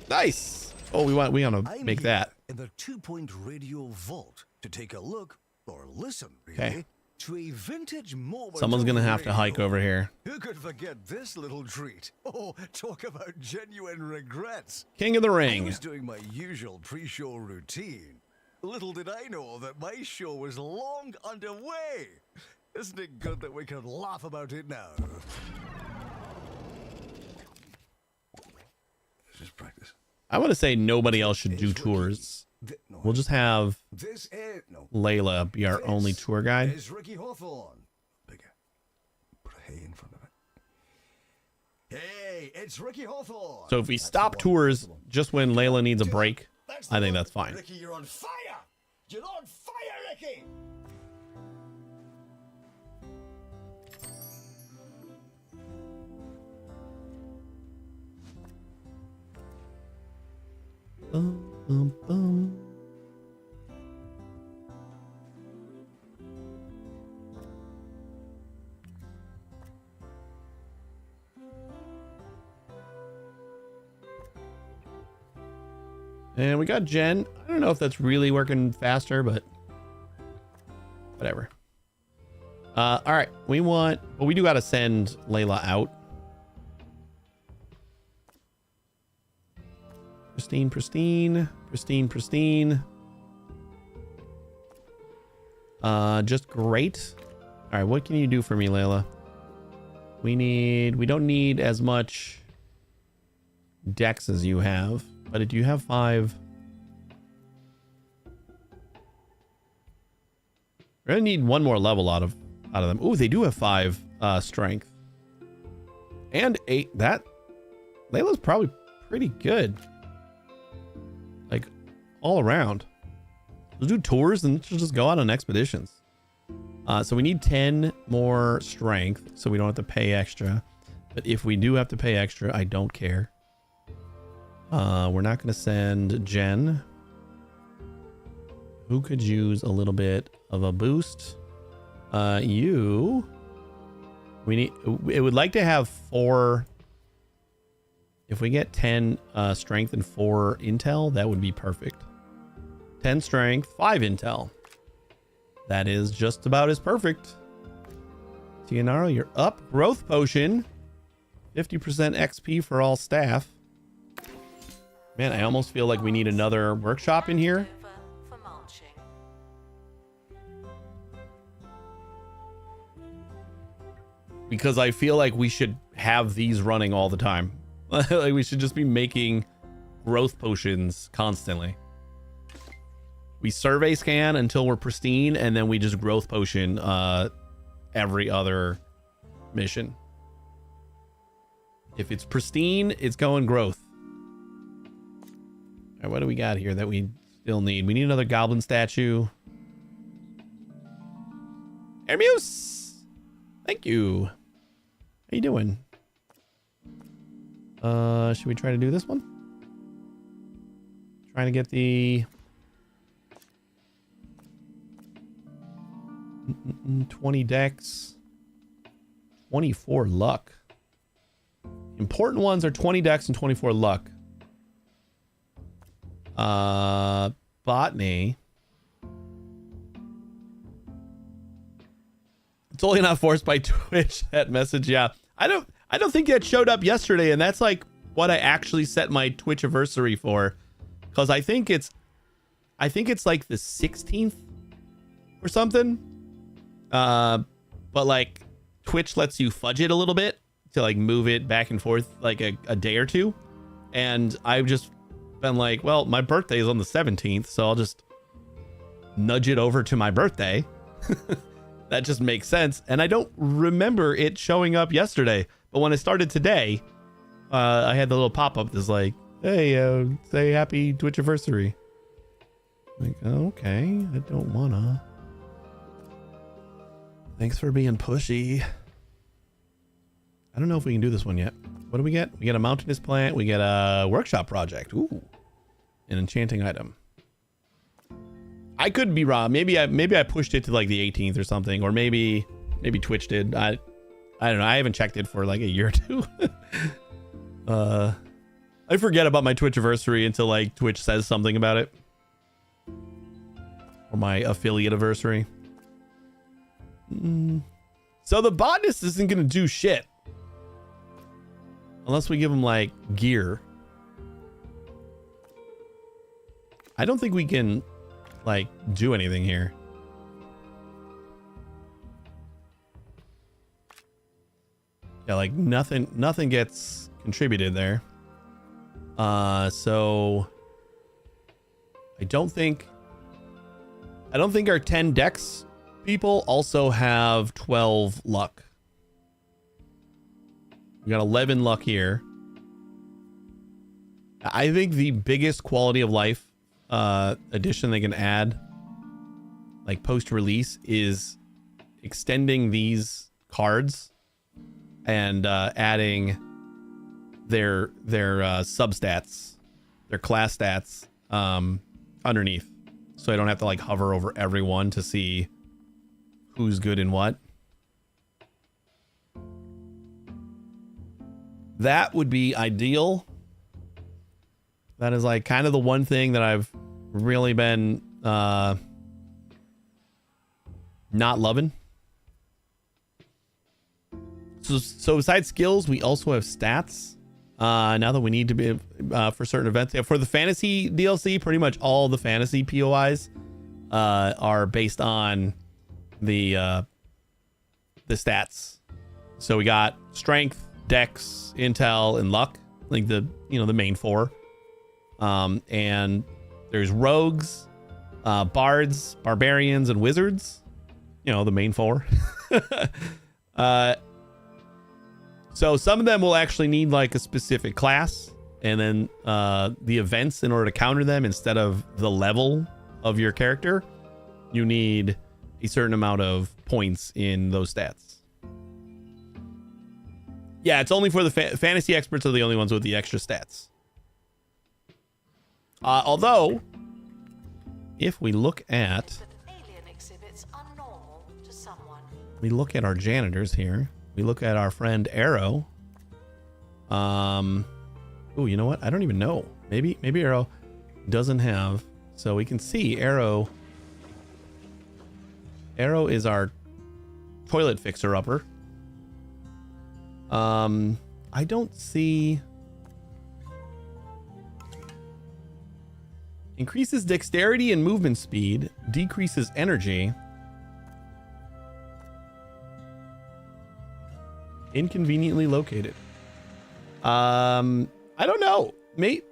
nice. Oh, we want to make that. In the 2 Point Radio Vault to take a look or listen, really, Okay. to a vintage moment. Someone's of gonna have to hike radio. over here. Who could forget this little treat? Oh, talk about genuine regrets. King of the I Ring. was doing my usual pre-show routine. Little did I know that my show was long underway. Isn't it good that we can laugh about it now? Just practice. I want to say nobody else should do tours. No, We'll just have this is no. Layla be our only tour guide. Is Ricky Hawthorne. Bigger. Put a hey in front of it. Hey, it's Ricky Hawthorne. So if we That's stop the one. tours just when Layla needs a break, That's I the think one. that's fine. Ricky, you're on fire. You're on fire, Ricky. Bum, bum, bum. And we got Jen. I don't know if that's really working faster, but whatever. All right, we do got to send Layla out. Pristine, pristine, pristine, pristine. Just great. All right, what can you do for me, Layla? We don't need as much dex as you have, but do you have 5? We're gonna need 1 more level out of them. Ooh, they do have 5 strength. And 8. That Layla's probably pretty good. Like all around. We'll do tours and just go out on expeditions. So we need 10 more strength, so we don't have to pay extra. But if we do have to pay extra, I don't care. We're not going to send Jen. Who could use a little bit of a boost? You. We would like to have 4. If we get 10 strength and 4 intel, that would be perfect. 10 strength, 5 intel. That is just about as perfect. Tianaro, you're up. Growth potion. 50% XP for all staff. Man, I almost feel like we need another workshop in here. For mulching. Because I feel like we should have these running all the time. Like we should just be making growth potions constantly. We survey scan until we're pristine, and then we just growth potion every other mission. If it's pristine, it's going growth. All right, what do we got here that we still need? We need another goblin statue. Hermius! Thank you. How you doing? Should we try to do this one? Trying to get the 20 dex, 24 luck. Important ones are 20 dex and 24 luck. Botany. Totally not forced by Twitch. That message, yeah. I don't think that showed up yesterday, and that's like what I actually set my Twitch anniversary for, because I think it's like the 16th or something. But like Twitch lets you fudge it a little bit to like move it back and forth like a day or two, and I've just been like, well, my birthday is on the 17th, so I'll just nudge it over to my birthday. That just makes sense. And I don't remember it showing up yesterday, but when I started today, I had the little pop-up that's like, hey, say happy Twitch anniversary. Like, okay, I don't wanna. Thanks for being pushy. I don't know if we can do this one yet. What do we get? We get a mountainous plant. We get a workshop project. Ooh, an enchanting item. I could be wrong. Maybe I pushed it to like the 18th or something, or maybe Twitch did. I don't know. I haven't checked it for like a year or two. I forget about my Twitch anniversary until like Twitch says something about it, or my affiliate anniversary. So the botanist isn't gonna do shit unless we give him like gear. I don't think we can like do anything here. Yeah, like nothing gets contributed there. So I don't think our 10 dex people also have 12 luck. We got 11 luck here. I think the biggest quality of life addition they can add like post release is extending these cards and adding their substats, their class stats underneath, so I don't have to like hover over everyone to see who's good in what. That would be ideal. That is like kind of the one thing that I've really been not loving. So besides skills, we also have stats. Now that we need to be for certain events. Yeah, for the fantasy DLC, pretty much all the fantasy POIs are based on the stats. So we got strength, dex, intel, and luck, like the main four. And there's rogues, bards, barbarians, and wizards, the main four. So some of them will actually need like a specific class, and then the events in order to counter them instead of the level of your character, you need a certain amount of points in those stats. Yeah, it's only for the fantasy experts are the only ones with the extra stats. Although, if we look at... But alien exhibits are normal to someone. We look at our janitors here. We look at our friend Arrow. Oh, you know what? I don't even know. Maybe Arrow doesn't have. So we can see Arrow. Arrow is our toilet fixer-upper. I don't see. Increases dexterity and movement speed. Decreases energy. Inconveniently located. I don't know.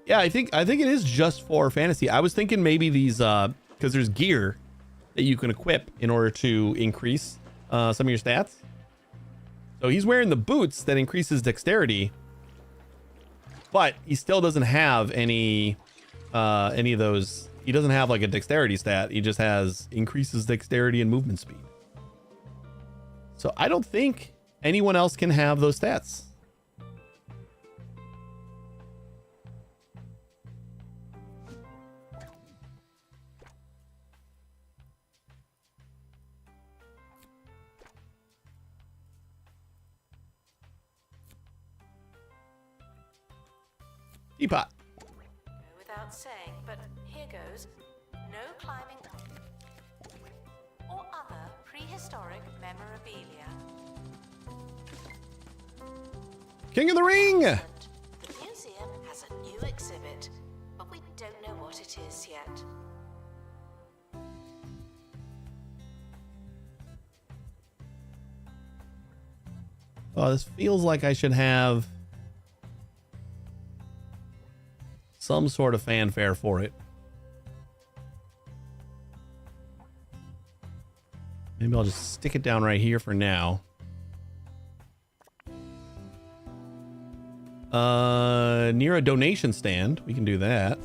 Yeah, I think it is just for fantasy. I was thinking maybe these because there's gear that you can equip in order to increase some of your stats. So he's wearing the boots that increases dexterity, but he still doesn't have any of those. He doesn't have like a dexterity stat. He just has increases dexterity and movement speed. So I don't think anyone else can have those stats. Teapot. Go without saying, but here goes. No climbing or other prehistoric memorabilia. King of the Ring! The museum has a new exhibit, but we don't know what it is yet. Oh, this feels like I should have some sort of fanfare for it. Maybe I'll just stick it down right here for now. Near a donation stand. We can do that.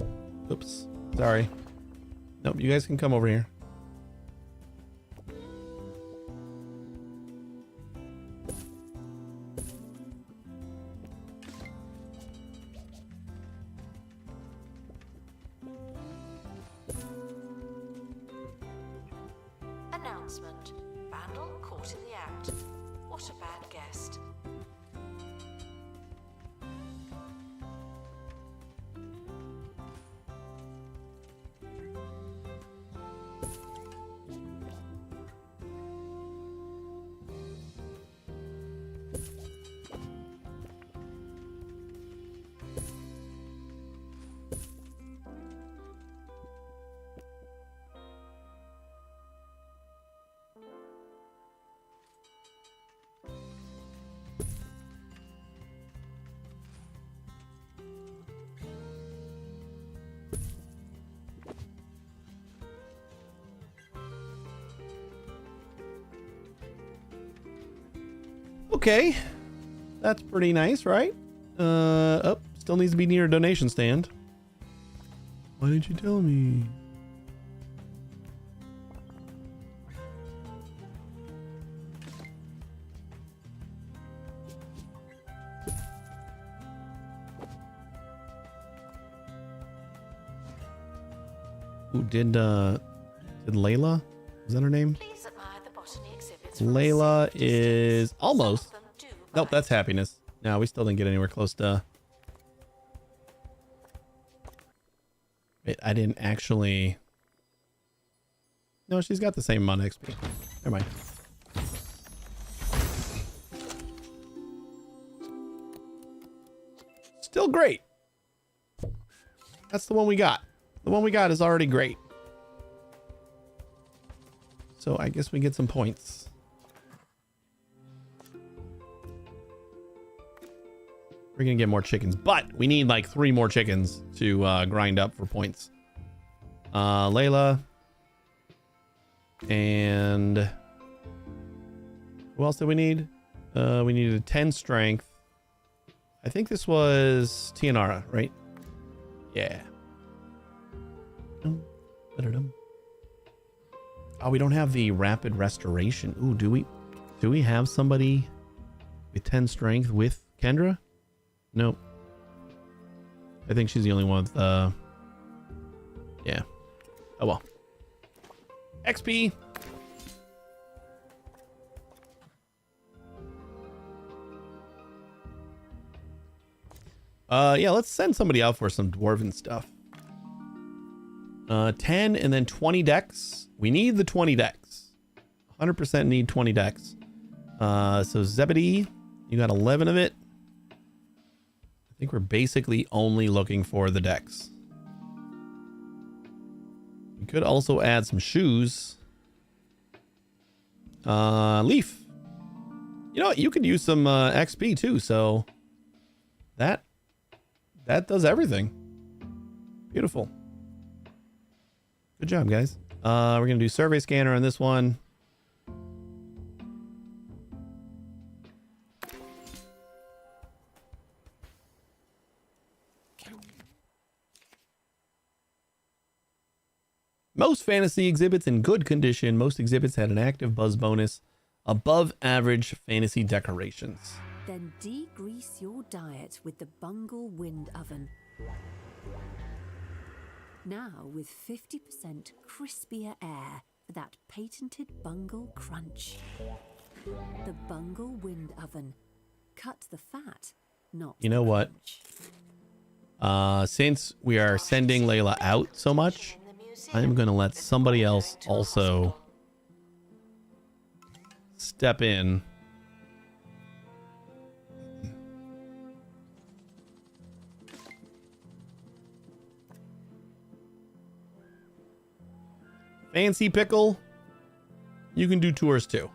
Oops. Sorry. Nope, you guys can come over here. Announcement. Vandal caught in the act. What a bad guest. Okay. That's pretty nice, right? Still needs to be near a donation stand. Why didn't you tell me? Ooh, did Layla? Is that her name? Please admire the botany exhibits. from a Layla safe distance. is Some almost. of them do Nope, bite. that's happiness. No, we still didn't get anywhere close to. Wait, I didn't actually. No, she's got the same amount of XP. Never mind. Still great. That's the one we got. The one we got is already great. So I guess we get some points. We're gonna get more chickens, but we need like 3 more chickens to grind up for points. Layla. And who else did we need? We needed 10 strength. I think this was Tianara, right? Yeah. Ba-da-dum. Oh, we don't have the rapid restoration. Ooh, do we? Do we have somebody with 10 strength with Kendra? Nope. I think she's the only one with, yeah. Oh, well. XP. Yeah, let's send somebody out for some dwarven stuff. 10 and then 20 decks. We need the 20 decks. 100% need 20 decks. So Zebedee, you got 11 of it. I think we're basically only looking for the decks. We could also add some shoes. Leaf. You know what? You could use some XP too, so that does everything. Beautiful. Good job, guys. We're gonna do survey scanner on this one. Most fantasy exhibits in good condition. Most exhibits had an active buzz bonus. Above average fantasy decorations. Then degrease your diet with the Bungle Wind Oven. Now with 50% crispier air for that patented Bungle crunch. The Bungle Wind Oven. Cut the fat, not You know the what? crunch. Since we are sending Layla out so much, I'm gonna let somebody else also step in. Fancy Pickle, you can do tours too.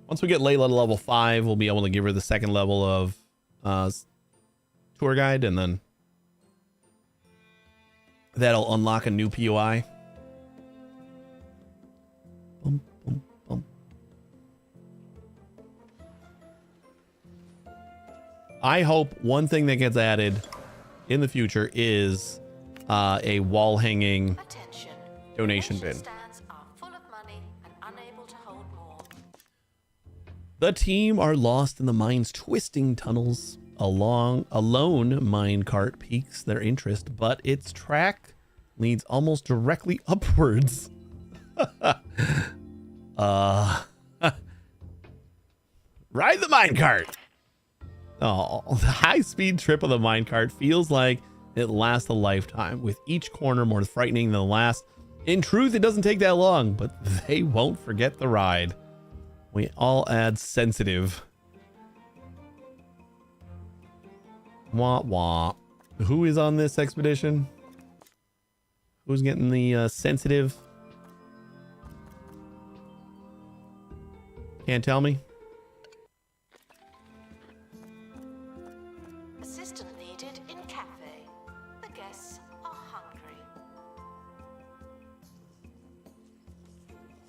Once we get Layla to level 5, we'll be able to give her the second level of tour guide, and then that'll unlock a new POI. Bum, bum, bum. I hope one thing that gets added in the future is a wall hanging Attention. donation bin. Stands are full of money and unable to hold more. The team are lost in the mine's twisting tunnels. A lone minecart piques their interest, but its track leads almost directly upwards. Ride the minecart. Oh, the high-speed trip of the minecart feels like it lasts a lifetime, with each corner more frightening than the last. In truth, it doesn't take that long, but they won't forget the ride. We all add sensitive. Wah wah. Who is on this expedition? Who's getting the sensitive? Can't tell me. Assistant needed in cafe. The guests are hungry.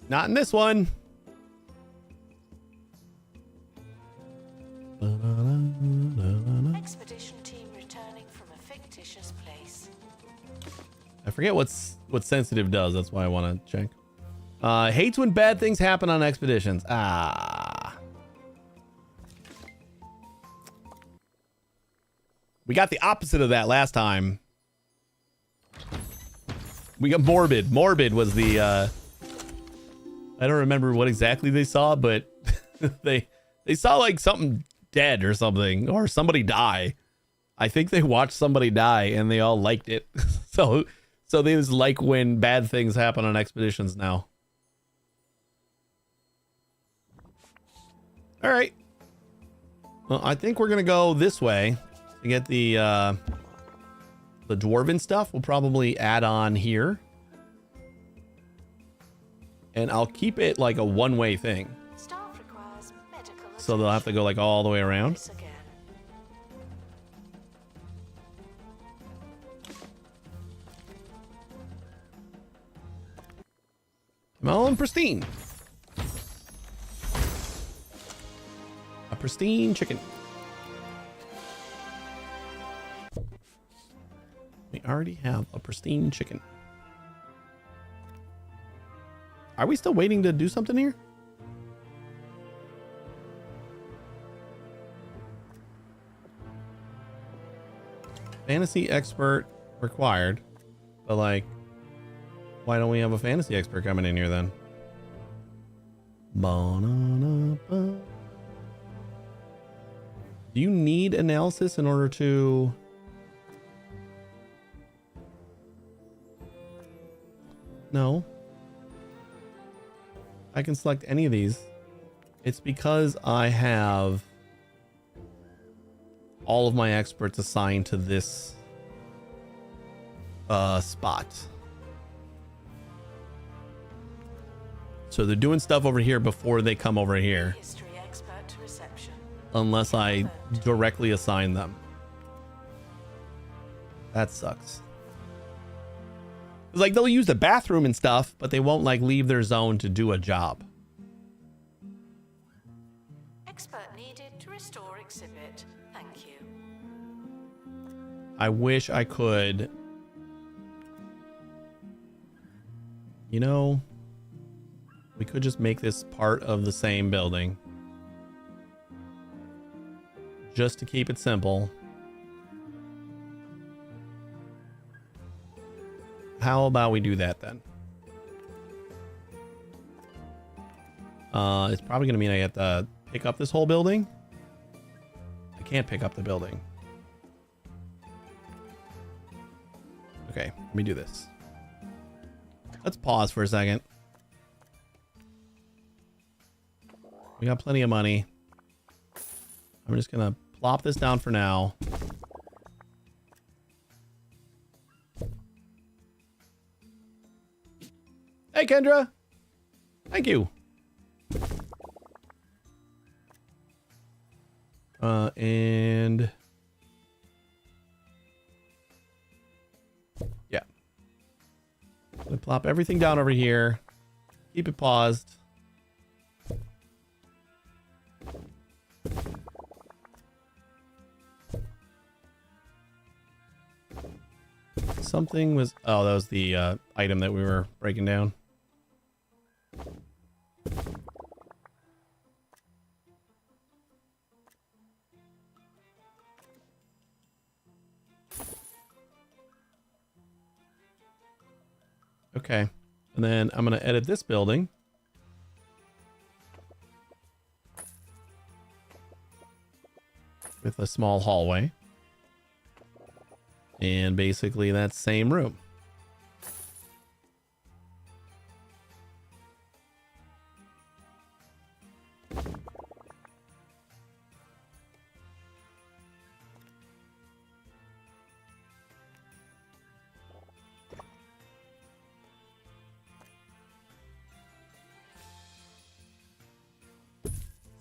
Not in this one. Expedition team returning from a fictitious place. I forget what sensitive does. That's why I want to check. Hates when bad things happen on expeditions. We got the opposite of that last time. We got morbid. Morbid was the I don't remember what exactly they saw, but they saw like something dead or something, or somebody die. I think they watched somebody die and they all liked it. So they just like when bad things happen on expeditions now. All right. Well, I think we're gonna go this way to get the dwarven stuff. We'll probably add on here, and I'll keep it like a one-way thing. Staff requires medical So they'll have to go like all the way around. this again. Come pristine. A pristine chicken. already have a pristine chicken. Are we still waiting to do something here? Fantasy expert required. But like, why don't we have a fantasy expert coming in here then? Ba-na-na-ba. Do you need analysis in order to... No. I can select any of these. It's because I have all of my experts assigned to this spot. So they're doing stuff over here before they come over here. History expert to reception. Unless I directly assign them. That sucks. It's like they'll use the bathroom and stuff, but they won't like leave their zone to do a job. Expert needed to restore exhibit. Thank you. I wish I could. You know, we could just make this part of the same building. Just to keep it simple. How about we do that then? It's probably going to mean I have to pick up this whole building. I can't pick up the building. Okay, let me do this. Let's pause for a second. We got plenty of money. I'm just going to plop this down for now. Hey, Kendra. Thank you. And yeah. I'm gonna plop everything down over here. Keep it paused. Something was... Oh, that was the item that we were breaking down. Okay. And then I'm going to edit this building. With a small hallway. And basically that same room.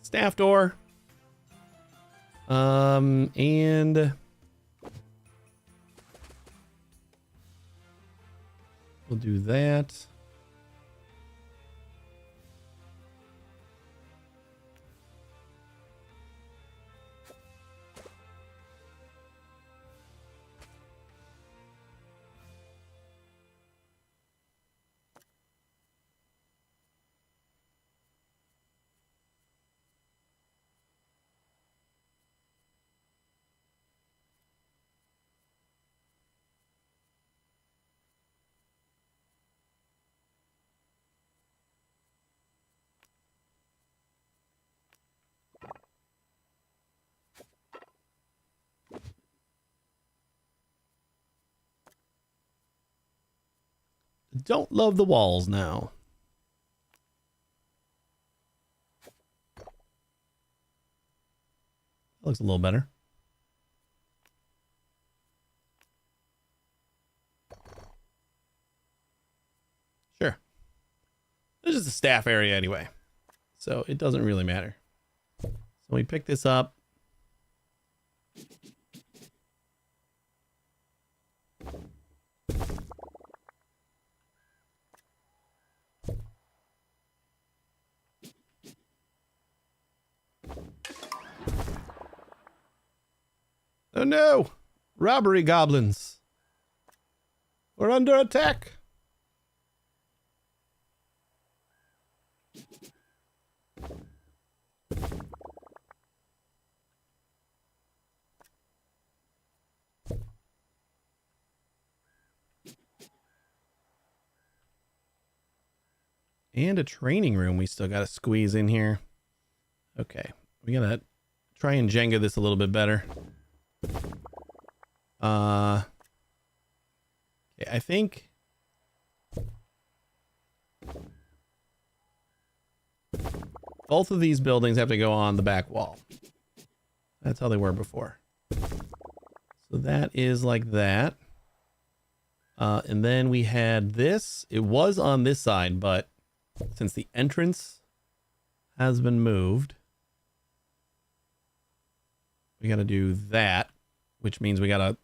Staff door. And we'll do that. Don't love the walls now. That looks a little better. Sure. This is the staff area anyway, so it doesn't really matter. So we pick this up. Oh no! Robbery goblins. We're under attack. And a training room we still got to squeeze in here. Okay, we gotta try and Jenga this a little bit better. Okay, I think both of these buildings have to go on the back wall. That's how they were before. So that is like that. And then we had this. It was on this side, but since the entrance has been moved, we got to do that, which means we got to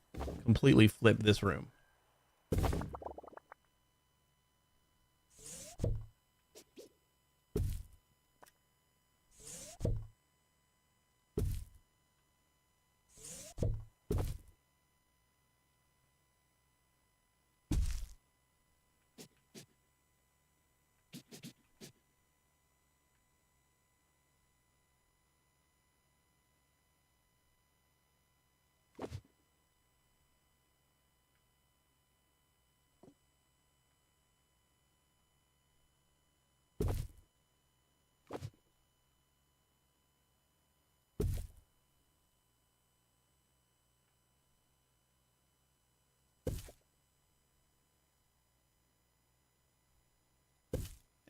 completely flip this room.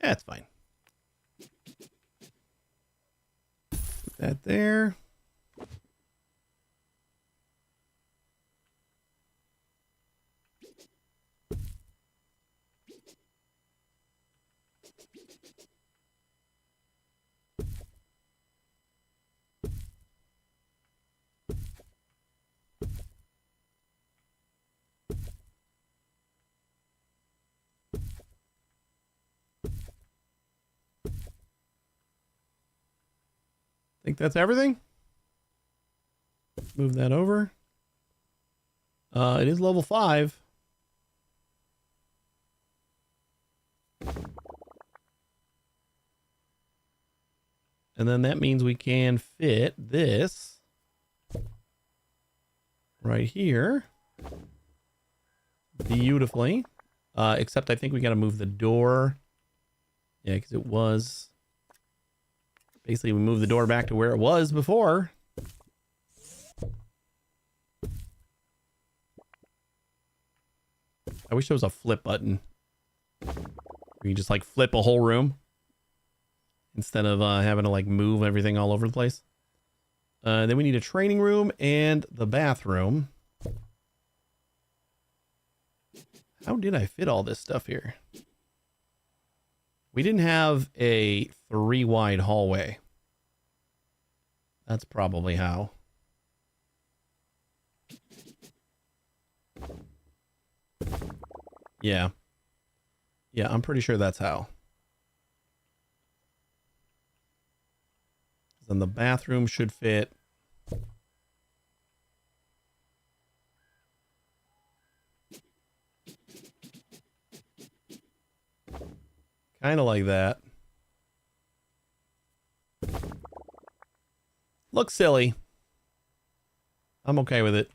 Yeah, it's fine. Put that there. Think that's everything. Move that over. It is level 5. And then that means we can fit this right here beautifully. Except I think we got to move the door. Yeah, because it was... Basically, we moved the door back to where it was before. I wish there was a flip button. Where you just like flip a whole room. Instead of having to like move everything all over the place. Then we need a training room and the bathroom. How did I fit all this stuff here? We didn't have a 3 wide hallway. That's probably how. Yeah. Yeah, I'm pretty sure that's how. Then the bathroom should fit. Kind of like that. Looks silly. I'm okay with it.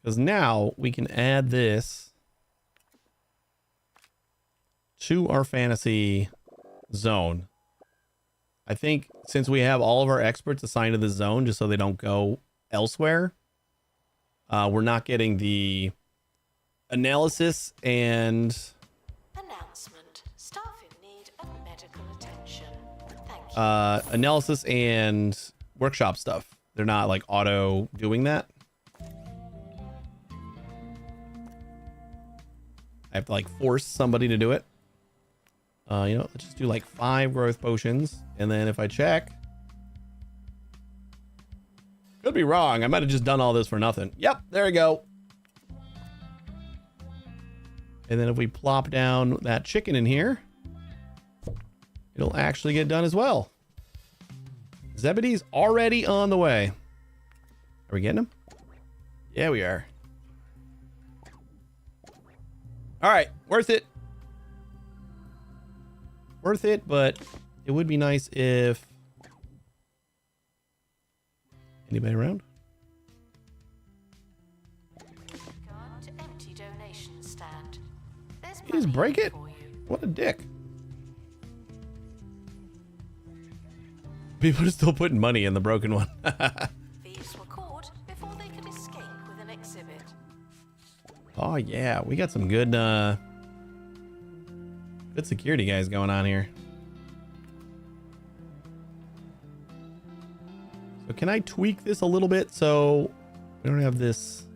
Because now we can add this to our fantasy zone. I think since we have all of our experts assigned to the zone just so they don't go elsewhere, we're not getting the analysis and... Announcement. Staff in need of medical attention. Thank you. Analysis and workshop stuff. They're not like auto doing that. I have to like force somebody to do it. You know, let's just do like 5 growth potions. And then if I check, could be wrong. I might have just done all this for nothing. Yep, there we go. And then if we plop down that chicken in here, it'll actually get done as well. Zebedee's already on the way. Are we getting him? Yeah, we are. All right, worth it. Worth it, but it would be nice if... Anybody around? Gone to empty donation stand. There's You just money break it? for you. What a dick. People are still putting money in the broken one. Thieves were caught before they could escape with an exhibit. Oh yeah, we got some good good security guys going on here. So can I tweak this a little bit so we don't have this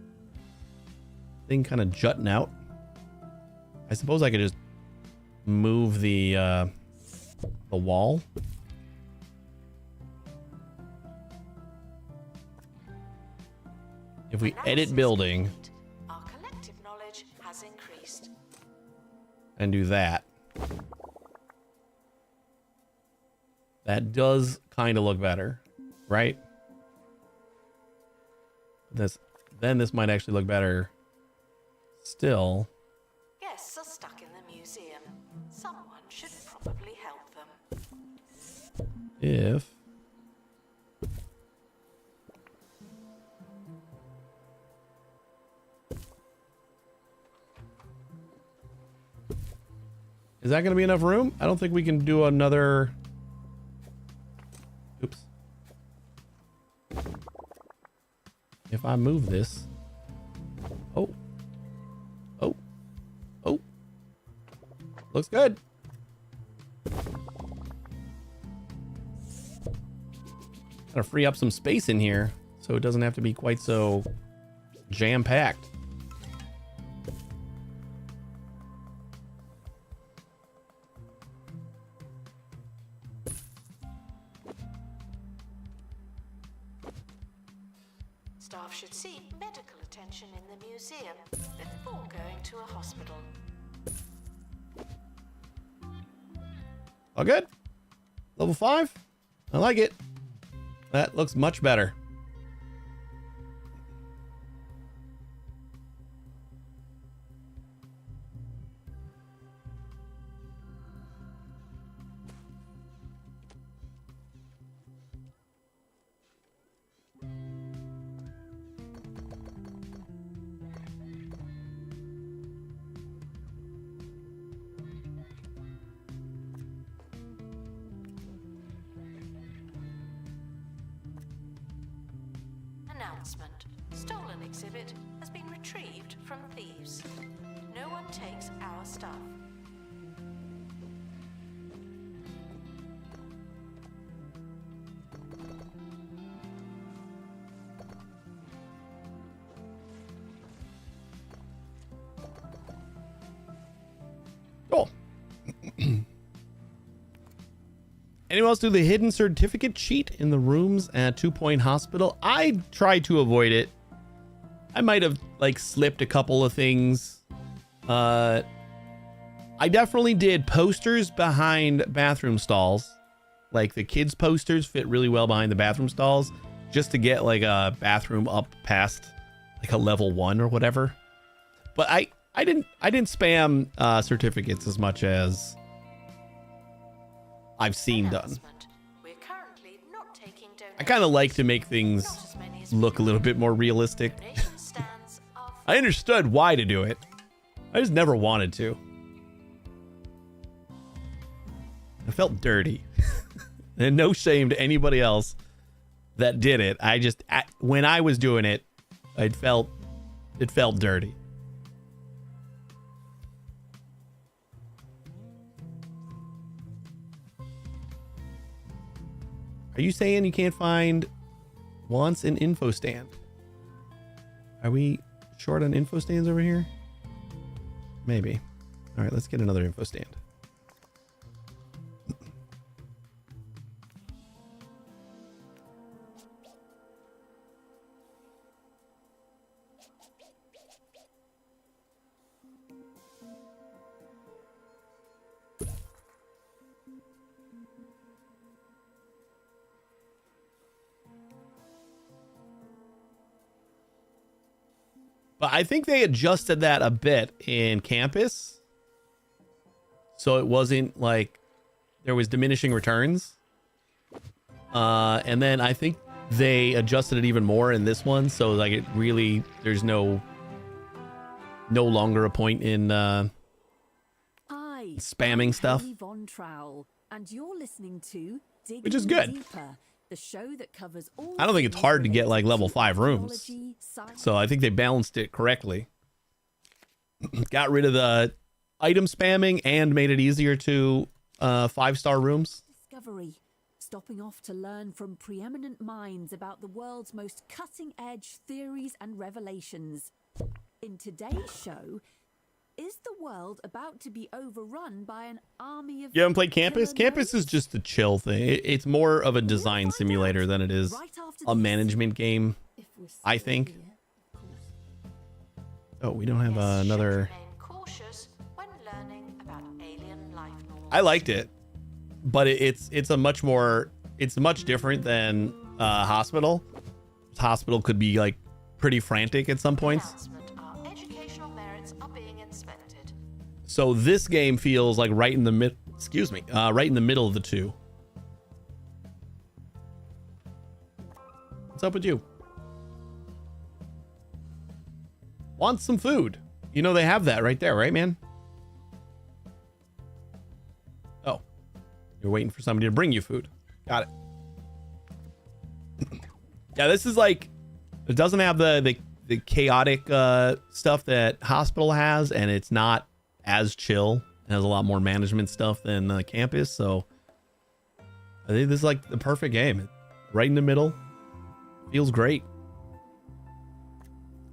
thing kind of jutting out? I suppose I could just move the wall. If we edit Analysis building complete. Our collective knowledge has increased. and do that, that does kind of look better, right? Then this might actually look better still. Guests are stuck in the museum. Someone should probably help them. If is that going to be enough room? I don't think we can do another. Oops. If I move this. Oh. Oh. Oh. Looks good. Gotta free up some space in here so it doesn't have to be quite so jam-packed. Staff should seek medical attention in the museum before going to a hospital. All good? Level 5? I like it. That looks much better. Announcement. Stolen exhibit has been retrieved from thieves. No one takes our stuff. Cool. Anyone else do the hidden certificate cheat in the rooms at 2 Point Hospital? I tried to avoid it. I might have like slipped a couple of things. I definitely did posters behind bathroom stalls. Like the kids posters fit really well behind the bathroom stalls just to get like a bathroom up past like a level 1 or whatever. But I didn't spam certificates as much as I've seen done. Announcement. We're currently not taking donations. I kind of like to make things Not as many as look a we little would. bit more realistic. Donation stands are I understood why to do it. I just never wanted to. I felt dirty. And no shame to anybody else that did it. When I was doing it, it felt dirty. Are you saying you can't find wants an info stand? Are we short on info stands over here? Maybe. All right, let's get another info stand. But I think they adjusted that a bit in Campus. So it wasn't like there was diminishing returns. And then I think they adjusted it even more in this one. So like it really, there's no longer a point in spamming stuff. Von Trowell, and you're listening to Digging Which is good. Deeper, the show that covers all I don't think it's things hard to get like related level to 5 rooms. technology, science, So I think they balanced it correctly. Got rid of the item spamming and made it easier to 5-star rooms. discovery, stopping off to learn from preeminent minds about the world's most cutting-edge theories and revelations. In today's show, is the world about to be overrun by an army of... You haven't played Campus? killer Campus is gnomes? just a chill thing. It's more of a design find simulator out than it is right after a this. management game. If we're I still think. here, of course. Oh, we don't have Guests should another... remain cautious when learning about alien life norms. I liked it, but it's a much more... It's much different than Hospital. Hospital could be like pretty frantic at some points. Announcement, our educational merits are being inspected. So this game feels like right in the mid... Excuse me. Right in the middle of the two. What's up with you? Want some food? You know they have that right there, right, man? Oh. You're waiting for somebody to bring you food. Got it. Yeah, this is like... It doesn't have the chaotic stuff that Hospital has, and it's not as chill. It has a lot more management stuff than Campus, so... I think this is like the perfect game. Right in the middle. Feels great.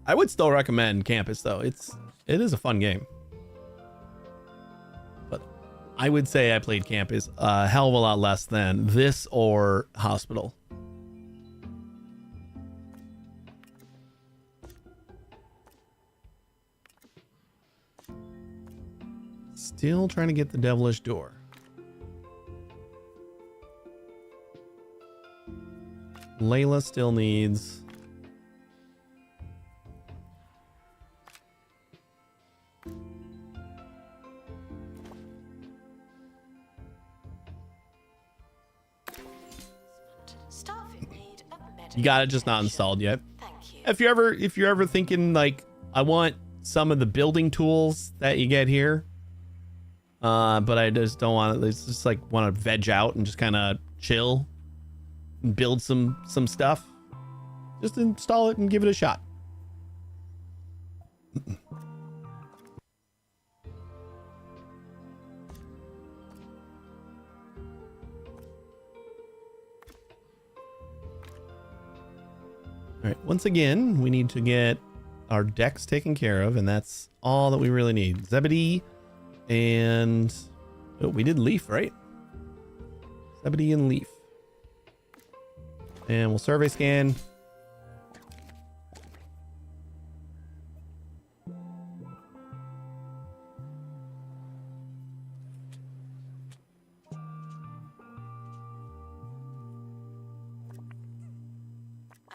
I would still recommend Campus though. It is a fun game. But I would say I played Campus a hell of a lot less than this or Hospital. Still trying to get the devilish door. Layla still needs... Staff in need of medical You got it, just not attention. installed yet. Thank you. If you're ever thinking like, I want some of the building tools that you get here, but I just don't want it. It's just like want to veg out and just kind of chill and build some stuff. Just install it and give it a shot. All right, once again, we need to get our decks taken care of, and that's all that we really need. Zebedee and... Oh, we did Leaf, right? Zebedee and Leaf. And we'll survey scan.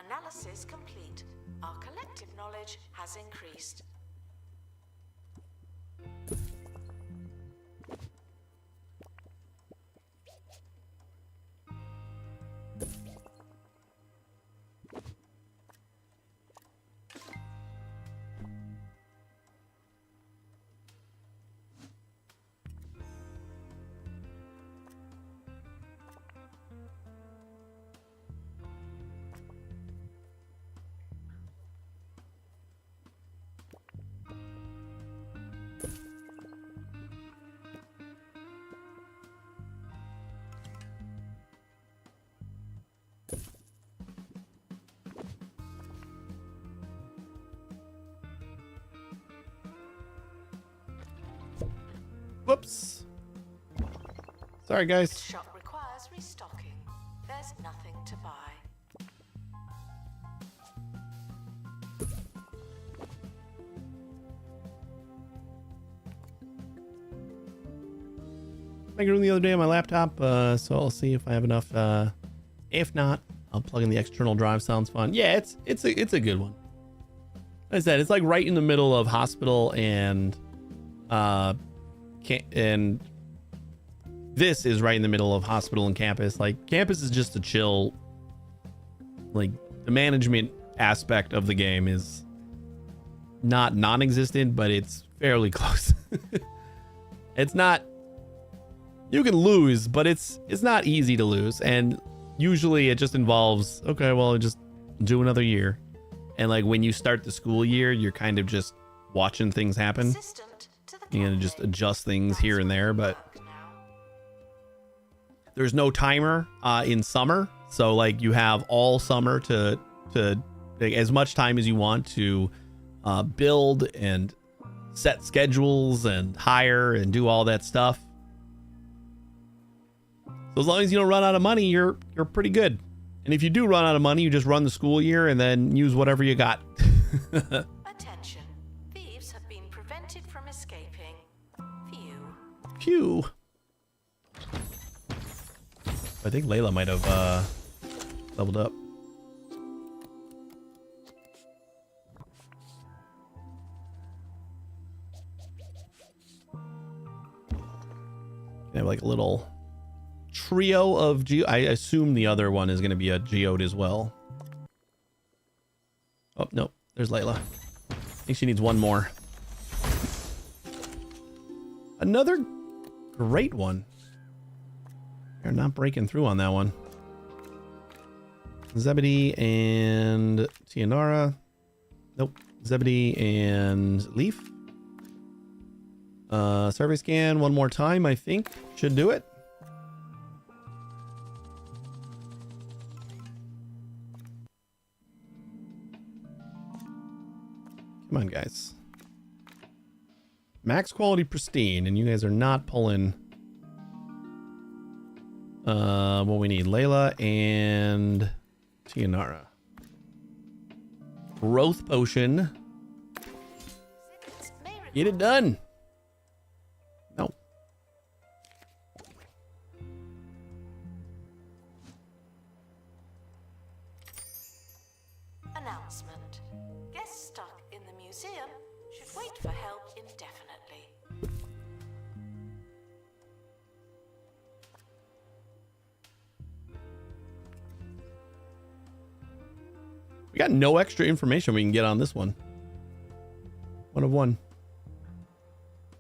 Analysis complete. Our collective knowledge has increased. Whoops. Sorry, guys. Shop requires restocking. There's nothing to buy. I got the other day on my laptop, so I'll see if I have enough. If not, I'll plug in the external drive. Sounds fun. Yeah, it's a good one. I said it's like right in the middle of hospital and and this is right in the middle of hospital and campus. Like campus is just a chill, like the management aspect of the game is not non-existent, but it's fairly close. It's not, you can lose, but it's not easy to lose. And usually it just involves, okay, well, just do another year. And like when you start the school year, you're kind of just watching things happen. Assistant to the You're gonna just captain. adjust things That's here and where there, we but work now. there's no timer in summer. So like you have all summer to take as much time as you want to build and set schedules and hire and do all that stuff. So as long as you don't run out of money, you're pretty good. And if you do run out of money, you just run the school year and then use whatever you got. Attention. Thieves have been prevented from escaping. Phew. Phew. I think Layla might have leveled up. They have like a little trio of I assume the other one is going to be a geode as well. Oh, no. There's Layla. I think she needs one more. Another great one. They're not breaking through on that one. Zebedee and Tianara. Nope. Zebedee and Leaf. Survey scan one more time, I think. Should do it. Come on, guys. Max quality pristine, and you guys are not pulling what we need. Layla and Tianara. Growth potion. Exhibits may Get it done. No. Announcement. Guests stuck in the museum should wait for help indefinitely. We got no extra information we can get on this one. One of one.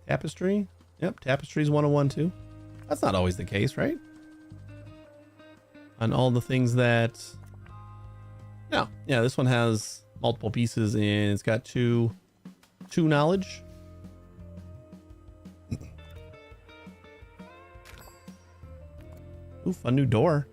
Tapestry? Yep, tapestry's 101 too. That's not always the case, right? On all the things that... No. Yeah, this one has multiple pieces and it's got two knowledge. Oof, a new door.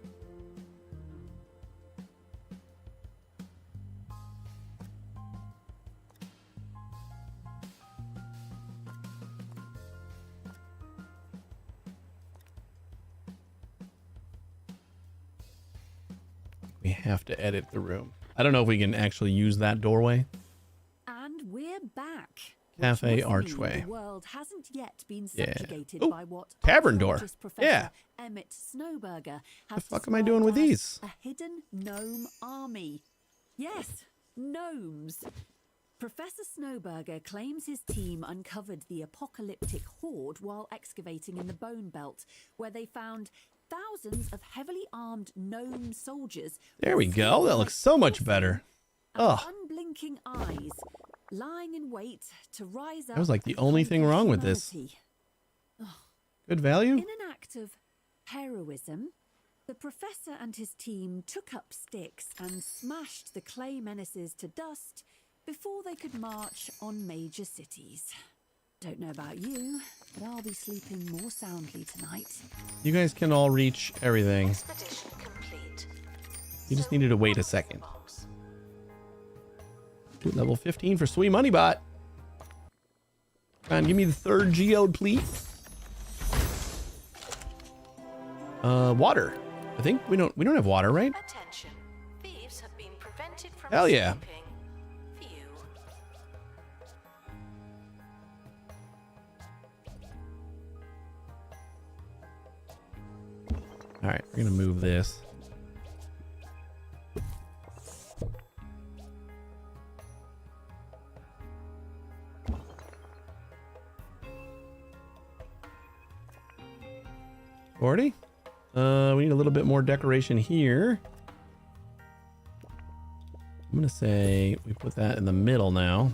We have to edit the room. I don't know if we can actually use that doorway. And we're back. Cafe Which must mean Archway. The world hasn't yet been Yeah. subjugated Ooh, by what tavern door. archaeologist Professor Yeah. Emmett Snowberger has The fuck am I doing with described these? as a hidden gnome army. Yes, gnomes. Professor Snowberger claims his team uncovered the apocalyptic horde while excavating in the Bone Belt, where they found thousands of heavily armed gnome soldiers. There we with go. That feet looks so much like better. and Ugh. unblinking eyes, lying in wait to rise up. That was like the and only conquer thing wrong with this. humanity. Good value? In an act of heroism, the professor and his team took up sticks and smashed the clay menaces to dust before they could march on major cities. Don't know about you, but I'll be sleeping more soundly tonight. You guys can all reach everything. Expedition complete. You just needed to wait a second. Box. Ooh, level 15 for Sweet Money Bot. Come on, give me the third geode, please. Water. I think we don't have water, right? Attention. Thieves have been prevented from Hell yeah. escaping. Phew. All right, we're gonna move this. We need a little bit more decoration here. I'm gonna say we put that in the middle now.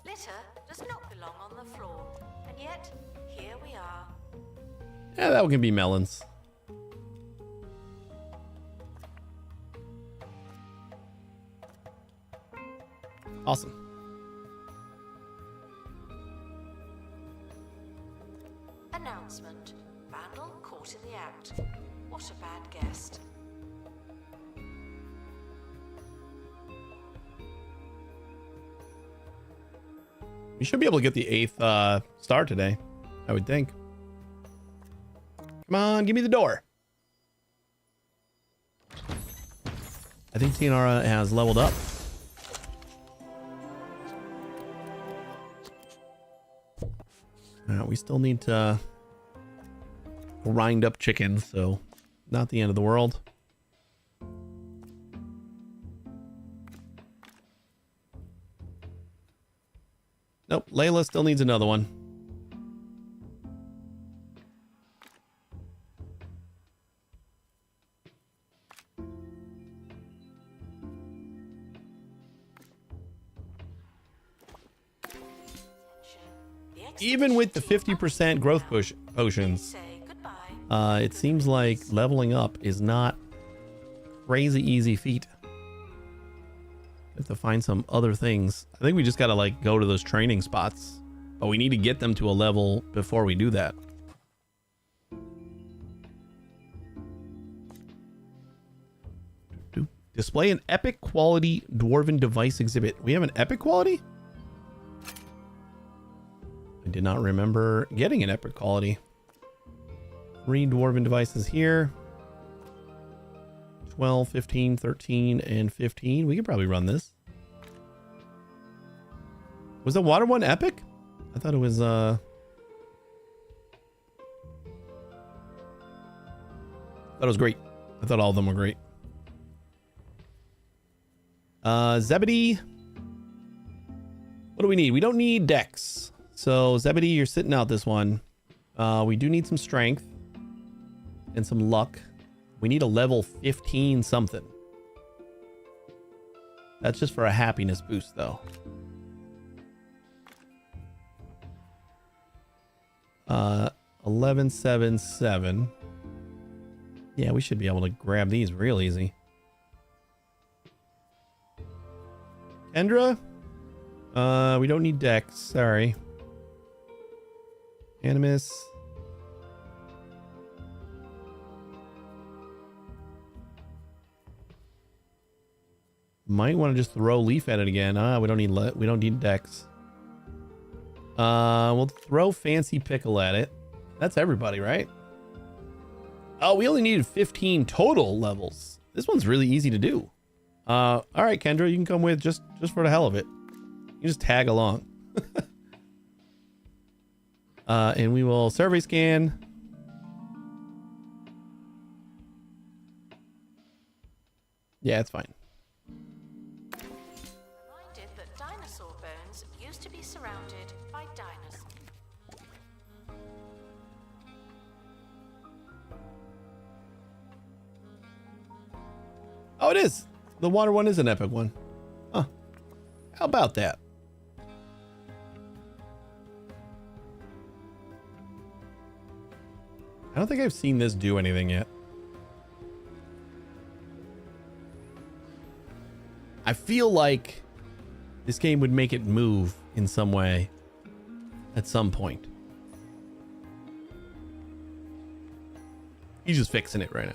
Litter does not belong on the floor, and yet here we are. Yeah, that can be melons. Awesome. Announcement. Vandal caught in the act. What a bad guest. We should be able to get the 8th star today, I would think. Come on, give me the door. I think Tianara has leveled up. We still need to grind up chickens, so not the end of the world. Nope, Layla still needs another one. Even with the 50% growth potions, Say goodbye. it seems like leveling up is not crazy easy feat. Have to find some other things. I think we just gotta like go to those training spots, but we need to get them to a level before we do that. Display an epic quality dwarven device exhibit. We have an epic quality? I did not remember getting an epic quality. 3 dwarven devices here. 12, 15, 13, and 15. We could probably run this. Was the water one epic? I thought it was, I thought it was great. I thought all of them were great. Zebedee. What do we need? We don't need dex. So Zebedee, you're sitting out this one. We do need some strength and some luck. We need a level 15 something. That's just for a happiness boost though. 1177. Yeah, we should be able to grab these real easy. Kendra? We don't need dex, sorry. Animus. Might want to just throw Leaf at it again. We don't need dex. We'll throw Fancy Pickle at it. That's everybody, right? Oh, we only needed 15 total levels. This one's really easy to do. All right, Kendra, you can come with just for the hell of it. You just tag along. And we will survey scan. Yeah, it's fine. Reminded that dinosaur bones used to be surrounded by dinosaurs. Oh, it is. The water one is an epic one. Huh. How about that? I don't think I've seen this do anything yet. I feel like this game would make it move in some way at some point. He's just fixing it right now.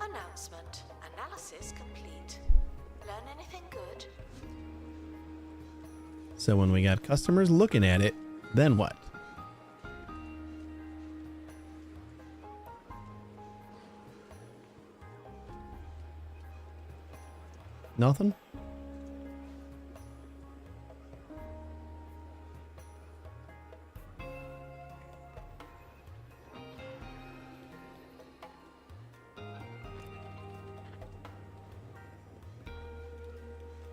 Announcement. Analysis complete. Learn anything good? So when we got customers looking at it, then what? Nothing?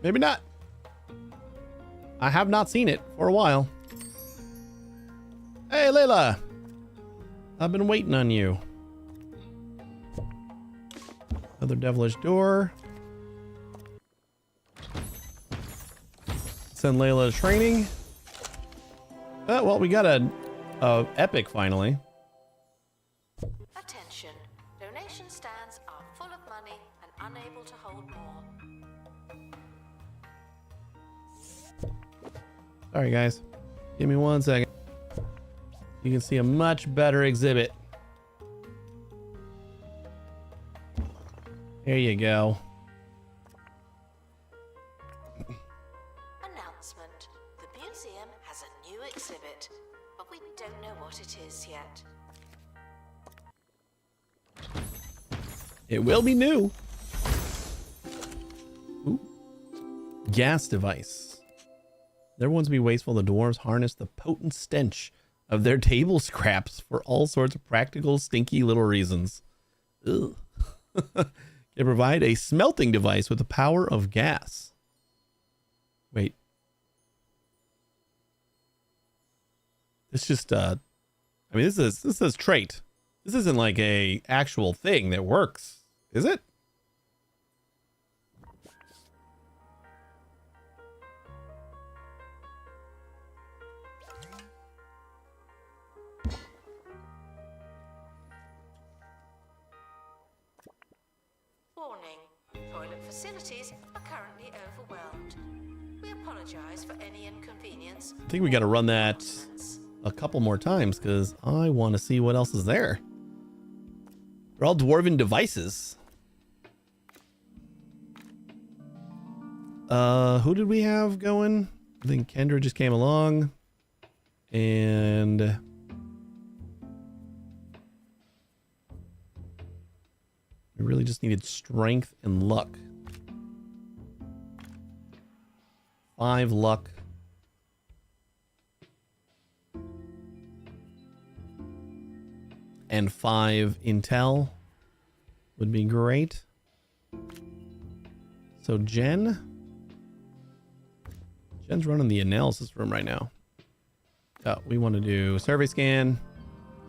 Maybe not. I have not seen it for a while. Hey, Layla. I've been waiting on you. Another devilish door. Send Layla to training. Well, we got a epic finally. Attention. Donation stands are full of money and unable to hold more. Sorry, guys. Give me 1 second. You can see a much better exhibit. There you go. Announcement. The museum has a new exhibit, but we don't know what it is yet. It will be new. Ooh. Gas device. Never wants to be wasteful. The dwarves harness the potent stench of their table scraps for all sorts of practical, stinky little reasons. Ugh. They provide a smelting device with the power of gas. Wait. This just I mean this is trait. This isn't like a actual thing that works, is it? Warning. Toilet facilities are currently overwhelmed. We apologize for any inconvenience. I think we got to run that a couple more times because I want to see what else is there. They're all dwarven devices. Who did we have going? I think Kendra just came along. And we really just needed strength and luck. 5 luck. And 5 intel would be great. So Jen's running the analysis room right now. We want to do survey scan.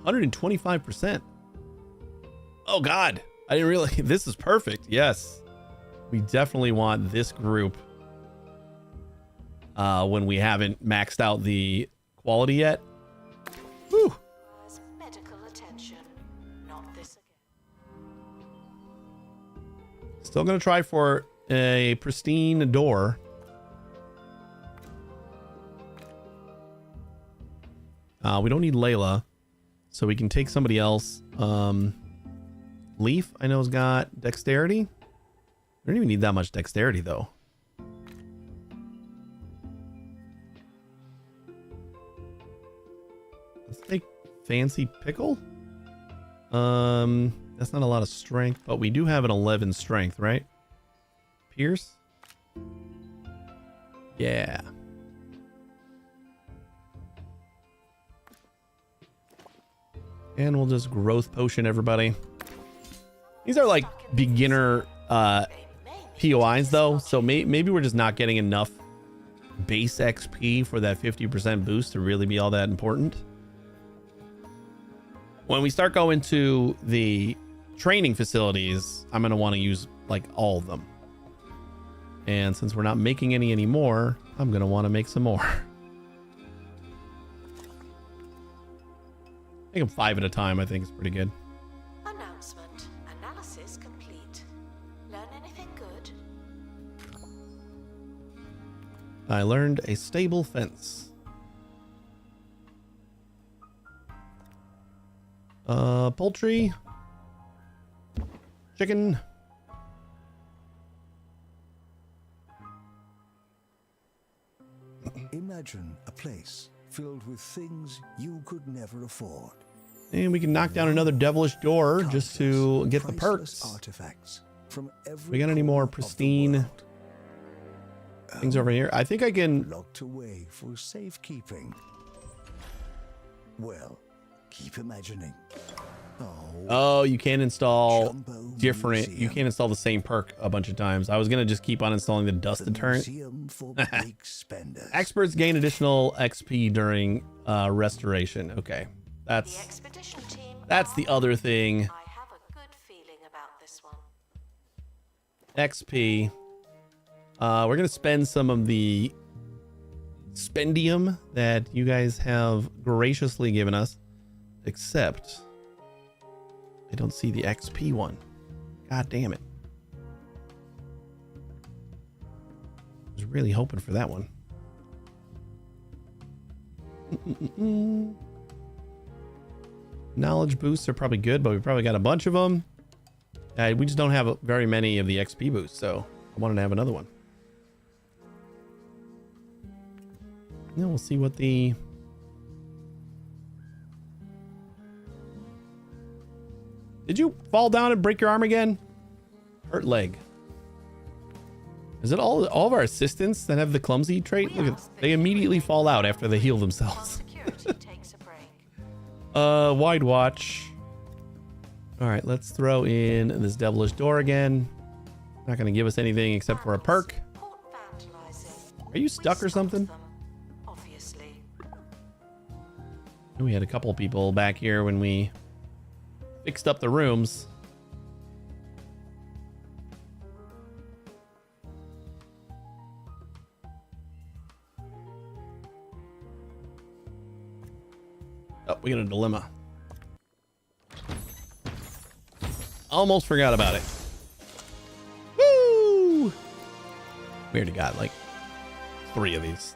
125%. Oh God, I didn't realize this is perfect. Yes, we definitely want this group when we haven't maxed out the quality yet. Whew. Medical attention. Not this again. Still gonna try for a pristine door. We don't need Layla, so we can take somebody else. Leaf, I know, has got dexterity. I don't even need that much dexterity though. Let's take Fancy Pickle. That's not a lot of strength, but we do have an 11 strength, right? Pierce. Yeah. And we'll just growth potion everybody. These are like beginner POIs though, so maybe we're just not getting enough base XP for that 50% boost to really be all that important. When we start going to the training facilities, I'm going to want to use like all of them. And since we're not making any anymore, I'm going to want to make some more. Make them 5 at a time. I think is pretty good. Announcement. Analysis complete. Learn anything good? I learned a stable fence. Poultry. Chicken. Imagine a place filled with things you could never afford. And we can knock down another devilish door just to get the Priceless perks. artifacts from every We got any more corner of the pristine world. things over here? I think I can. Locked away for safekeeping. Well, keep imagining. Oh, you can't install Jumbo different. You Museum. can't install the same perk a bunch of times. I was gonna just keep on installing the dust The deterrent. museum for big spenders. Experts gain additional XP during restoration. Okay, The that's expedition team. the other thing. I have a good feeling about this one. XP. We're gonna spend some of the spendium that you guys have graciously given us, except I don't see the XP one. God damn it. I was really hoping for that one. Knowledge boosts are probably good, but we probably got a bunch of them. We just don't have very many of the XP boosts, so I wanted to have another one. Now we'll see what the... Did you fall down and break your arm again? Hurt leg. Is it all of our assistants that have the clumsy trait? Look at, they immediately fall out after they heal themselves. Security takes a break. Wide watch. All right, let's throw in this devilish door again. Not gonna give us anything except for a perk. Port vandalizing. Are you stuck or We stopped something? them, obviously. We had a couple people back here when we fixed up the rooms. Oh, we got a dilemma. Almost forgot about it. Woo! We already got like 3 of these.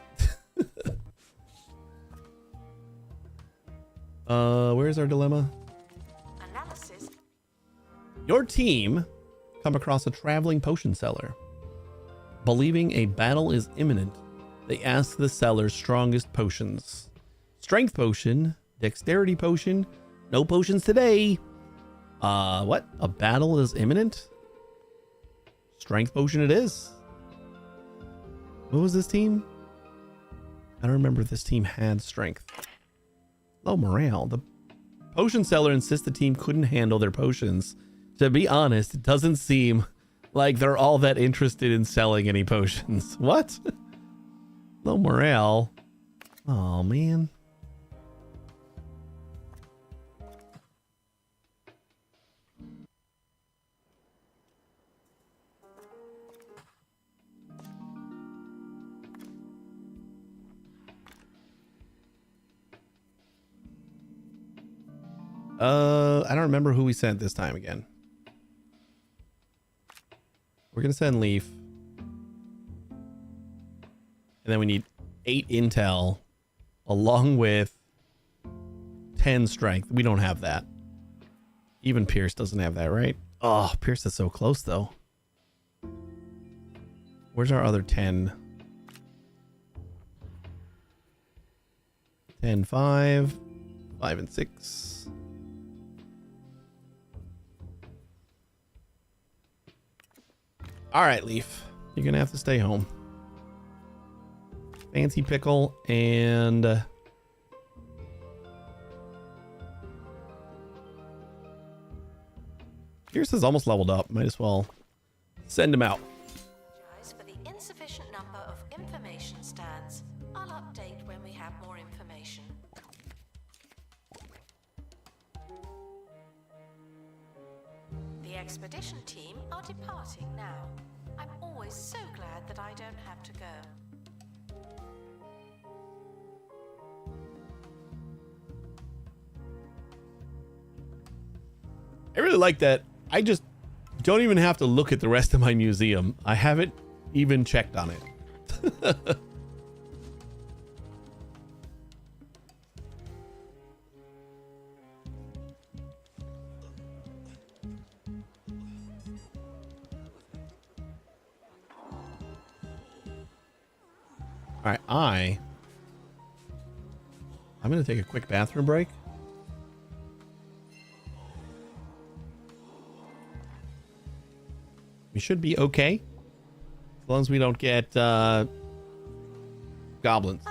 Where's our dilemma? Analysis. Your team come across a traveling potion seller. Believing a battle is imminent, they ask the seller's strongest potions. Strength potion, dexterity potion, no potions today. What? A battle is imminent? Strength potion it is. What was this team? I don't remember if this team had strength. Low morale. The potion seller insists the team couldn't handle their potions. To be honest, it doesn't seem like they're all that interested in selling any potions. What? Low morale. Oh, man. I don't remember who we sent this time again. We're gonna send Leaf. And then we need 8 intel along with 10 strength. We don't have that. Even Pierce doesn't have that, right? Oh, Pierce is so close though. Where's our other 10? 10, 5, 5 and 6. All right, Leaf. You're going to have to stay home. Fancy Pickle and... Pierce is almost leveled up. Might as well send him out. Apologize for the insufficient number of information stands. I'll update when we have more information. The expedition team are departing now. I'm always so glad that I don't have to go. I really like that. I just don't even have to look at the rest of my museum. I haven't even checked on it. All right, I'm going to take a quick bathroom break. We should be okay. As long as we don't get goblins.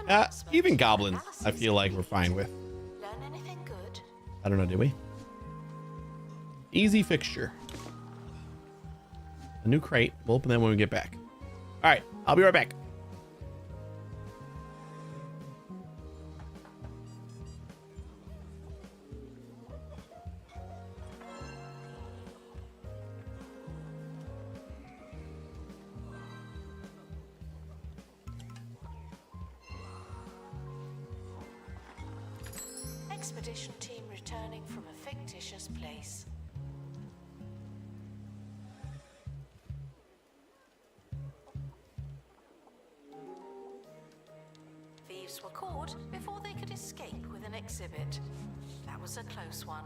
Even goblins, I feel like we're fine with. Learn anything good? I don't know, do we? Easy fixture. A new crate. We'll open that when we get back. All right, I'll be right back. Expedition team returning from a fictitious place. Thieves were caught before they could escape with an exhibit. That was a close one.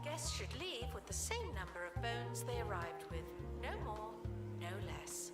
Guests should leave with the same number of bones they arrived with. No more, no less.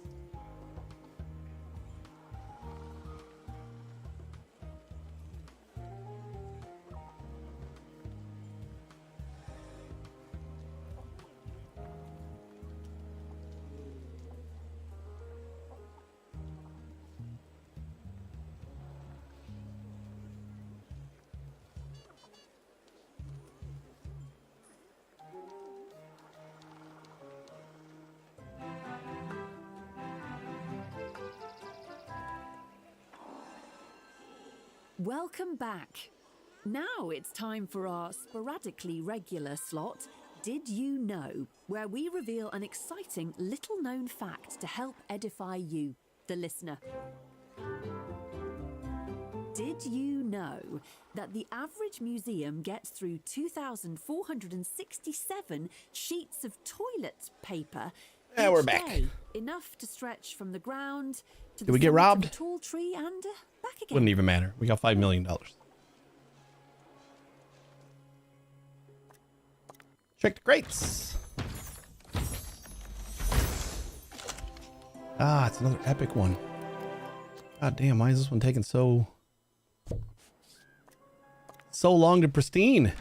Welcome back. Now it's time for our sporadically regular slot, Did You Know?, where we reveal an exciting little-known fact to help edify you, the listener. Did you know that the average museum gets through 2,467 sheets of toilet paper Yeah, we're each back. day? Enough to stretch from the ground to Did the we get summit of robbed? a tall tree and back again. Wouldn't even matter. We got $5 million. Check the crates. Ah, it's another epic one. God damn, why is this one taking so long to pristine?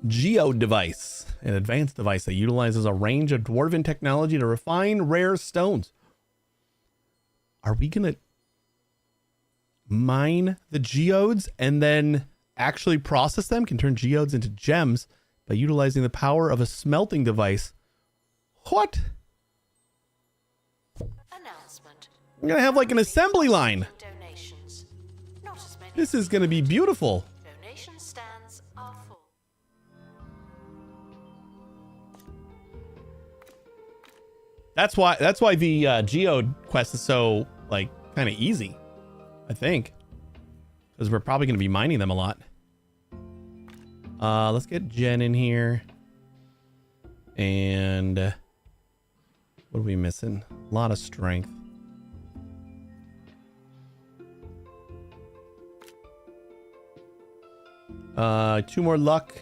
Geode device, an advanced device that utilizes a range of dwarven technology to refine rare stones. Are we gonna mine the geodes and then actually process them? Can turn geodes into gems by utilizing the power of a smelting device. What? Announcement. I'm gonna have like an assembly line. Donations. Not as many. This is gonna be beautiful. Donation stands are full. That's why the geode quest is so like kind of easy, I think, because we're probably going to be mining them a lot. Let's get Jen in here. And what are we missing? A lot of strength. Two more luck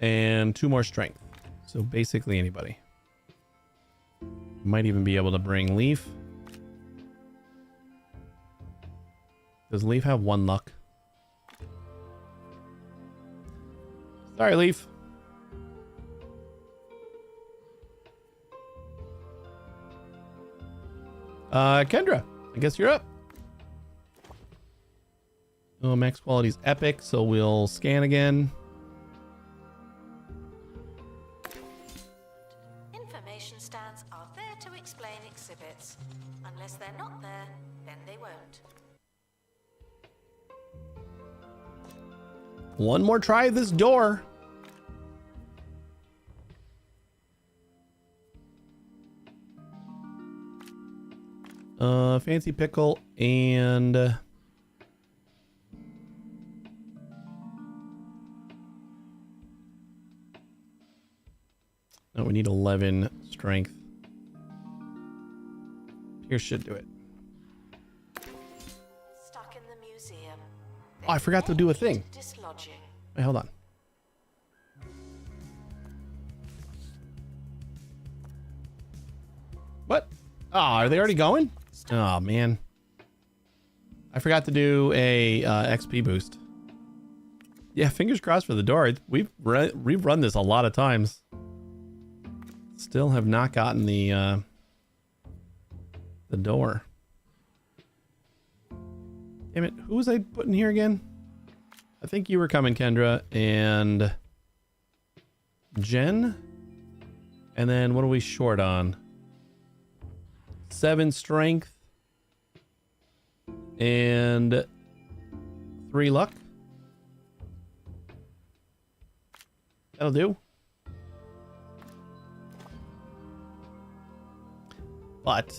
and 2 more strength. So basically anybody. Might even be able to bring Leaf. Does Leaf have 1 luck? Sorry, Leaf. Kendra, I guess you're up. Oh, max quality is epic, so we'll scan again. One more try of this door. Fancy pickle and no, we need 11 strength. Here should do it. Stuck in the museum. Oh, I forgot to do a thing. Dislodging. Wait, hold on. What? Oh, are they already going? Oh, man. I forgot to do a XP boost. Yeah, fingers crossed for the door. We've run this a lot of times. Still have not gotten the door. Damn it. Who was I putting here again? I think you were coming, Kendra, and Jen. And then what are we short on? 7 strength and 3 luck. That'll do. But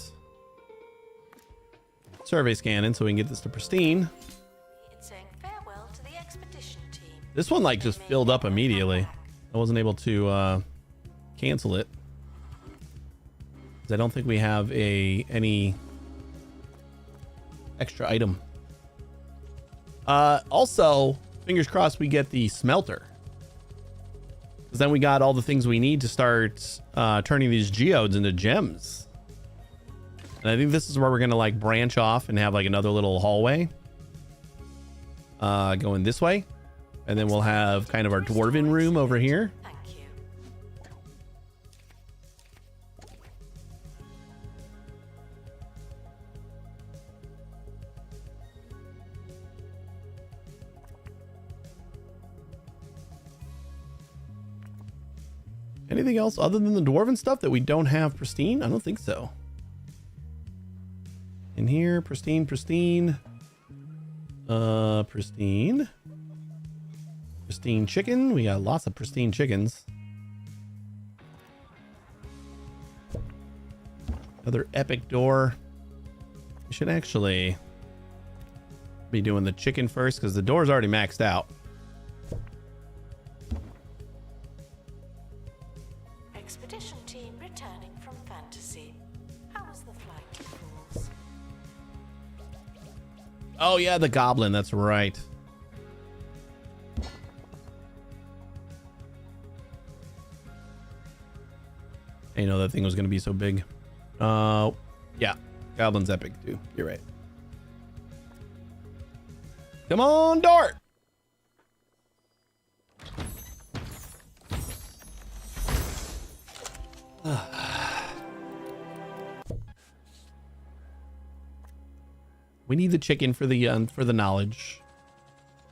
survey scanning so we can get this to pristine. It's saying farewell to the expedition team. This one like just filled up immediately. I wasn't able to cancel it. I don't think we have any extra item. Also, fingers crossed we get the smelter. Because then we got all the things we need to start turning these geodes into gems. And I think this is where we're going to like branch off and have like another little hallway. Going this way. And then we'll have kind of our dwarven room over here. Thank you. Anything else other than the dwarven stuff that we don't have pristine? I don't think so. In here, pristine. Pristine chicken. We got lots of pristine chickens. Another epic door. We should actually be doing the chicken first because the door's already maxed out. Expedition team returning from fantasy. How was the flight, you fools? Oh yeah, the goblin. That's right. I didn't know that thing was going to be so big. Yeah. Goblin's epic too. You're right. Come on, Dart. We need the chicken for the knowledge.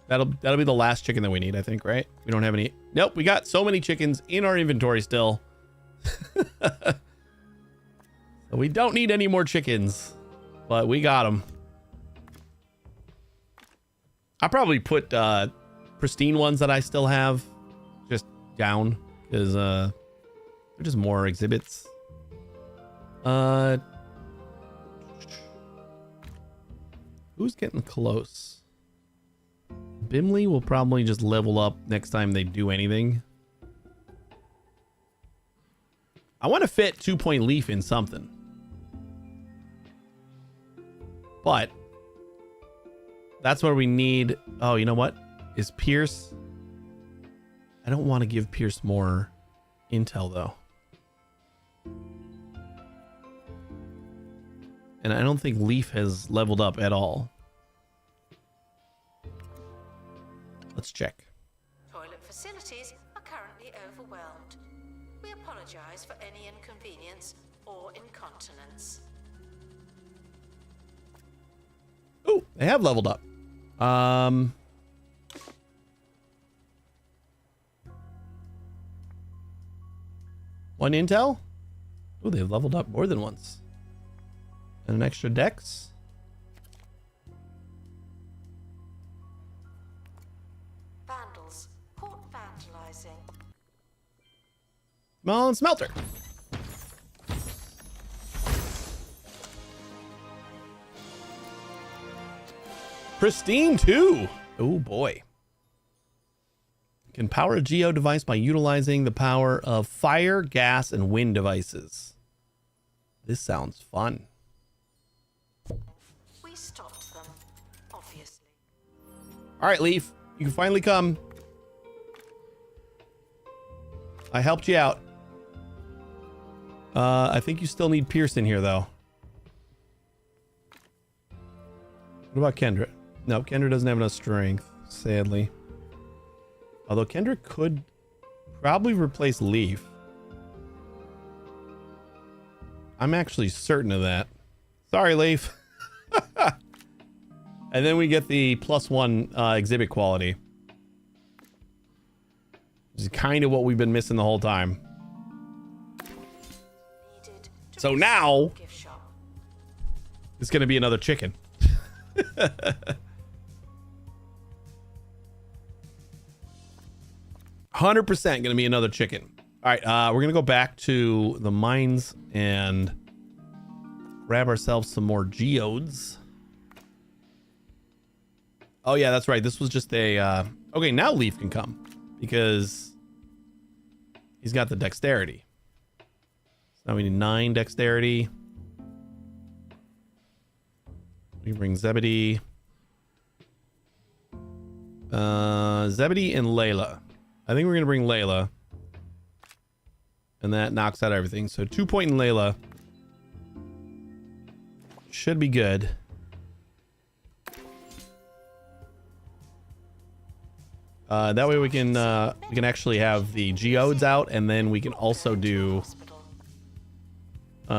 That'll be the last chicken that we need, I think, right? We don't have any. Nope, we got so many chickens in our inventory still. So we don't need any more chickens, but we got them. I'll probably put pristine ones that I still have just down because they're just more exhibits. Who's getting close? Bimley will probably just level up next time they do anything. I want to fit 2-point leaf in something. But that's where we need... Oh, you know what? Is Pierce... I don't want to give Pierce more intel, though. And I don't think Leaf has leveled up at all. Let's check. Toilet facilities are currently overwhelmed. We apologize for any inconvenience or incontinence. Oh, they have leveled up. One intel? Oh, they've leveled up more than once. And an extra dex. Vandal shambles. Caught vandalizing. Come on, smelter. Pristine 2. Oh boy. Can power a geo device by utilizing the power of fire, gas, and wind devices. This sounds fun. We stopped them, obviously. All right, Leaf, you can finally come. I helped you out. I think you still need Pearson here, though. What about Kendra? No, Kendra doesn't have enough strength, sadly. Although Kendra could probably replace Leaf. I'm actually certain of that. Sorry, Leaf. And then we get the +1 exhibit quality. Which is kind of what we've been missing the whole time. Needed to So be now gift shop. it's going to be another chicken. 100% going to be another chicken. All right, we're going to go back to the mines and grab ourselves some more geodes. Oh, yeah, that's right. This was just a... okay, now Leaf can come because he's got the dexterity. So now we need 9 dexterity. We bring Zebedee. Zebedee and Layla. I think we're going to bring Layla. And that knocks out everything. So 2 point in Layla. Should be good. That way we can actually have the geodes out, and then we can also do Hospital.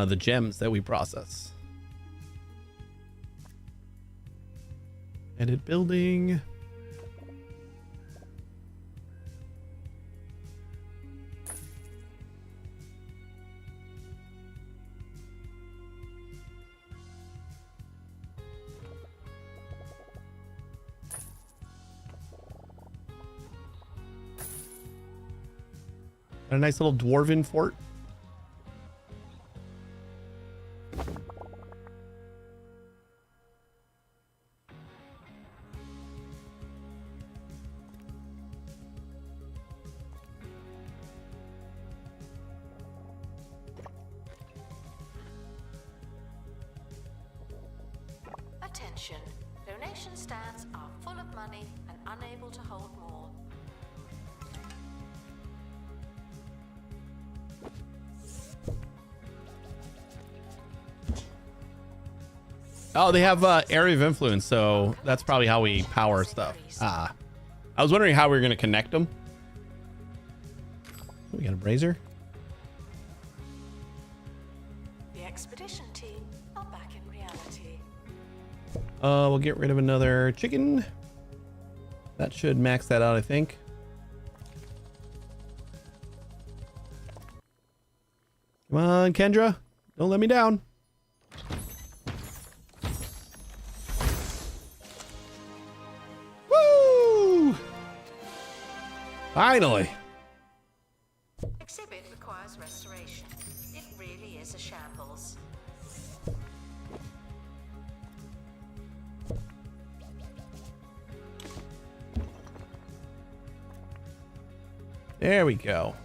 the gems that we process. Edit building. A nice little dwarven fort. Attention. Donation stands are full of money and unable to hold more. Oh, they have area of influence, so that's probably how we power stuff. Ah, I was wondering how we were going to connect them. We got a brazier. The expedition team are back in reality. We'll get rid of another chicken. That should max that out, I think. Come on, Kendra. Don't let me down. Woo! Finally. Exhibit requires restoration. It really is a shambles. There we go.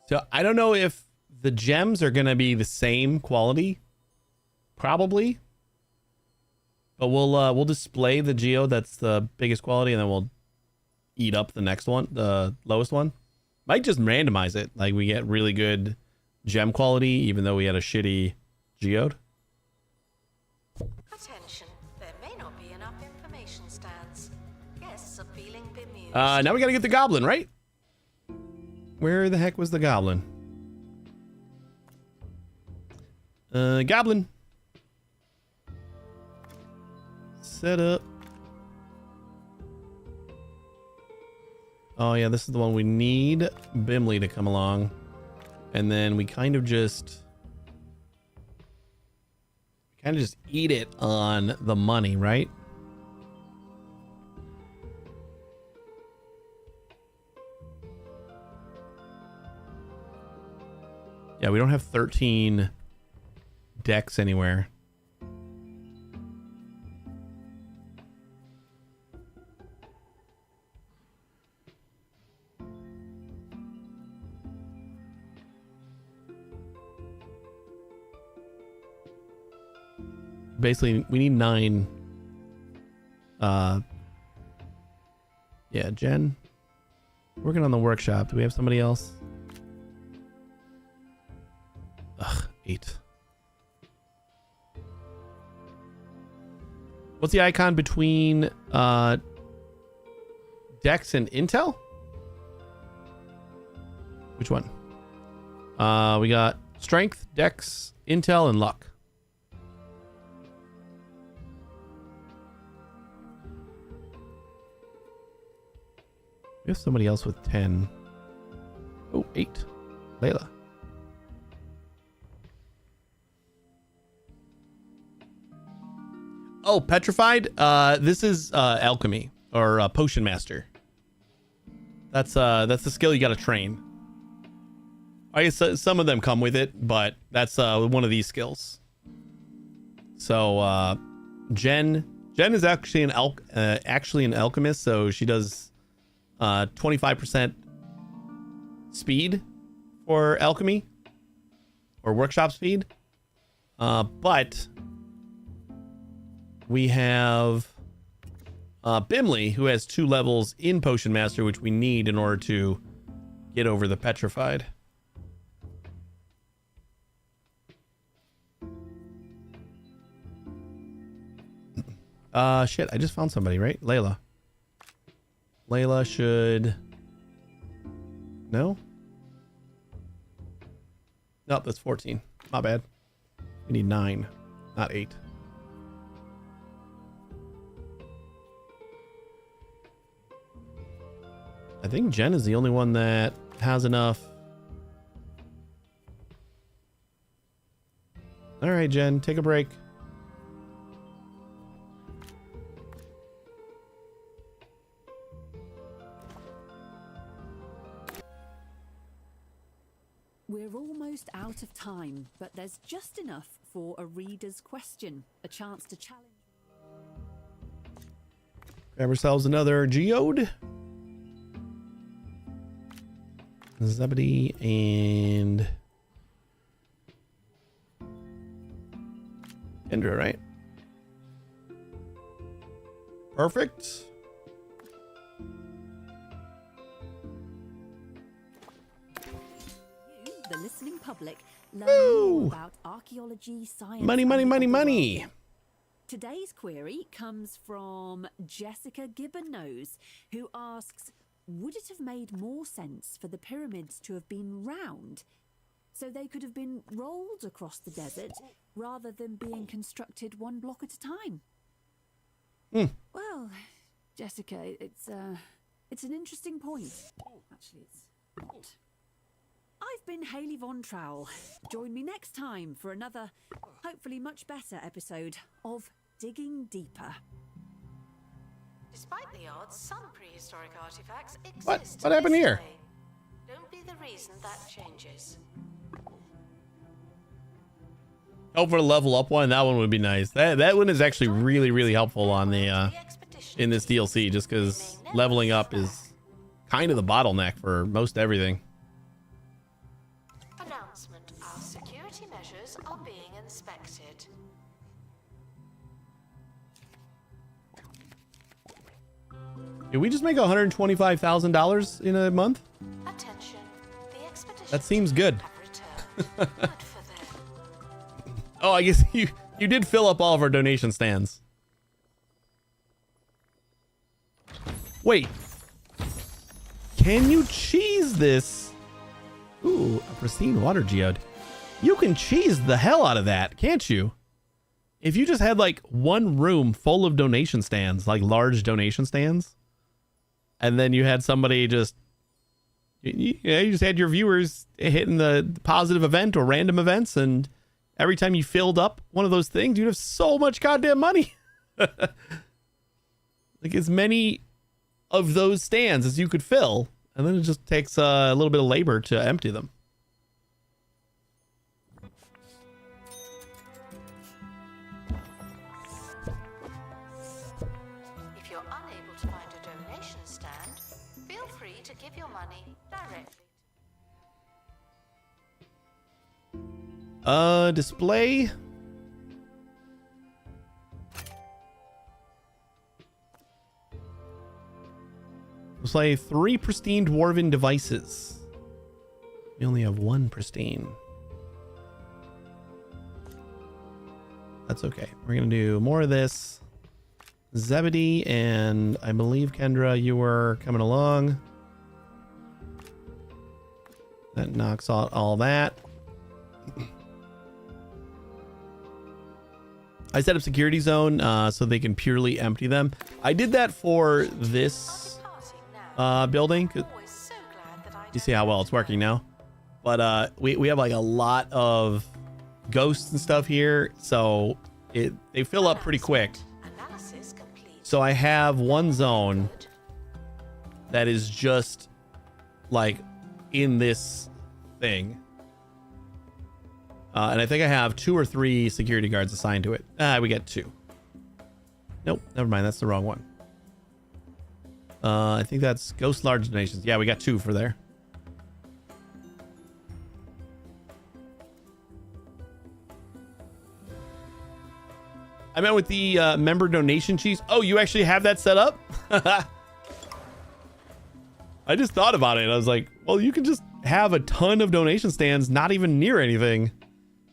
So I don't know if the gems are going to be the same quality. Probably. But we'll display the geo that's the biggest quality, and then we'll eat up the next one, the lowest one. Might just randomize it. Like we get really good gem quality, even though we had a shitty geode. Attention, there may not be enough information stands. Guests are feeling bemused. Now we got to get the goblin, right? Where the heck was the goblin? Goblin. Set up. Oh yeah, this is the one we need Bimley to come along. And then we kind of just eat it on the money, right? Yeah, we don't have 13 decks anywhere. Basically, we need 9. Yeah, Jen. Working on the workshop. Do we have somebody else? Ugh, 8. What's the icon between Dex and Intel? Which one? We got Strength, Dex, Intel, and Luck. We have somebody else with 10. Oh, 8. Layla. Oh, Petrified? This is Alchemy or Potion Master. That's the skill you got to train. I guess some of them come with it, but that's one of these skills. So Jen is actually an alchemist, so she does 25% speed for alchemy or workshop speed. But we have Bimley, who has 2 levels in Potion Master, which we need in order to get over the Petrified. Shit, I just found somebody, right? Layla. Layla should... No? Nope, that's 14. Not bad. We need 9, not 8. I think Jen is the only one that has enough. All right, Jen, take a break. We're almost out of time, but there's just enough for a reader's question, a chance to challenge. Grab ourselves another geode. Zebedee and Kendra, right? Perfect. You, the listening public, learn Woo! more about archaeology, science, Money, and money, the money, other money. world. Today's query comes from Jessica Gibbon-Nose, who asks, would it have made more sense for the pyramids to have been round, so they could have been rolled across the desert, rather than being constructed one block at a time? Well, Jessica, it's an interesting point. Actually, it's not. I've been Hayley Von Trowell. Join me next time for another, hopefully much better episode of Digging Deeper. Despite the odds, some prehistoric artifacts exist. What to happened this here? day. Don't be the reason that changes. Oh, for the level up one, that one would be nice. That one is actually really, really helpful on the in this DLC, just because leveling up is kind of the bottleneck for most everything. Announcement: our security measures are being inspected. Did we just make $125,000 in a month? Attention, the expedition. That seems good. Good for them. Oh, I guess you did fill up all of our donation stands. Wait. Can you cheese this? Ooh, a pristine water geode. You can cheese the hell out of that, can't you? If you just had like one room full of donation stands, like large donation stands, and then you had somebody just You just had your viewers hitting the positive event or random events, and every time you filled up one of those things, you'd have so much goddamn money. Like as many of those stands as you could fill, and then it just takes a little bit of labor to empty them. If you're unable to find a donation stand, feel free to give your money directly. Display. Display 3 pristine dwarven devices. We only have 1 pristine. That's okay. We're gonna do more of this. Zebedee and I believe Kendra, you were coming along. That knocks out all that. I set up security zone so they can purely empty them. I did that for this building. Always so glad that I You see how well it's working now? But we have like a lot of ghosts and stuff here, so they fill up pretty quick. Analysis complete. So I have one zone that is just like in this thing. And I think I have 2 or 3 security guards assigned to it. We get 2. Nope, never mind. That's the wrong one. I think that's Ghost Large Donations. Yeah, we got 2 for there. I met with the member donation cheese. Oh, you actually have that set up? I just thought about it. I was like, well, you can just have a ton of donation stands not even near anything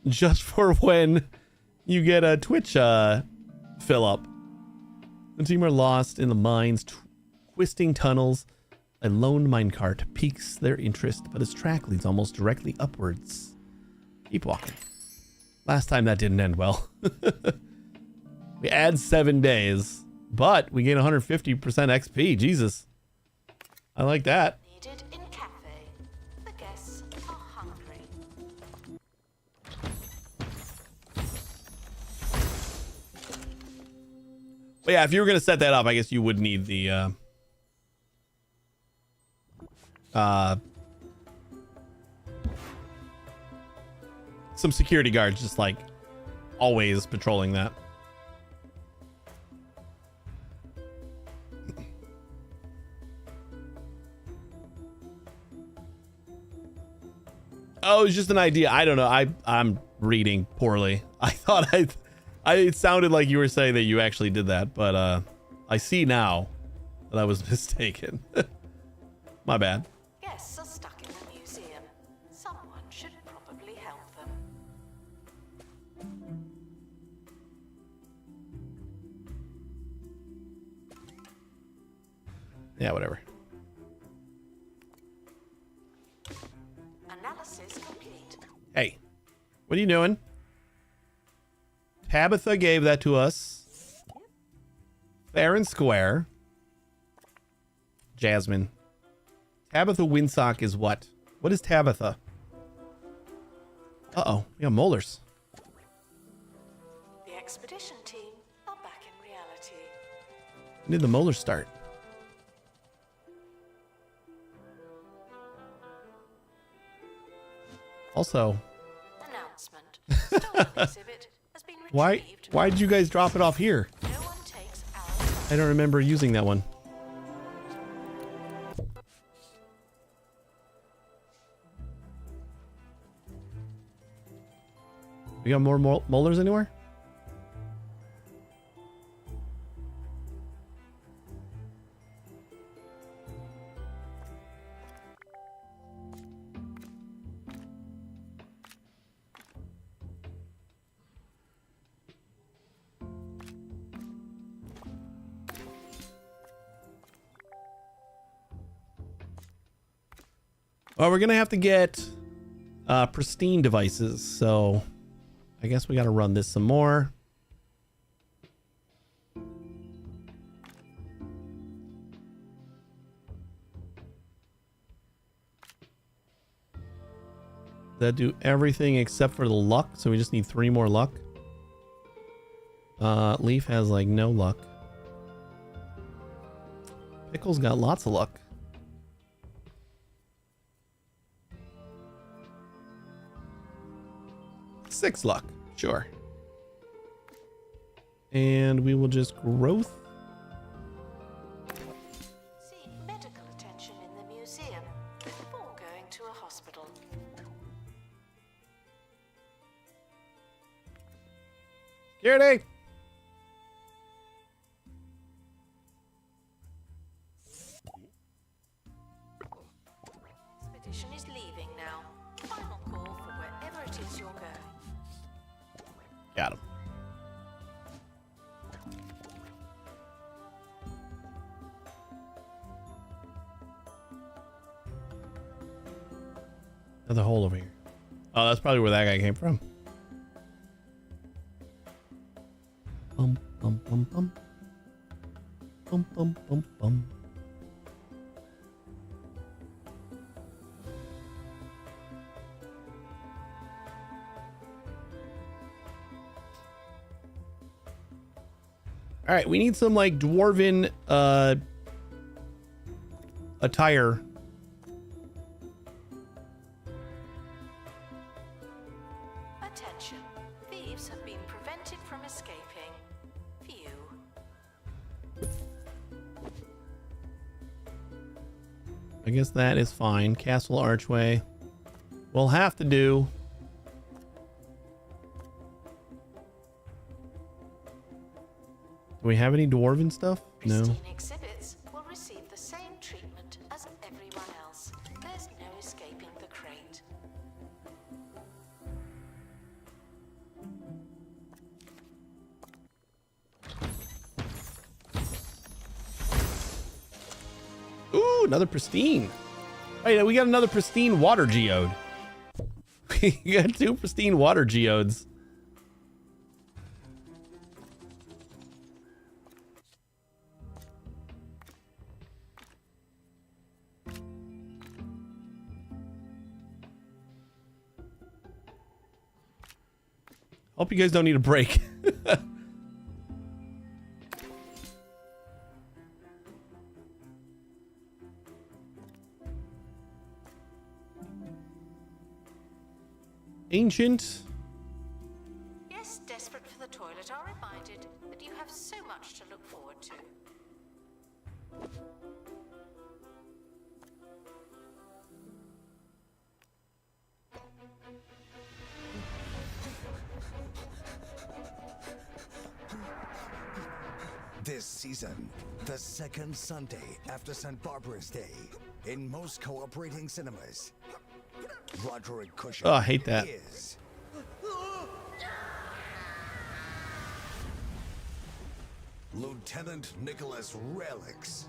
just for when you get a Twitch fill up. The team are lost in the mines, twisting tunnels. A lone minecart piques their interest, but its track leads almost directly upwards. Keep walking. Last time that didn't end well. We add 7 days, but we gain 150% XP. Jesus. I like that. Needed in cafe. The guests are hungry. But yeah, if you were going to set that up, I guess you would need the some security guards just like always patrolling that. Oh, it's just an idea. I don't know. I'm reading poorly. I thought it sounded like you were saying that you actually did that, but I see now that I was mistaken. My bad. Guests are stuck in the museum. Someone should probably help them. Yeah, whatever. Analysis complete. Hey, what are you doing? Tabitha gave that to us. Fair and square. Jasmine. Tabitha Windsock is what? What is Tabitha? Uh-oh, we got molars. The expedition team are back in reality. When did the molars start? Also, announcement. Stolen exhibit has been retrieved. Why did you guys drop it off here? No one takes our I don't remember using that one. We got more molars anywhere? Well, we're gonna have to get pristine devices, so I guess we gotta run this some more. that do everything except for the luck, so we just need 3 more luck. Leaf has like no luck. Pickle's got lots of luck. Six luck, sure. And we will just growth. Seek medical attention in the museum before going to a hospital. Security! Expedition is leaving now. Final call for wherever it is you're going. Got him. Another hole over here. Oh, that's probably where that guy came from. Bum, bum, bum, bum. Bum, bum, bum, bum. All right, we need some like dwarven attire. Attention. Thieves have been prevented from escaping. Phew. I guess that is fine. Castle archway. We'll have to do. Do we have any dwarven stuff? No. Pristine exhibits will receive the same treatment as everyone else. There's no escaping the crate. Ooh, another pristine. Wait, we got another pristine water geode. We got 2 pristine water geodes. Hope you guys don't need a break. Ancient. Yes, desperate for the toilet are reminded that you have so much to look forward to. This season, the second Sunday after St. Barbara's Day, in most cooperating cinemas, Roderick Cushion Oh, I hate that. is Lieutenant Nicholas Relics.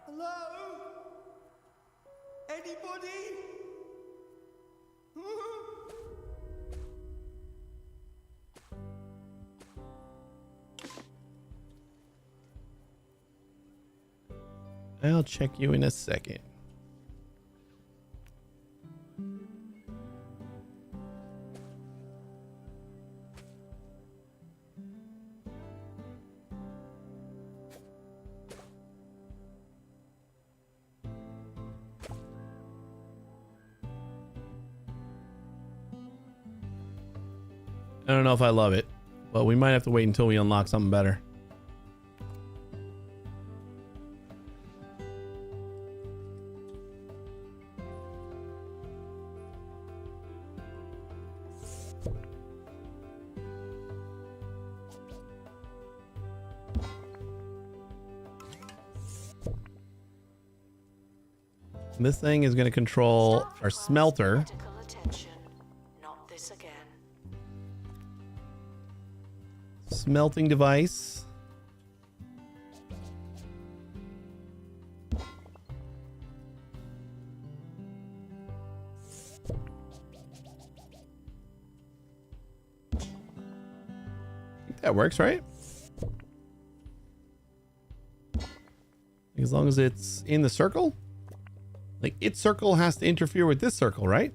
Hello? Anybody? I'll check you in a second. I don't know if I love it, but we might have to wait until we unlock something better. This thing is going to control Staff our requires smelter. Medical attention. Not this again. Smelting device. I think that works, right? As long as it's in the circle. Like, its circle has to interfere with this circle, right?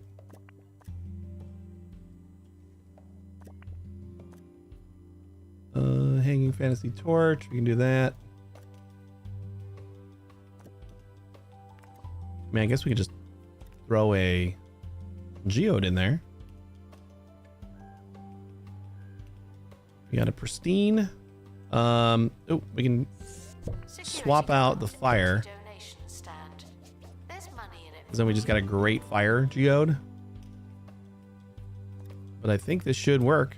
Hanging fantasy torch. We can do that. I mean, I guess we could just throw a geode in there. We got a pristine. Oh, we can swap out the fire. Donation stand. There's money in it. Because then we just got a great fire geode. But I think this should work.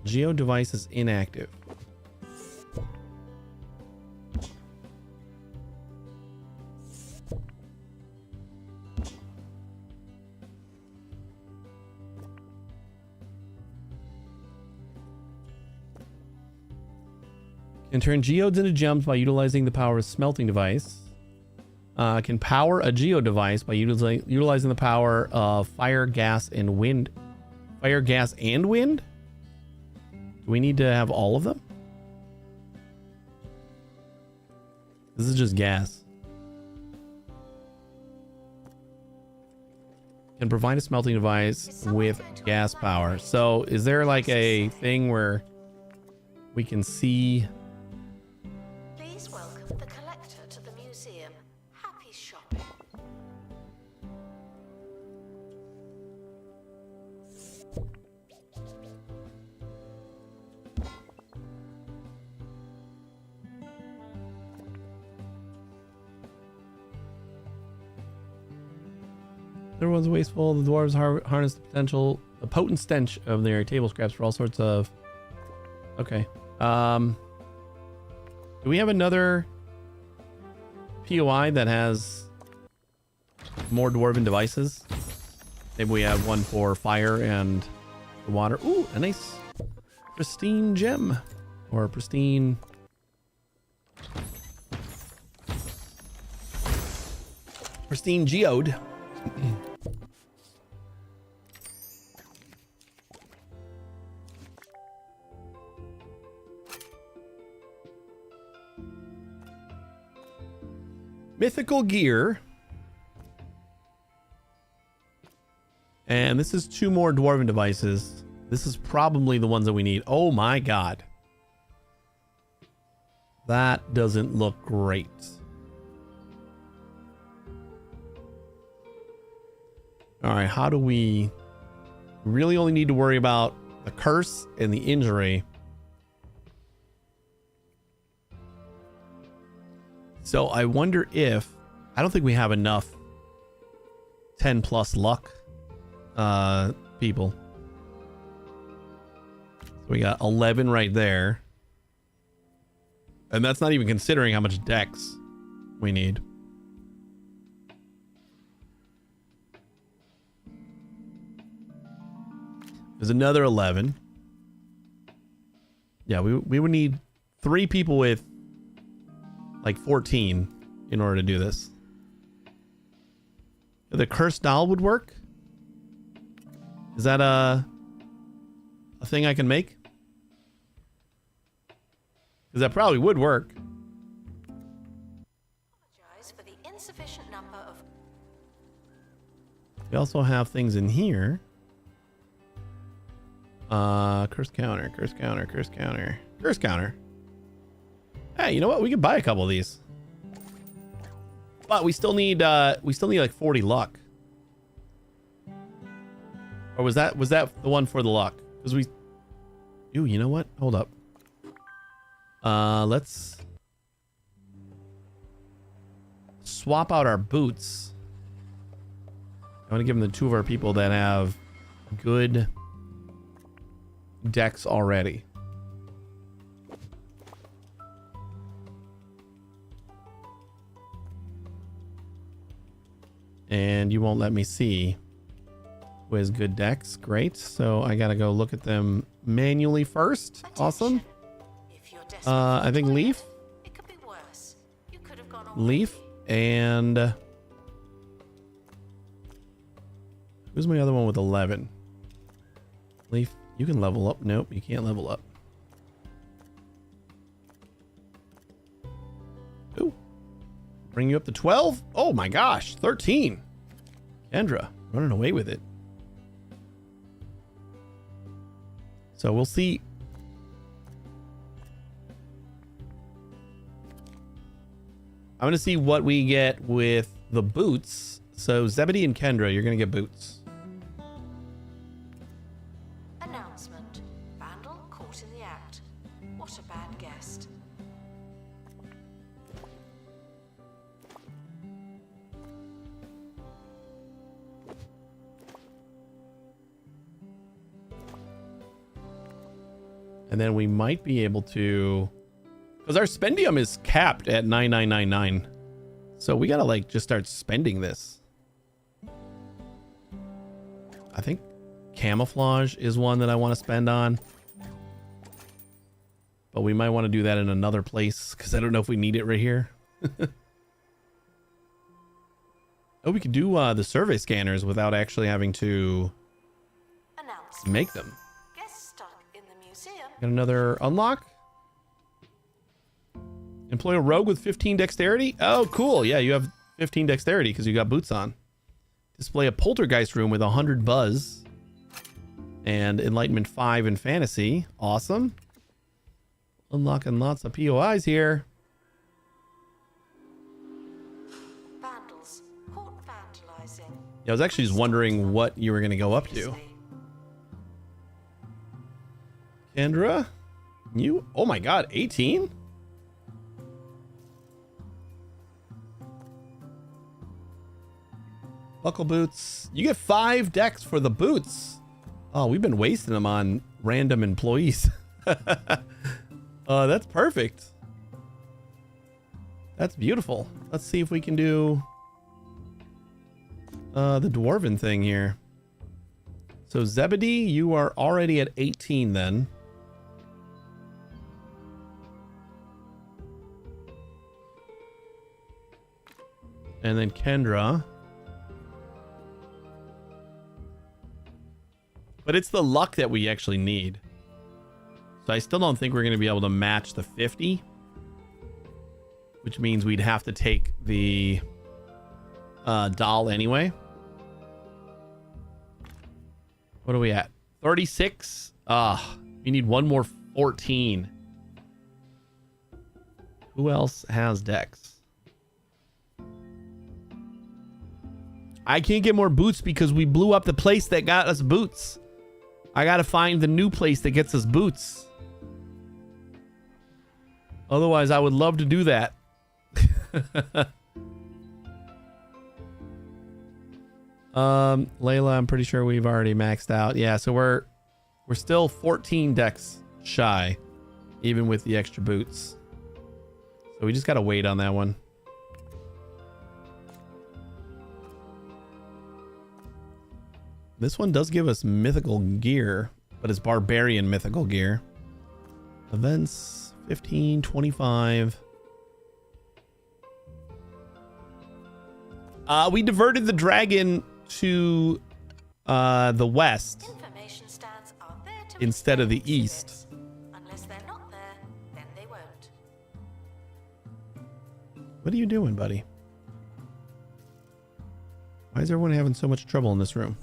Geode device is inactive. Can turn geodes into gems by utilizing the power of smelting device. Can power a geode device by utilizing the power of fire, gas, and wind. Fire, gas, and wind? Do we need to have all of them? This is just gas. Can provide a smelting device with gas power. So is there like a thing where we can see... Please welcome the collector to the museum. Happy shopping. Everyone's wasteful. The dwarves harness the potent stench of their table scraps for all sorts of... Okay. Do we have another POI that has more dwarven devices? Maybe we have one for fire and the water. Ooh, a nice pristine gem. Or a pristine... pristine geode. Mythical gear. And this is 2 more dwarven devices. This is probably the ones that we need. Oh my god. That doesn't look great. All right, how do we really only need to worry about the curse and the injury? So I wonder if, I don't think we have enough 10 plus luck people. So we got 11 right there. And that's not even considering how much dex we need. There's another 11. Yeah, we would need 3 people with like 14 in order to do this. The cursed doll would work? Is that a thing I can make? Because that probably would work. Apologize for the insufficient number of... We also have things in here. Curse counter, curse counter, curse counter, curse counter. Hey, you know what? We could buy a couple of these. But we still need like 40 luck. Or was that the one for the luck? Because we... Ooh, you know what? Hold up. Let's swap out our boots. I want to give them to 2 of our people that have good decks already. And you won't let me see who has good decks. Great. So I gotta go look at them manually first. Awesome. If you're desperate I for think a Leaf. toilet, it could be worse. You could have gone Leaf and who's my other one with 11? Leaf, you can level up. Nope, you can't level up. Ooh, Bring you up to 12. Oh my gosh, 13. Kendra running away with it. So we'll see. I'm going to see what we get with the boots. So Zebedee and Kendra, you're going to get boots. Announcement. Vandal caught in the act. What a bad guest. And then we might be able to, because our spendium is capped at 9999. So we got to like just start spending this. I think camouflage is one that I want to spend on. But we might want to do that in another place because I don't know if we need it right here. Oh, we could do the survey scanners without actually having to Announcement. make them. Guest stuck in the museum. Got another unlock. Employ a rogue with 15 dexterity. Oh, cool. Yeah, you have 15 dexterity because you got boots on. Display a poltergeist room with 100 buzz. And enlightenment 5 in fantasy. Awesome. Unlocking lots of POIs here. Vandals caught vandalizing. Yeah, I was actually just wondering what you were going to go up to. Previously. Kendra, you, oh my god, 18? Buckle boots. You get 5 decks for the boots. Oh, we've been wasting them on random employees. That's perfect. That's beautiful. Let's see if we can do the dwarven thing here. So Zebedee, you are already at 18 then. And then Kendra. But it's the luck that we actually need. So I still don't think we're going to be able to match the 50. Which means we'd have to take the doll anyway. What are we at? 36? We need one more 14. Who else has decks? I can't get more boots because we blew up the place that got us boots. I gotta find the new place that gets us boots. Otherwise, I would love to do that. Layla, I'm pretty sure we've already maxed out. Yeah, so we're still 14 decks shy, even with the extra boots. So we just gotta wait on that one. This one does give us mythical gear, but it's barbarian mythical gear. Events 15, 25. We diverted the dragon to the west Information stands are there to instead of the explain east. exhibits. Unless they're not there, then they won't. What are you doing, buddy? Why is everyone having so much trouble in this room?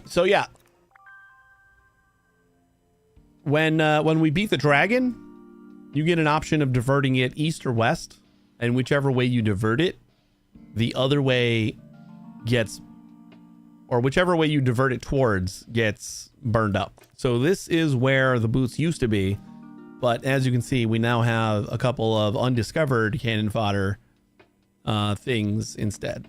So yeah. When we beat the dragon, you get an option of diverting it east or west, and whichever way you divert it, the other way gets, or whichever way you divert it towards gets burned up. So this is where the boots used to be, but as you can see, we now have a couple of undiscovered cannon fodder things instead.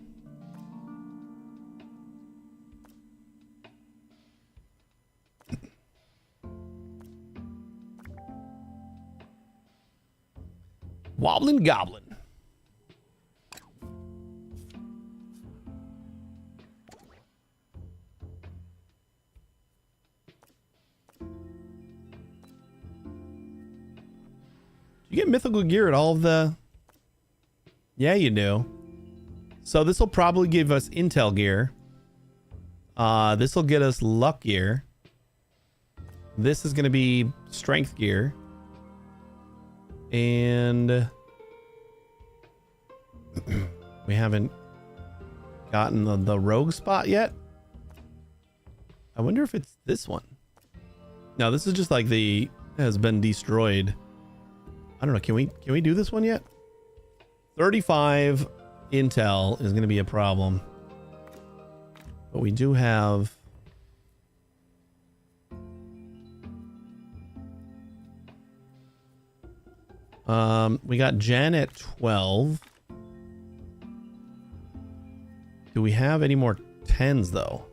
Wobbling Goblin. You get mythical gear at all of the... Yeah, you do. So this will probably give us intel gear. This will get us luck gear. This is going to be strength gear. And we haven't gotten the rogue spot yet. I wonder if it's this one. No, this is just like the has been destroyed. I don't know. Can we do this one yet? 35 intel is going to be a problem. But we do have... we got Jen at 12. Do we have any more 10s though?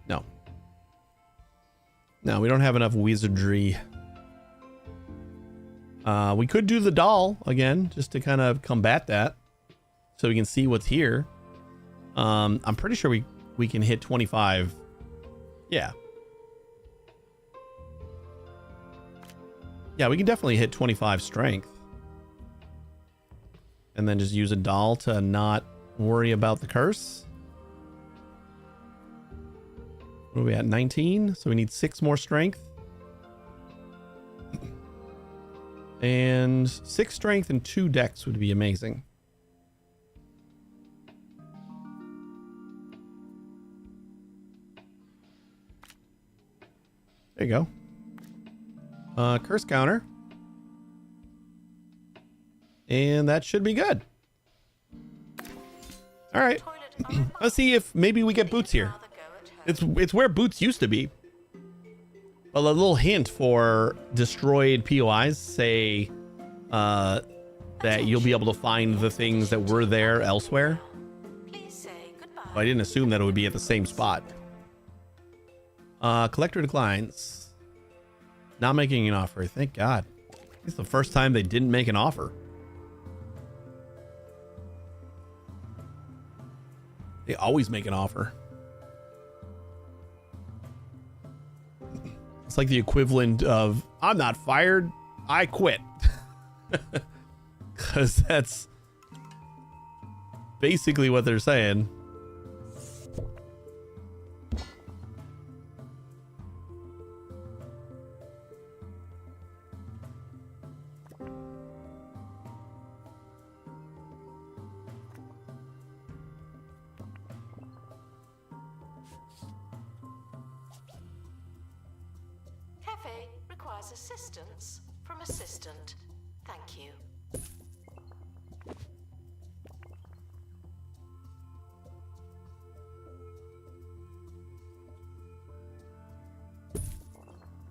No. No, we don't have enough wizardry. We could do the doll again, just to kind of combat that, so we can see what's here. I'm pretty sure we can hit 25. Yeah. Yeah, we can definitely hit 25 strength. And then just use a doll to not worry about the curse. What are we at? 19? So we need 6 more strength. And 6 strength and 2 dex would be amazing. There you go. Curse counter. And that should be good. All right. Let's see if maybe we get boots here. It's where boots used to be. A little hint for destroyed POIs say that you'll be able to find the things that were there elsewhere. But I didn't assume that it would be at the same spot. Collector declines. Not making an offer. Thank God. It's the first time they didn't make an offer. They always make an offer. It's like the equivalent of, I'm not fired, I quit. Because that's basically what they're saying. Cafe requires assistance from assistant. Thank you.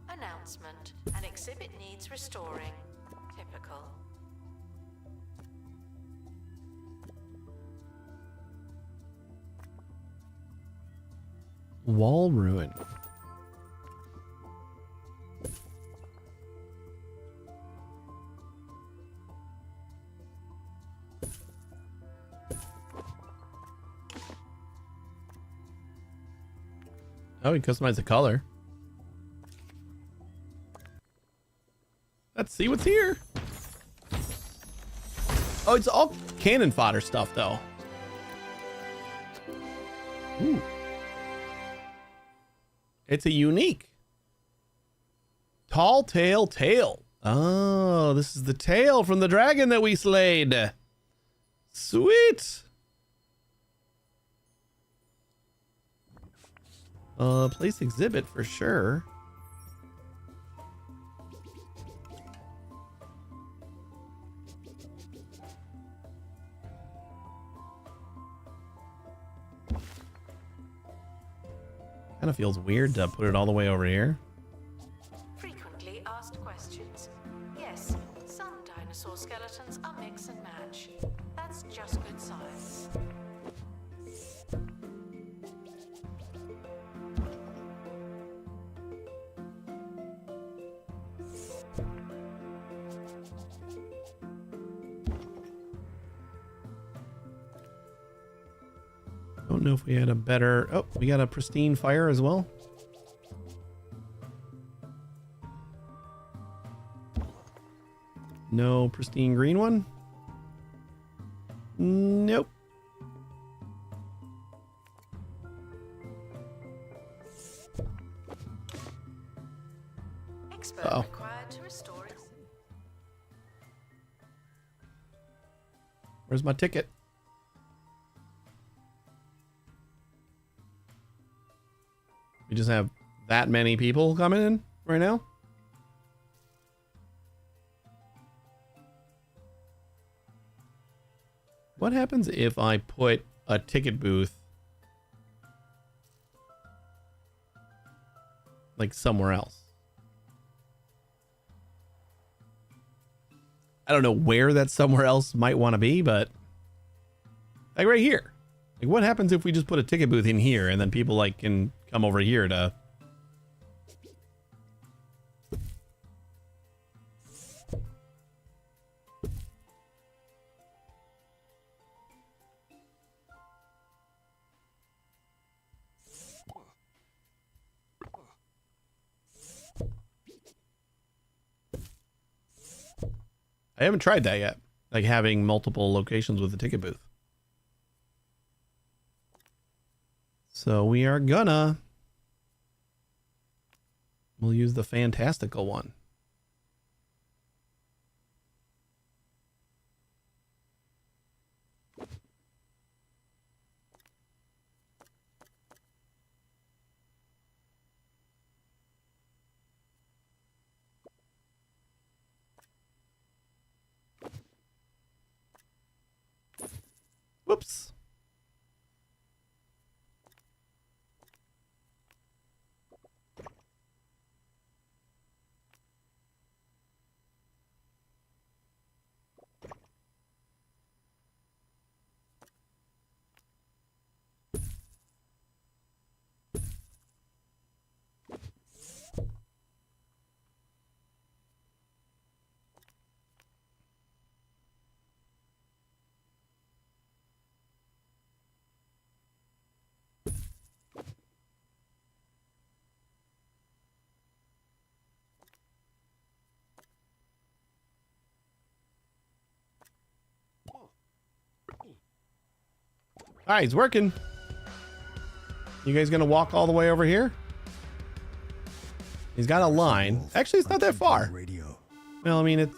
Announcement. An exhibit needs restoring. Typical. Wall ruin. Oh, we customize the color. Let's see what's here. Oh, it's all cannon fodder stuff, though. Ooh. It's a unique. Tall tail tail. Oh, this is the tail from the dragon that we slayed. Sweet. Place exhibit for sure. Kind of feels weird to put it all the way over here. Frequently asked questions. Yes, some dinosaur skeletons are mix and match. That's just good science. Don't know if we had a better... Oh, we got a pristine fire as well. No pristine green one? Nope. Expert Uh-oh. required to restore it. Where's my ticket? We just have that many people coming in right now? What happens if I put a ticket booth like somewhere else? I don't know where that somewhere else might want to be, but like right here. Like what happens if we just put a ticket booth in here and then people like can come over here to I haven't tried that yet. Like having multiple locations with a ticket booth. So we are gonna. We'll use the fantastical one. Whoops. All right, he's working. You guys gonna walk all the way over here? He's got a line. Actually, it's not that far. Radio. Well, I mean, it's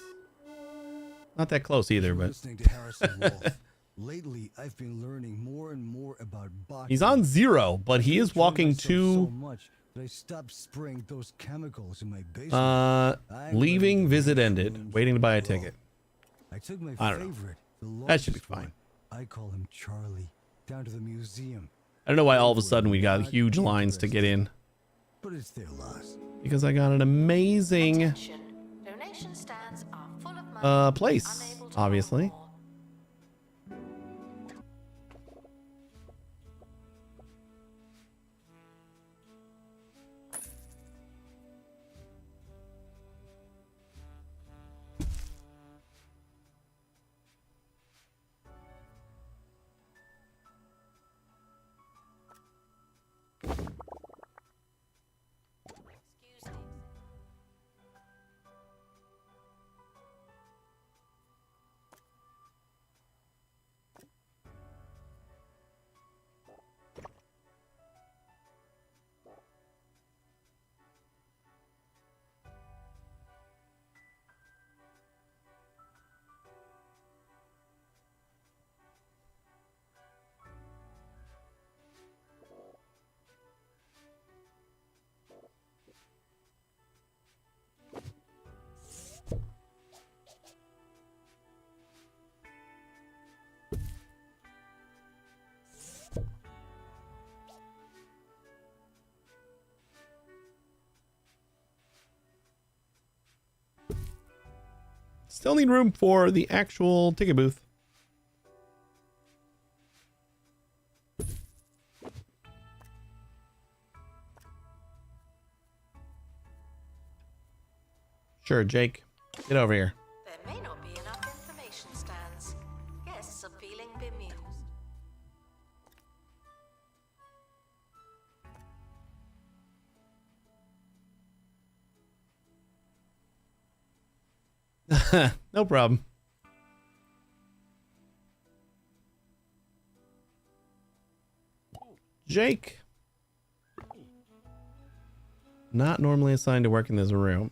not that close either, but Listening to Harrison Wolf. Lately, I've been learning more and more about botany. he's on 0, but he is Enjoyed walking myself so to much that I stopped spraying those chemicals in my basement. leaving visit ended. Waiting to buy a ticket. I took my I don't know. favorite. That should be the largest fine. one, I call him Charlie. Down to the museum. I don't know why all of a sudden we got huge lines to get in. But it's their loss. Because I got an amazing Attention. Donation stands are full of money. place, Unable to obviously. hold more. Excuse me. Still need room for the actual ticket booth. Sure, Jake. Get over here. There may not be enough information stands. Guests are feeling bemused. No problem. Jake. Not normally assigned to work in this room.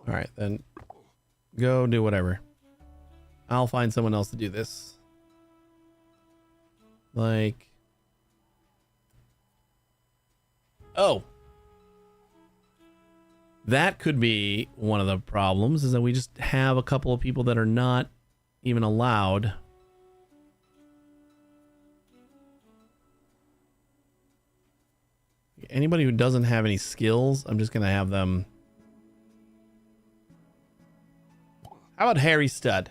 All right, then go do whatever. I'll find someone else to do this. Like, oh, that could be one of the problems, is that we just have a couple of people that are not even allowed. Anybody who doesn't have any skills, I'm just going to have them. How about Harry Stud?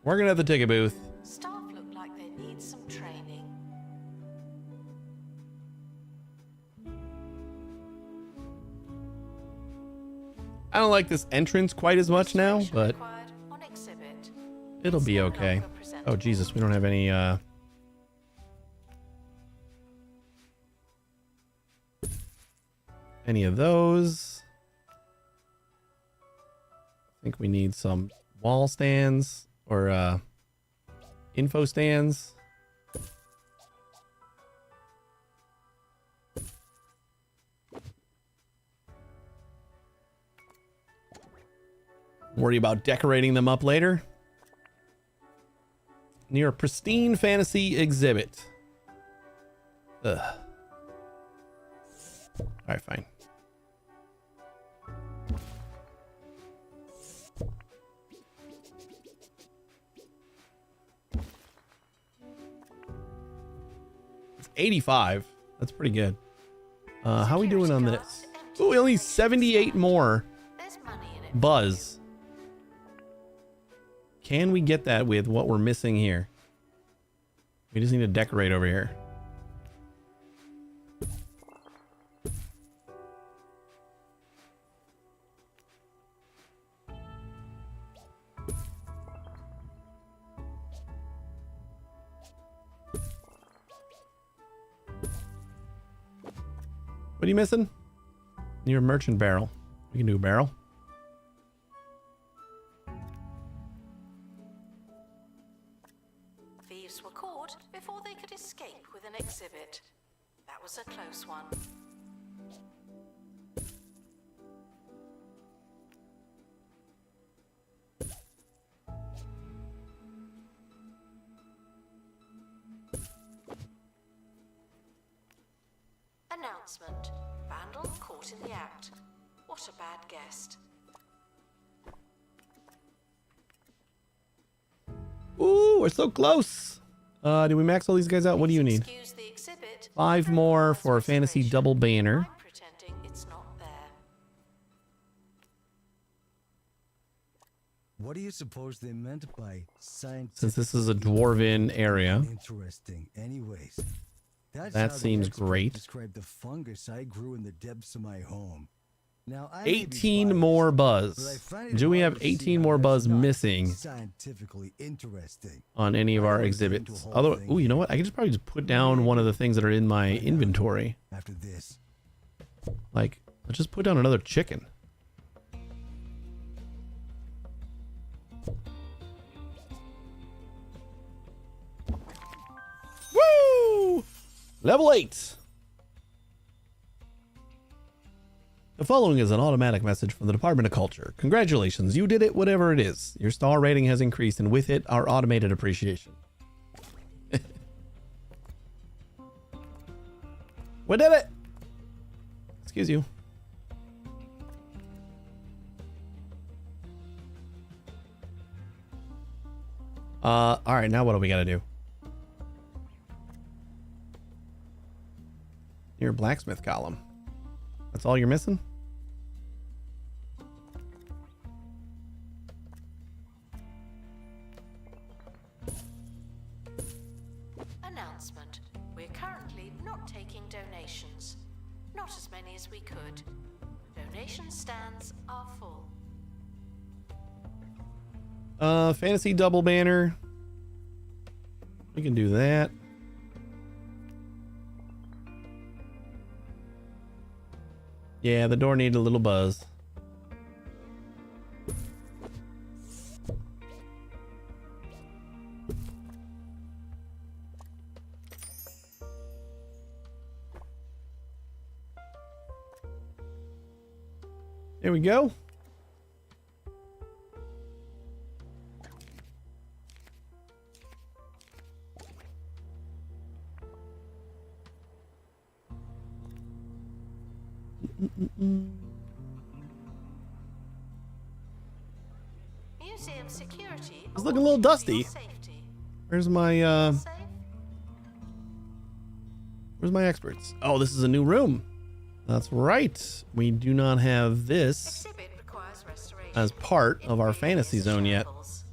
Working at the ticket booth. Staff look like they need some training. I don't like this entrance quite as much now, Registration but required on exhibit. it'll It's be no okay. longer Oh, presentable. Jesus, we don't have any, any of those. I think we need some wall stands or, info stands. Worry about decorating them up later. Near a pristine fantasy exhibit. Ugh. Alright, fine. It's 85. That's pretty good. How we doing on this? Oh, we only need 78 more. There's money in it. Buzz. Can we get that with what we're missing here? We just need to decorate over here. What are you missing? Near a merchant barrel. We can do a barrel. Thieves were caught before they could escape with an exhibit. That was a close one. Announcement. Vandal caught in the act. What a bad guest. Ooh, we're so close. Do we max all these guys out? What do you need? Excuse the exhibit. 5 more for a fantasy Reservation. double banner. I'm pretending it's not there. What do you suppose they meant by scientific? Since this is a dwarven area. Interesting. Anyways, that's That how the seems expert great. Described the fungus I grew in the depths of my home. Now, I may be 18 biased, more but I buzz. find it Do we hard have to see 18 how more that's buzz not missing Scientifically interesting. on any of I our always get into exhibits? a whole Although, thing ooh, you know here. what? I could just probably just put down one of the things that are in my inventory. After this, Like, let's just put down another chicken. Woo! Level 8. The following is an automatic message from the Department of Culture. Congratulations, you did it, whatever it is. Your star rating has increased, and with it, our automated appreciation. We did it! Excuse you. Alright, now what do we gotta do? Your blacksmith column. That's all you're missing? Announcement. We're currently not taking donations. Not as many as we could. Donation stands are full. Fantasy double banner. We can do that. Yeah, the door needed a little buzz. There we go. Museum security. It's looking a little dusty. Safety. Where's my Safe? where's my experts? Oh, this is a new room. That's right. We do not have this Exhibit requires restoration. as part of our fantasy zone yet. Shambles.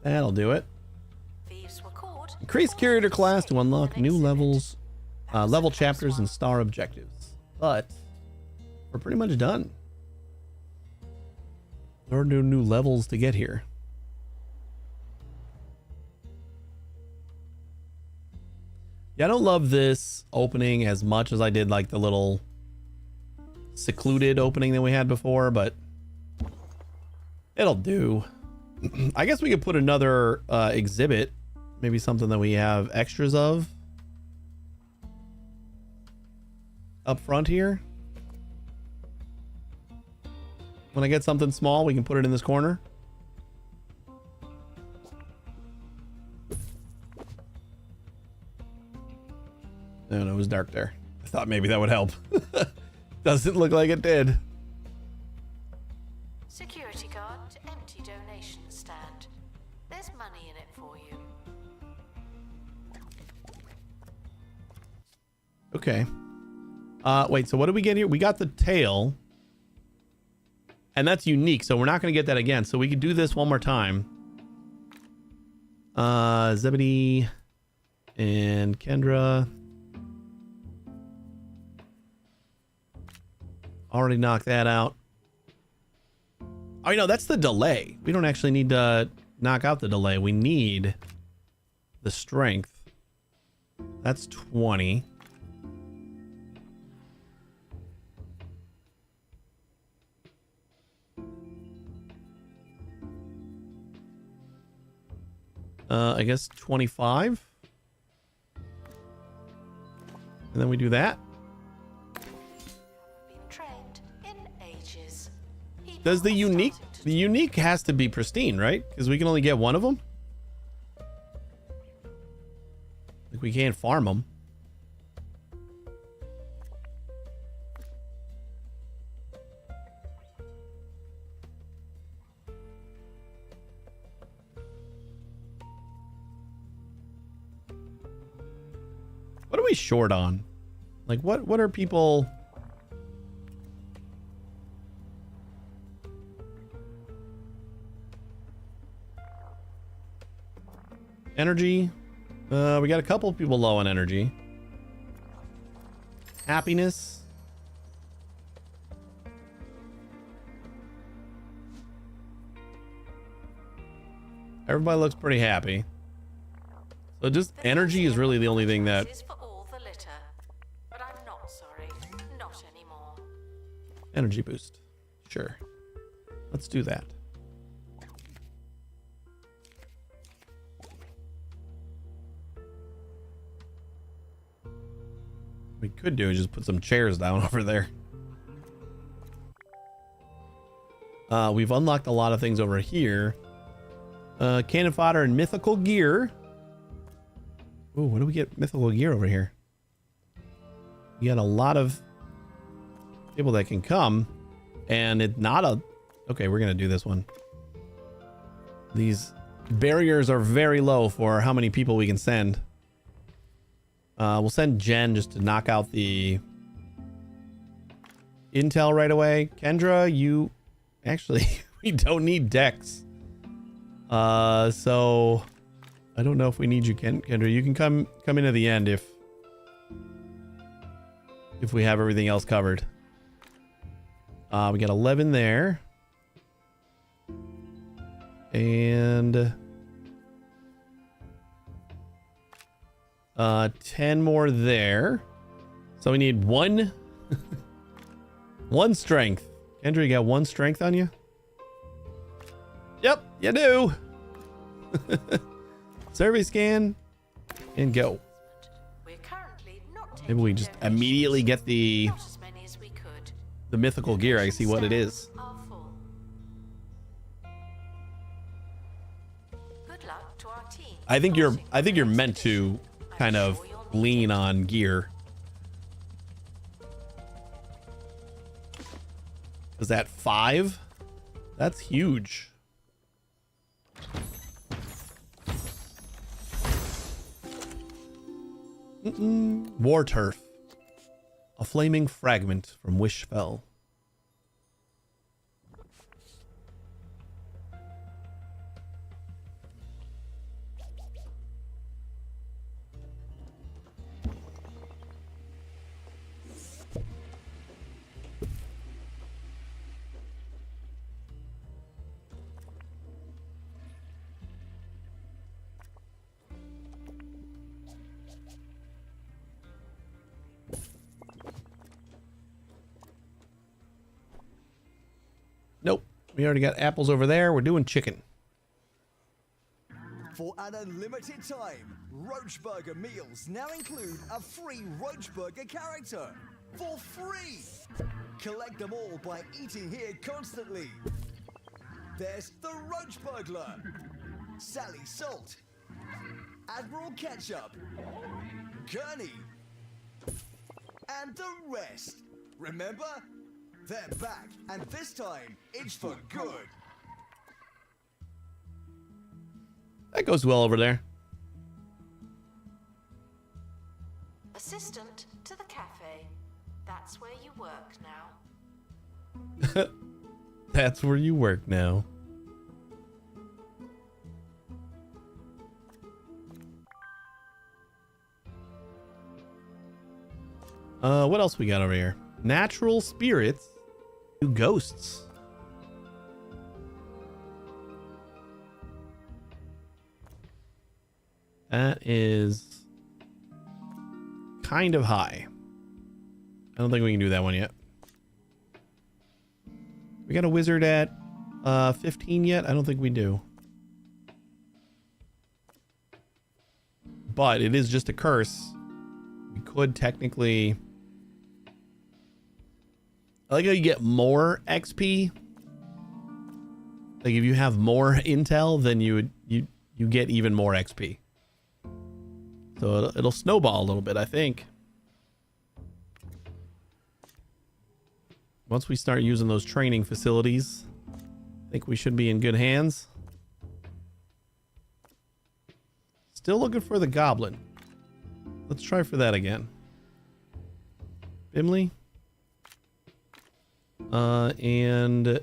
That'll do it. Thieves were caught. Increase curator class to unlock new Exhibit. levels, That was level the first chapters one. and star objectives. But we're pretty much done. There are no new levels to get here. Yeah, I don't love this opening as much as I did like the little secluded opening that we had before, but it'll do. I guess we could put another exhibit, maybe something that we have extras of up front here. When I get something small, we can put it in this corner. No, it was dark there. I thought maybe that would help. Doesn't look like it did. Security guard to empty donation stand. There's money in it for you. Okay. Wait, so what did we get here? We got the tail. And that's unique, so we're not going to get that again. So we could do this one more time. Zebedee and Kendra. Already knocked that out. Oh, you know, that's the delay. We don't actually need to knock out the delay. We need the strength. That's 20. I guess 25. And then we do that. Been trained in ages. People Does the are unique... starting to The unique has to be pristine, right? Because we can only get one of them. Like, we can't farm them. What are we short on? Like, what are people... Energy. We got a couple of people low on energy. Happiness. Everybody looks pretty happy. So just energy is really the only thing that... This is for all the litter. But I'm not sorry. Not anymore. Energy boost. Sure. Let's do that. We could do is just put some chairs down over there. We've unlocked a lot of things over here. Cannon fodder and mythical gear. Ooh, what do we get mythical gear over here? We got a lot of people that can come, and it's not a... Okay, we're gonna do this one. These barriers are very low for how many people we can send. We'll send Jen just to knock out the intel right away. Kendra, you... Actually, we don't need Dex. So... I don't know if we need you, Kendra. You can come in at the end if we have everything else covered. We got 11 there. And 10 more there. So we need one one strength. Kendra, you got one strength on you? Yep, you do. Survey scan and go. We're currently apparently not Maybe we taking just donations. immediately get the Not as many as we could. mythical gear. I see what it is. Stands are full. Good luck to our team. I think you're meant to kind of lean on gear. Is that 5? That's huge. War turf. A flaming fragment from Wishfell. Nope. We already got apples over there. We're doing chicken. For an unlimited time, Roachburger meals now include a free Roachburger character for free. Collect them all by eating here constantly. There's the Roachburglar, Sally Salt, Admiral Ketchup, Gurney, and the rest. Remember? They're back, and this time, it's for good. That goes well over there. Assistant to the cafe. That's where you work now. That's where you work now. What else we got over here? Natural spirits to ghosts. That is kind of high. I don't think we can do that one yet. We got a wizard at 15 yet? I don't think we do. But it is just a curse. We could technically... I like how you get more XP. Like if you have more intel, then you get even more XP. So it'll snowball a little bit, I think. Once we start using those training facilities, I think we should be in good hands. Still looking for the goblin. Let's try for that again. Bimley. And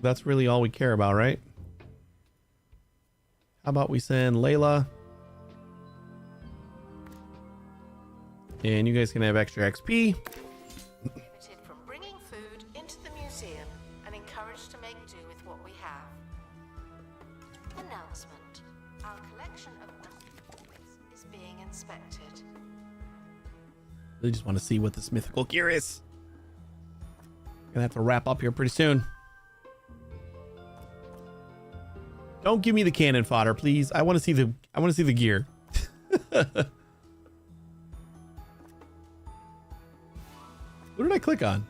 that's really all we care about, right? How about we send Layla? And you guys can have extra XP. Limited from bringing food into the museum and encouraged to make do with what we have. Announcement. Our collection of is being inspected. I just want to see what this mythical gear is. Gonna have to wrap up here pretty soon. Don't give me the cannon fodder, please. I want to see the gear. What did I click on?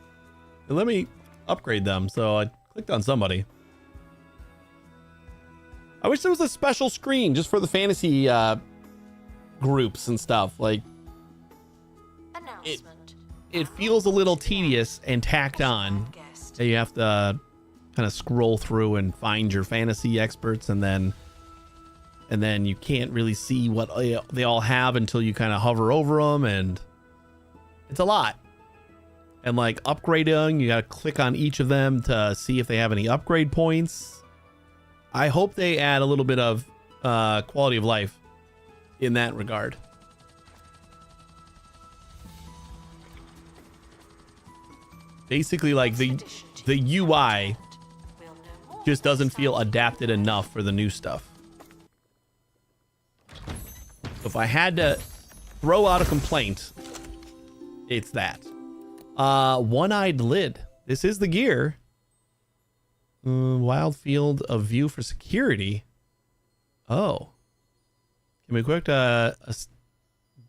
Let me upgrade them. So I clicked on somebody. I wish there was a special screen just for the fantasy groups and stuff. Like Announcement. it feels a little tedious and tacked on. Guest. You have to kind of scroll through and find your fantasy experts, and then you can't really see what they all have until you kind of hover over them, and it's a lot. And like upgrading, you got to click on each of them to see if they have any upgrade points. I hope they add a little bit of quality of life in that regard. Basically, like the UI just doesn't feel adapted enough for the new stuff. If I had to throw out a complaint, it's that. One-eyed lid. This is the gear. Wild field of view for security. Oh. Can we equip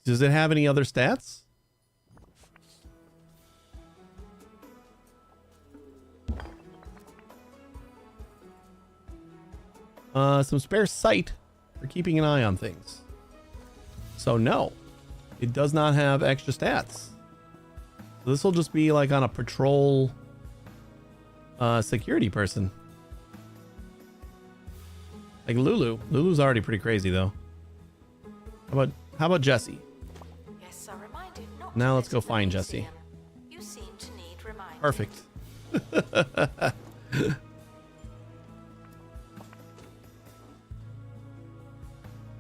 Does it have any other stats? Some spare sight for keeping an eye on things. So no, it does not have extra stats. So this will just be like on a patrol security person. Like Lulu. Lulu's already pretty crazy though. How about Jessie? Guests are reminded not Now to let's go visit the find Jessie. museum. You seem to need reminding. Perfect.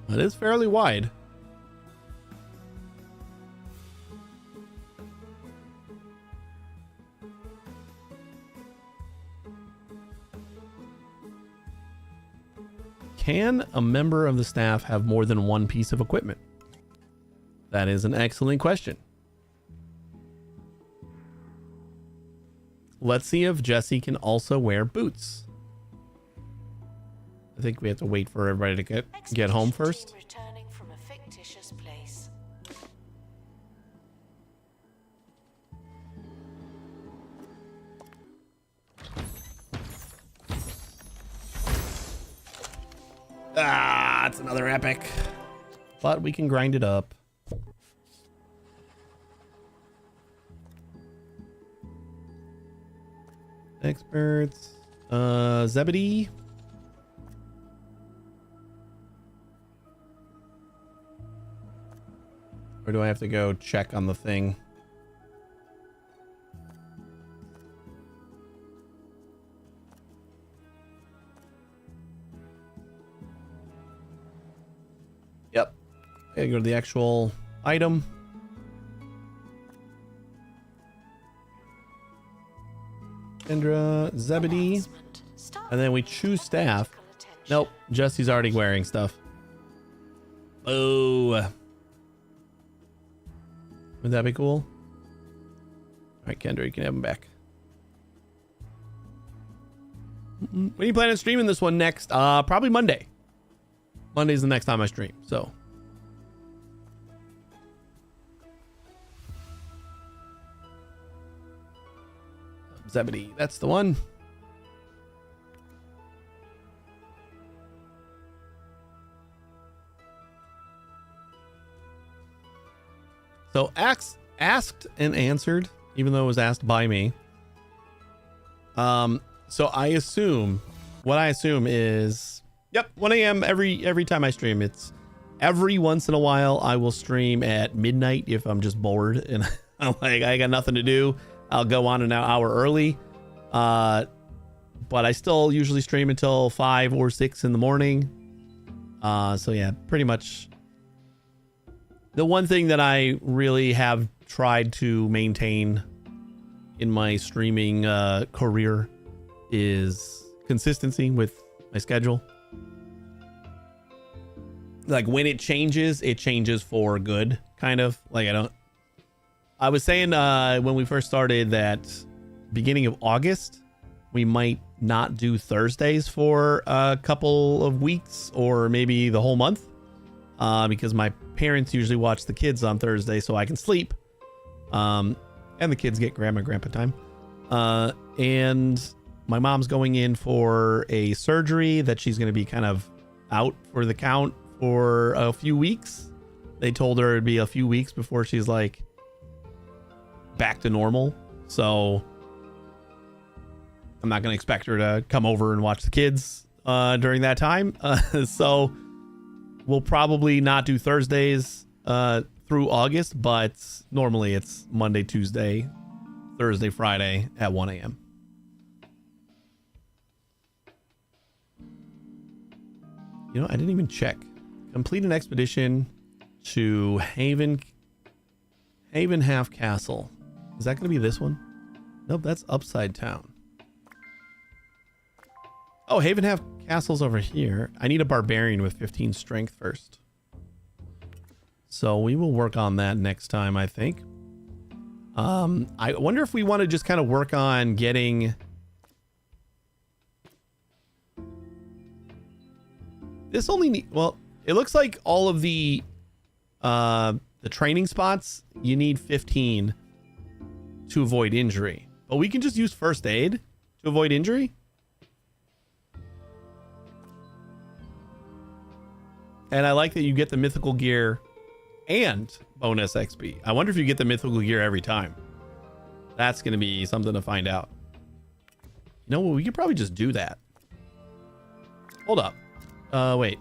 It is fairly wide. Can a member of the staff have more than one piece of equipment? That is an excellent question. Let's see if Jessie can also wear boots. I think we have to wait for everybody to get home first. Expedition team returning from a fictitious place. Ah, it's another epic. But we can grind it up. Experts. Zebedee. Or do I have to go check on the thing? Yep. Okay, go to the actual item. Kendra, Zebedee. Announcement. Start And then we paying choose staff. medical attention. Nope, Jesse's already wearing stuff. Oh. Would that be cool? All right, Kendra, you can have him back. When are you planning on streaming this one next? Probably Monday. Monday's the next time I stream, so. Zebedee, that's the one. So asked and answered, even though it was asked by me. So I assume is, yep, 1 a.m. every time I stream. It's every once in a while I will stream at midnight if I'm just bored and I'm like, I got nothing to do. I'll go on an hour early. But I still usually stream until 5 or 6 in the morning. So yeah, pretty much. The one thing that I really have tried to maintain in my streaming career is consistency with my schedule. Like when it changes for good, kind of. Like I was saying when we first started that beginning of August, we might not do Thursdays for a couple of weeks or maybe the whole month. Because my parents usually watch the kids on Thursday so I can sleep. And the kids get grandma and grandpa time. And my mom's going in for a surgery that she's going to be kind of out for the count for a few weeks. They told her it'd be a few weeks before she's like back to normal. So I'm not going to expect her to come over and watch the kids during that time. So we'll probably not do Thursdays through August, but normally it's Monday, Tuesday, Thursday, Friday at 1 a.m. You know, I didn't even check. Complete an expedition to Haven Half Castle. Is that going to be this one? Nope, that's Upside Town. Oh, Haven Half Castle's over here. I need a barbarian with 15 strength first. So we will work on that next time, I think. I wonder if we want to just kind of work on getting... This only need... Well, it looks like all of the the training spots, you need 15 to avoid injury. But we can just use first aid to avoid injury. And I like that you get the mythical gear and bonus XP. I wonder if you get the mythical gear every time. That's going to be something to find out. You know what? We could probably just do that. Hold up. Wait.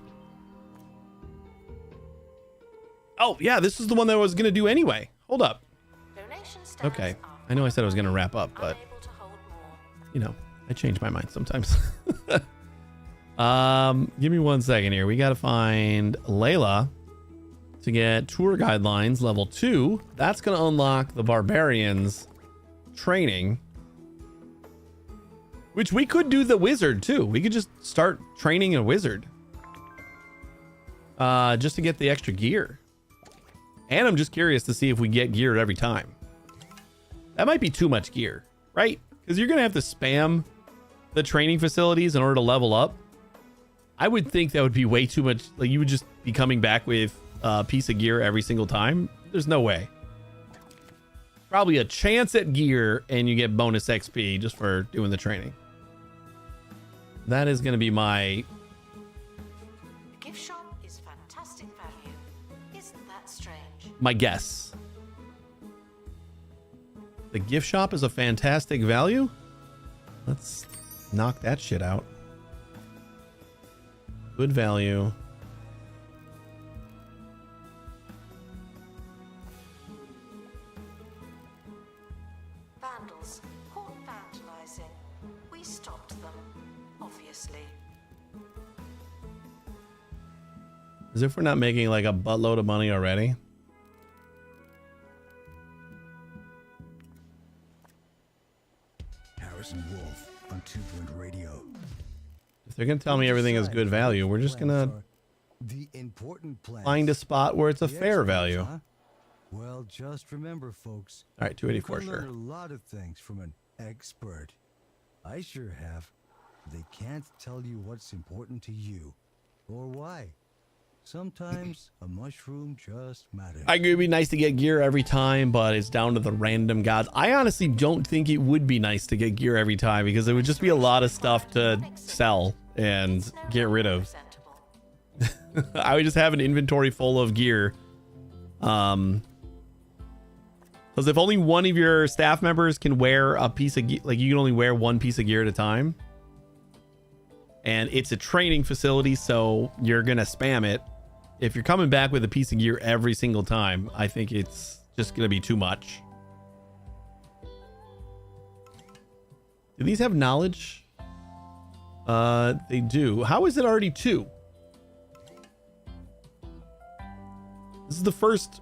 Oh, yeah, this is the one that I was going to do anyway. Hold up. Okay. I know I said I was going to wrap up, but, you know, I change my mind sometimes. Give me 1 second here. We got to find Layla to get tour guidelines level 2. That's going to unlock the barbarians training, which we could do the wizard too. We could just start training a wizard just to get the extra gear. And I'm just curious to see if we get gear every time. That might be too much gear, right? Because you're going to have to spam the training facilities in order to level up. I would think that would be way too much. Like, you would just be coming back with a piece of gear every single time. There's no way. Probably a chance at gear and you get bonus XP just for doing the training. That is going to be my... The gift shop is fantastic value. Isn't that strange? My guess. The gift shop is a fantastic value. Let's knock that shit out. Good value. Vandals caught vandalizing. We stopped them, obviously. As if we're not making like a buttload of money already. Harrison Wolf on 2 Point Radio. If they're going to tell me everything is good value, we're just going to the important plans. find a spot where it's a The fair experts, value. huh? Well, just remember, folks. All right, 284, you can learn sure. a lot of things from an expert. I sure have. They can't tell you what's important to you or why. Sometimes a mushroom just matters. I agree, it'd be nice to get gear every time, but it's down to the random gods. I honestly don't think it would be nice to get gear every time because it would just be a lot of stuff to sell and get rid of. I would just have an inventory full of gear. Because if only one of your staff members can wear a piece of gear, like you can only wear one piece of gear at a time. And it's a training facility, so you're going to spam it. If you're coming back with a piece of gear every single time, I think it's just going to be too much. Do these have knowledge? They do. How is it already 2? This is the first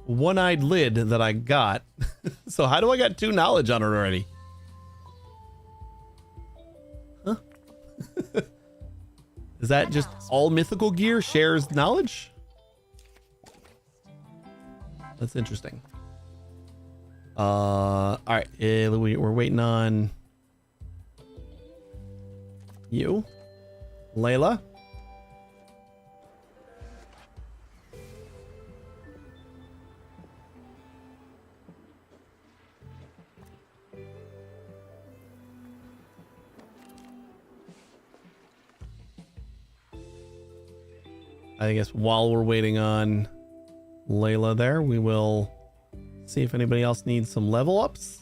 one-eyed lid that I got. So how do I got 2 knowledge on it already? Huh? Is that just all mythical gear shares knowledge? That's interesting. All right, we're waiting on you, Layla. I guess while we're waiting on Layla there, we will see if anybody else needs some level ups.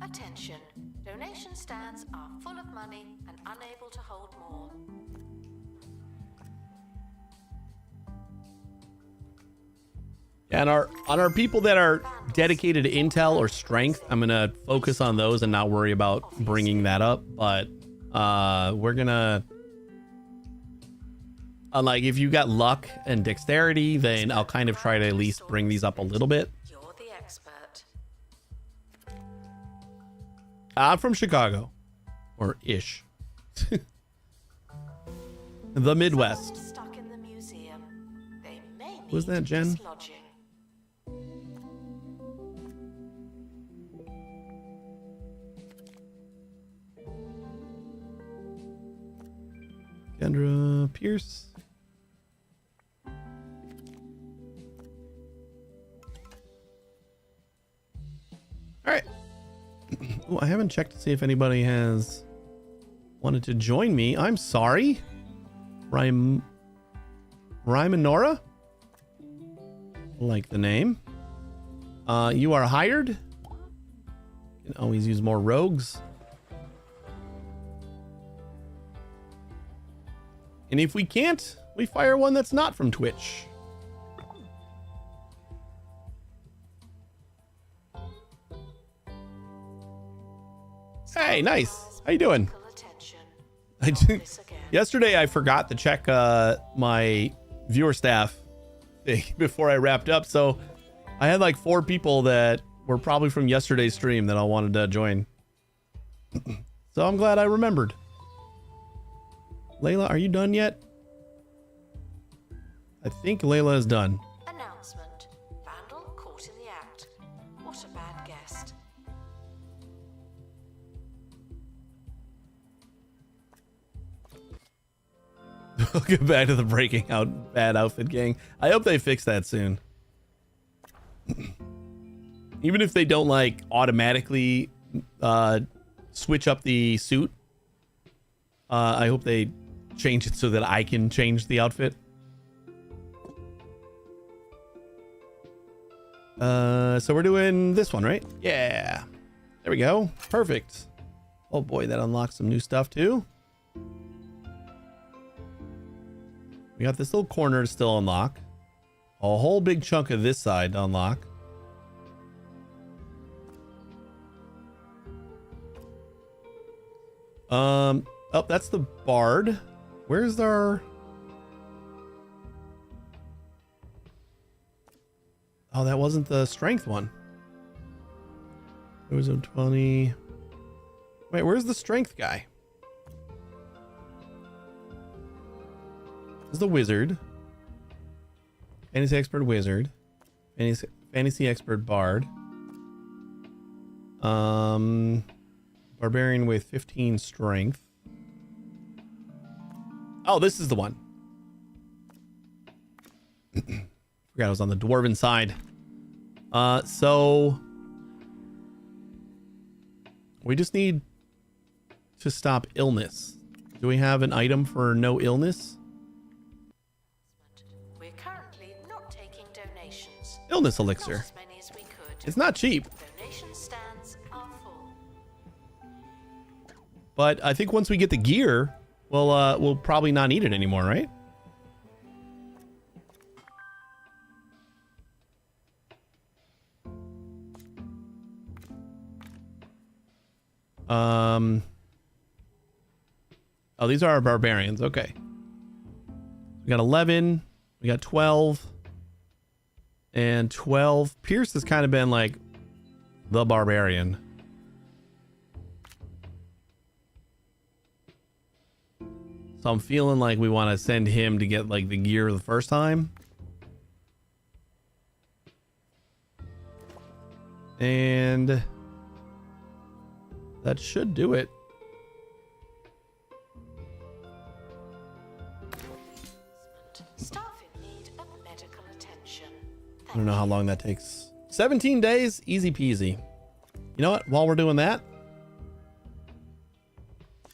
Attention. Donation stands are full of money and unable to hold more. And on our people that are dedicated to intel or strength, I'm gonna focus on those and not worry about bringing that up. But we're gonna, like, if you got luck and dexterity, then I'll kind of try to at least bring these up a little bit. You're the expert. I'm from Chicago, or ish, the Midwest. Stuck in the museum. They may Was that Jen? Lodging. Kendra Pierce. All right. Ooh, I haven't checked to see if anybody has wanted to join me. I'm sorry. Rymanora? Like the name. You are hired. You can always use more rogues. And if we can't, we fire one that's not from Twitch. Hey, nice. How you doing? Yesterday I forgot to check my viewer staff thing before I wrapped up, so I had like 4 people that were probably from yesterday's stream that I wanted to join. So I'm glad I remembered. Layla, are you done yet? I think Layla is done. Announcement. Vandal caught in the act. What a bad guest. We'll get back to the breaking out bad outfit gang. I hope they fix that soon. Even if they don't like automatically switch up the suit, I hope they change it so that I can change the outfit. So we're doing this one, right? Yeah. There we go. Perfect. Oh boy, that unlocks some new stuff too. We got this little corner to still unlock. A whole big chunk of this side to unlock. Oh, that's the bard. Where's our... Oh, that wasn't the strength one. It was a 20. Wait, where's the strength guy? This is the wizard. Fantasy expert wizard. Fantasy expert bard. Barbarian with 15 strength. Oh, this is the one. Forgot I was on the dwarven side. So we just need to stop illness. Do we have an item for no illness? We're currently not taking donations. Illness Not elixir. as many as we could. It's not cheap, Donation stands are full. but I think once we get the gear, we'll probably not need it anymore, right? Oh, these are our barbarians. Okay. We got 11. We got 12. And 12. Pierce has kind of been like the barbarian. So I'm feeling like we want to send him to get like the gear the first time. And that should do it. Staff in need of medical attention. I don't know how long that takes. 17 days, easy peasy. You know what? While we're doing that,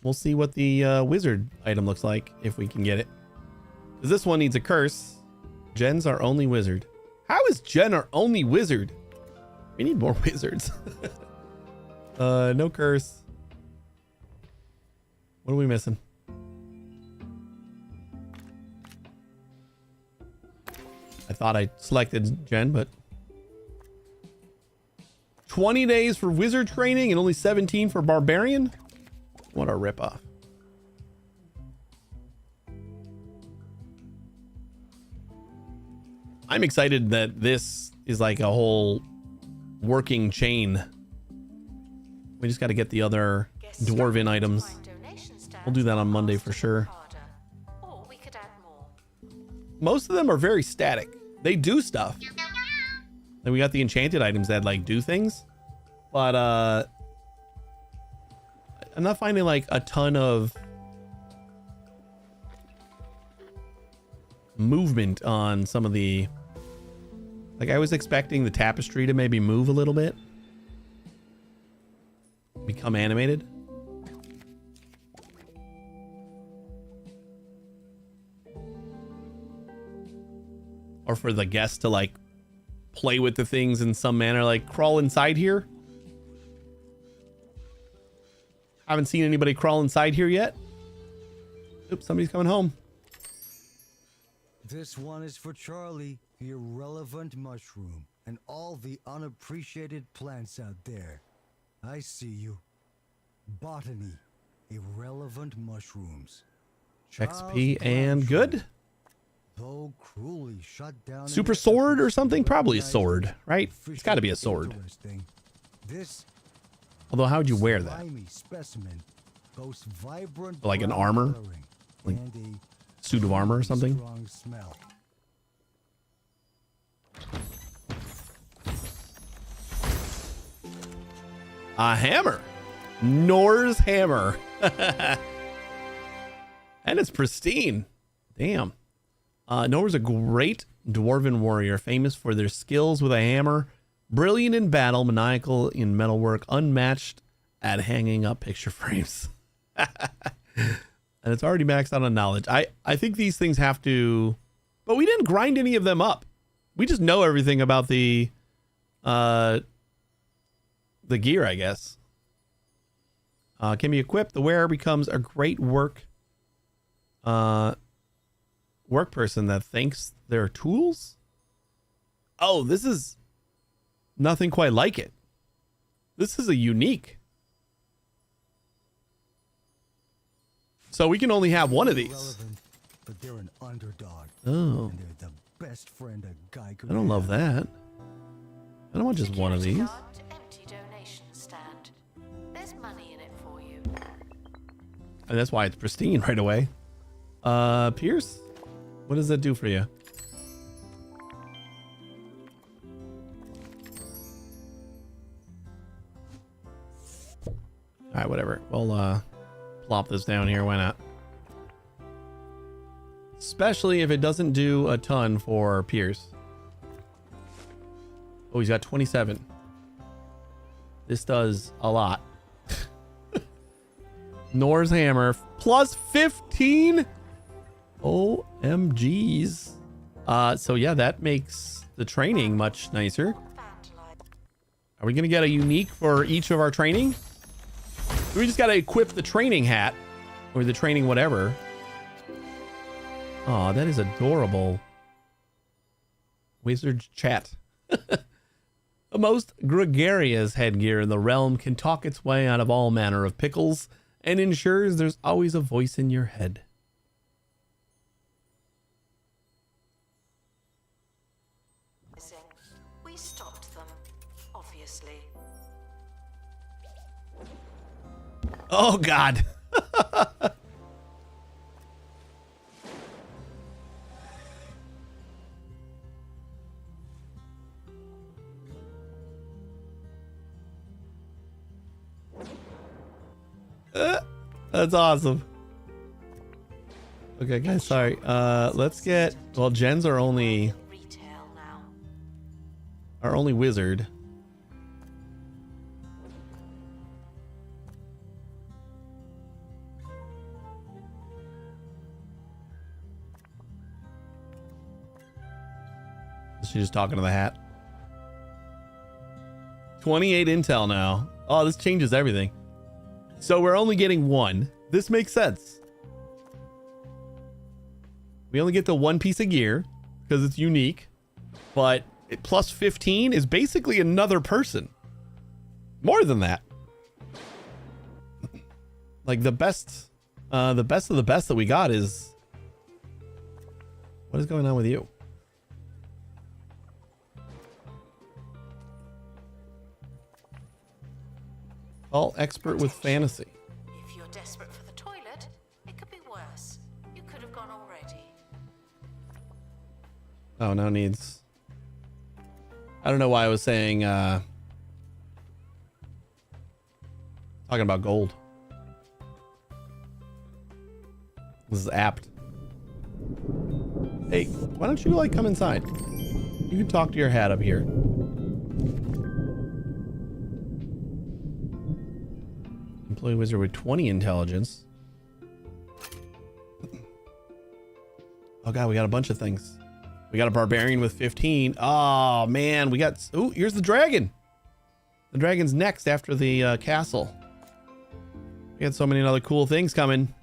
we'll see what the wizard item looks like if we can get it. Because this one needs a curse. Jen's our only wizard. How is Jen our only wizard? We need more wizards. No curse. What are we missing? I thought I selected Jen, but 20 days for wizard training and only 17 for barbarian? What a ripoff. I'm excited that this is like a whole working chain. We just got to get the other dwarven items. We'll do that on Monday for sure. Or we could add more. Most of them are very static. they do stuff. Then we got the enchanted items that like do things, but I'm not finding like a ton of movement on some of the, like I was expecting the tapestry to maybe move a little bit, become animated. Or for the guests to like play with the things in some manner, like crawl inside here. Haven't seen anybody crawl inside here yet. Oops, somebody's coming home. This one is for Charlie, the irrelevant mushroom, and all the unappreciated plants out there. I see you. Botany, irrelevant mushrooms. XP and good. Though cruelly shut down. Super sword or something? Probably a sword, right? It's got to be a sword. This Although, how would you wear that? slimy specimen boasts vibrant Like an brown armor? coloring Like and a suit of armor or something? strong smell. A hammer. Nor's hammer. And it's pristine. Damn. Nor's a great dwarven warrior, famous for their skills with a hammer, brilliant in battle, maniacal in metalwork, unmatched at hanging up picture frames. And it's already maxed out on knowledge. I think these things have to, but we didn't grind any of them up. We just know everything about the gear, I guess. Can be equipped. The wearer becomes a great work person that thanks their tools. Oh, this is nothing quite like it. This is a unique. So we can only have one of these. Irrelevant, but they're an underdog. Oh, And they're the best friend a guy could I don't love have. that. I don't want just one of Security these. guard to empty donation stand. There's money in it for you. And that's why it's pristine right away. Pierce, what does that do for you? All right, whatever. We'll plop this down here. Why not? Especially if it doesn't do a ton for Pierce. Oh, he's got 27. This does a lot. Nor's hammer plus 15. OMGs. So yeah, that makes the training much nicer. Are we gonna get a unique for each of our training? We just gotta equip the training hat or the training whatever. Oh, that is adorable. Wizard chat. The most gregarious headgear in the realm can talk its way out of all manner of pickles and ensures there's always a voice in your head. We stopped them, obviously. Oh, God. That's awesome. Okay, guys, sorry. Let's get, well, Jen's our only Retail now. wizard. Is she just talking to the hat? 28 intel now. Oh, this changes everything. So we're only getting one. This makes sense. We only get the one piece of gear because it's unique, but plus 15 is basically another person. More than that. Like the best of the best that we got is, what is going on with you? All expert with fantasy. If you're desperate for the toilet, it could be worse. You could have gone already. Oh, now needs I don't know why I was saying talking about gold. This is apt. Hey, why don't you like come inside? You can talk to your hat up here. Employee wizard with 20 intelligence. Oh god, we got a bunch of things. We got a barbarian with 15. Oh man, we got... Oh, here's the dragon. The dragon's next after the castle. We got so many other cool things coming.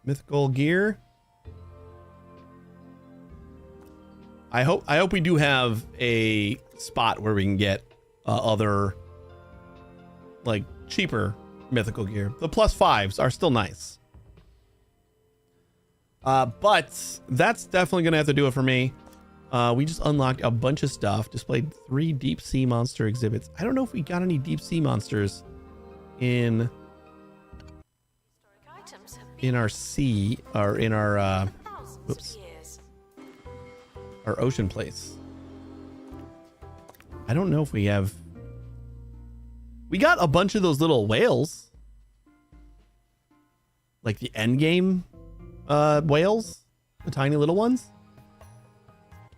Mythical gear. I hope we do have a spot where we can get other like cheaper mythical gear. The +5s are still nice. But that's definitely gonna have to do it for me. We just unlocked a bunch of stuff, displayed 3 deep sea monster exhibits. I don't know if we got any deep sea monsters in our sea or in our whoops, our ocean place. I don't know if we have. We got a bunch of those little whales, like the end game whales, the tiny little ones.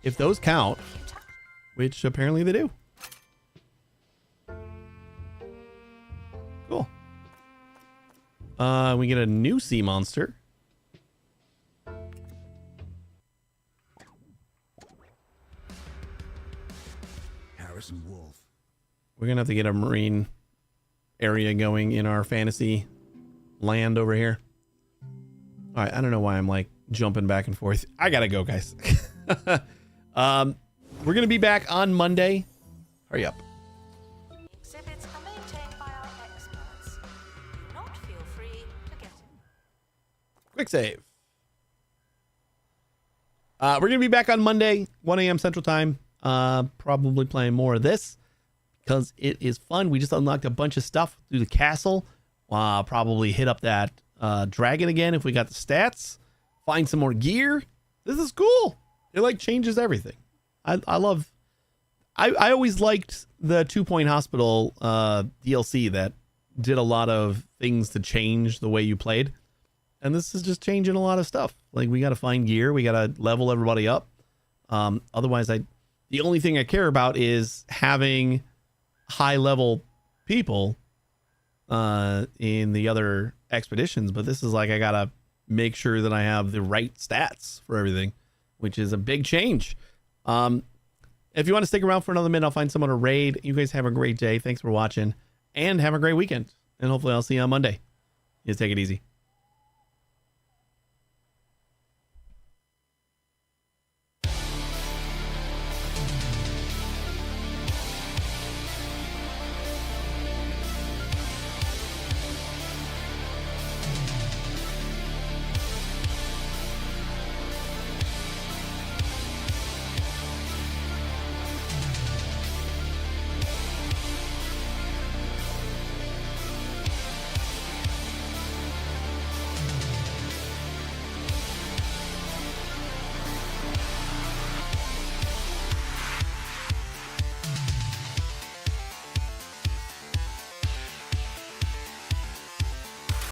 If those count, which apparently they do. Cool. We get a new sea monster. Harrison Wolf. We're gonna have to get a marine area going in our fantasy land over here. All right, I don't know why I'm like jumping back and forth. I gotta go, guys. We're gonna be back on Monday. Hurry up. Exhibits are maintained by our experts. Do not feel free to get in. Quick save. We're gonna be back on Monday, 1 a.m. Central Time. Probably playing more of this because it is fun. We just unlocked a bunch of stuff through the castle. Probably hit up that dragon again if we got the stats. Find some more gear. This is cool. It like changes everything. I love. I always liked the 2 Point Hospital DLC that did a lot of things to change the way you played, and this is just changing a lot of stuff. Like we got to find gear. We got to level everybody up. Otherwise, the only thing I care about is having high level people in the other expeditions. But this is like I gotta make sure that I have the right stats for everything, which is a big change. If you want to stick around for another minute, I'll find someone to raid. You guys have a great day. Thanks for watching and have a great weekend. And hopefully I'll see you on Monday. You take it easy.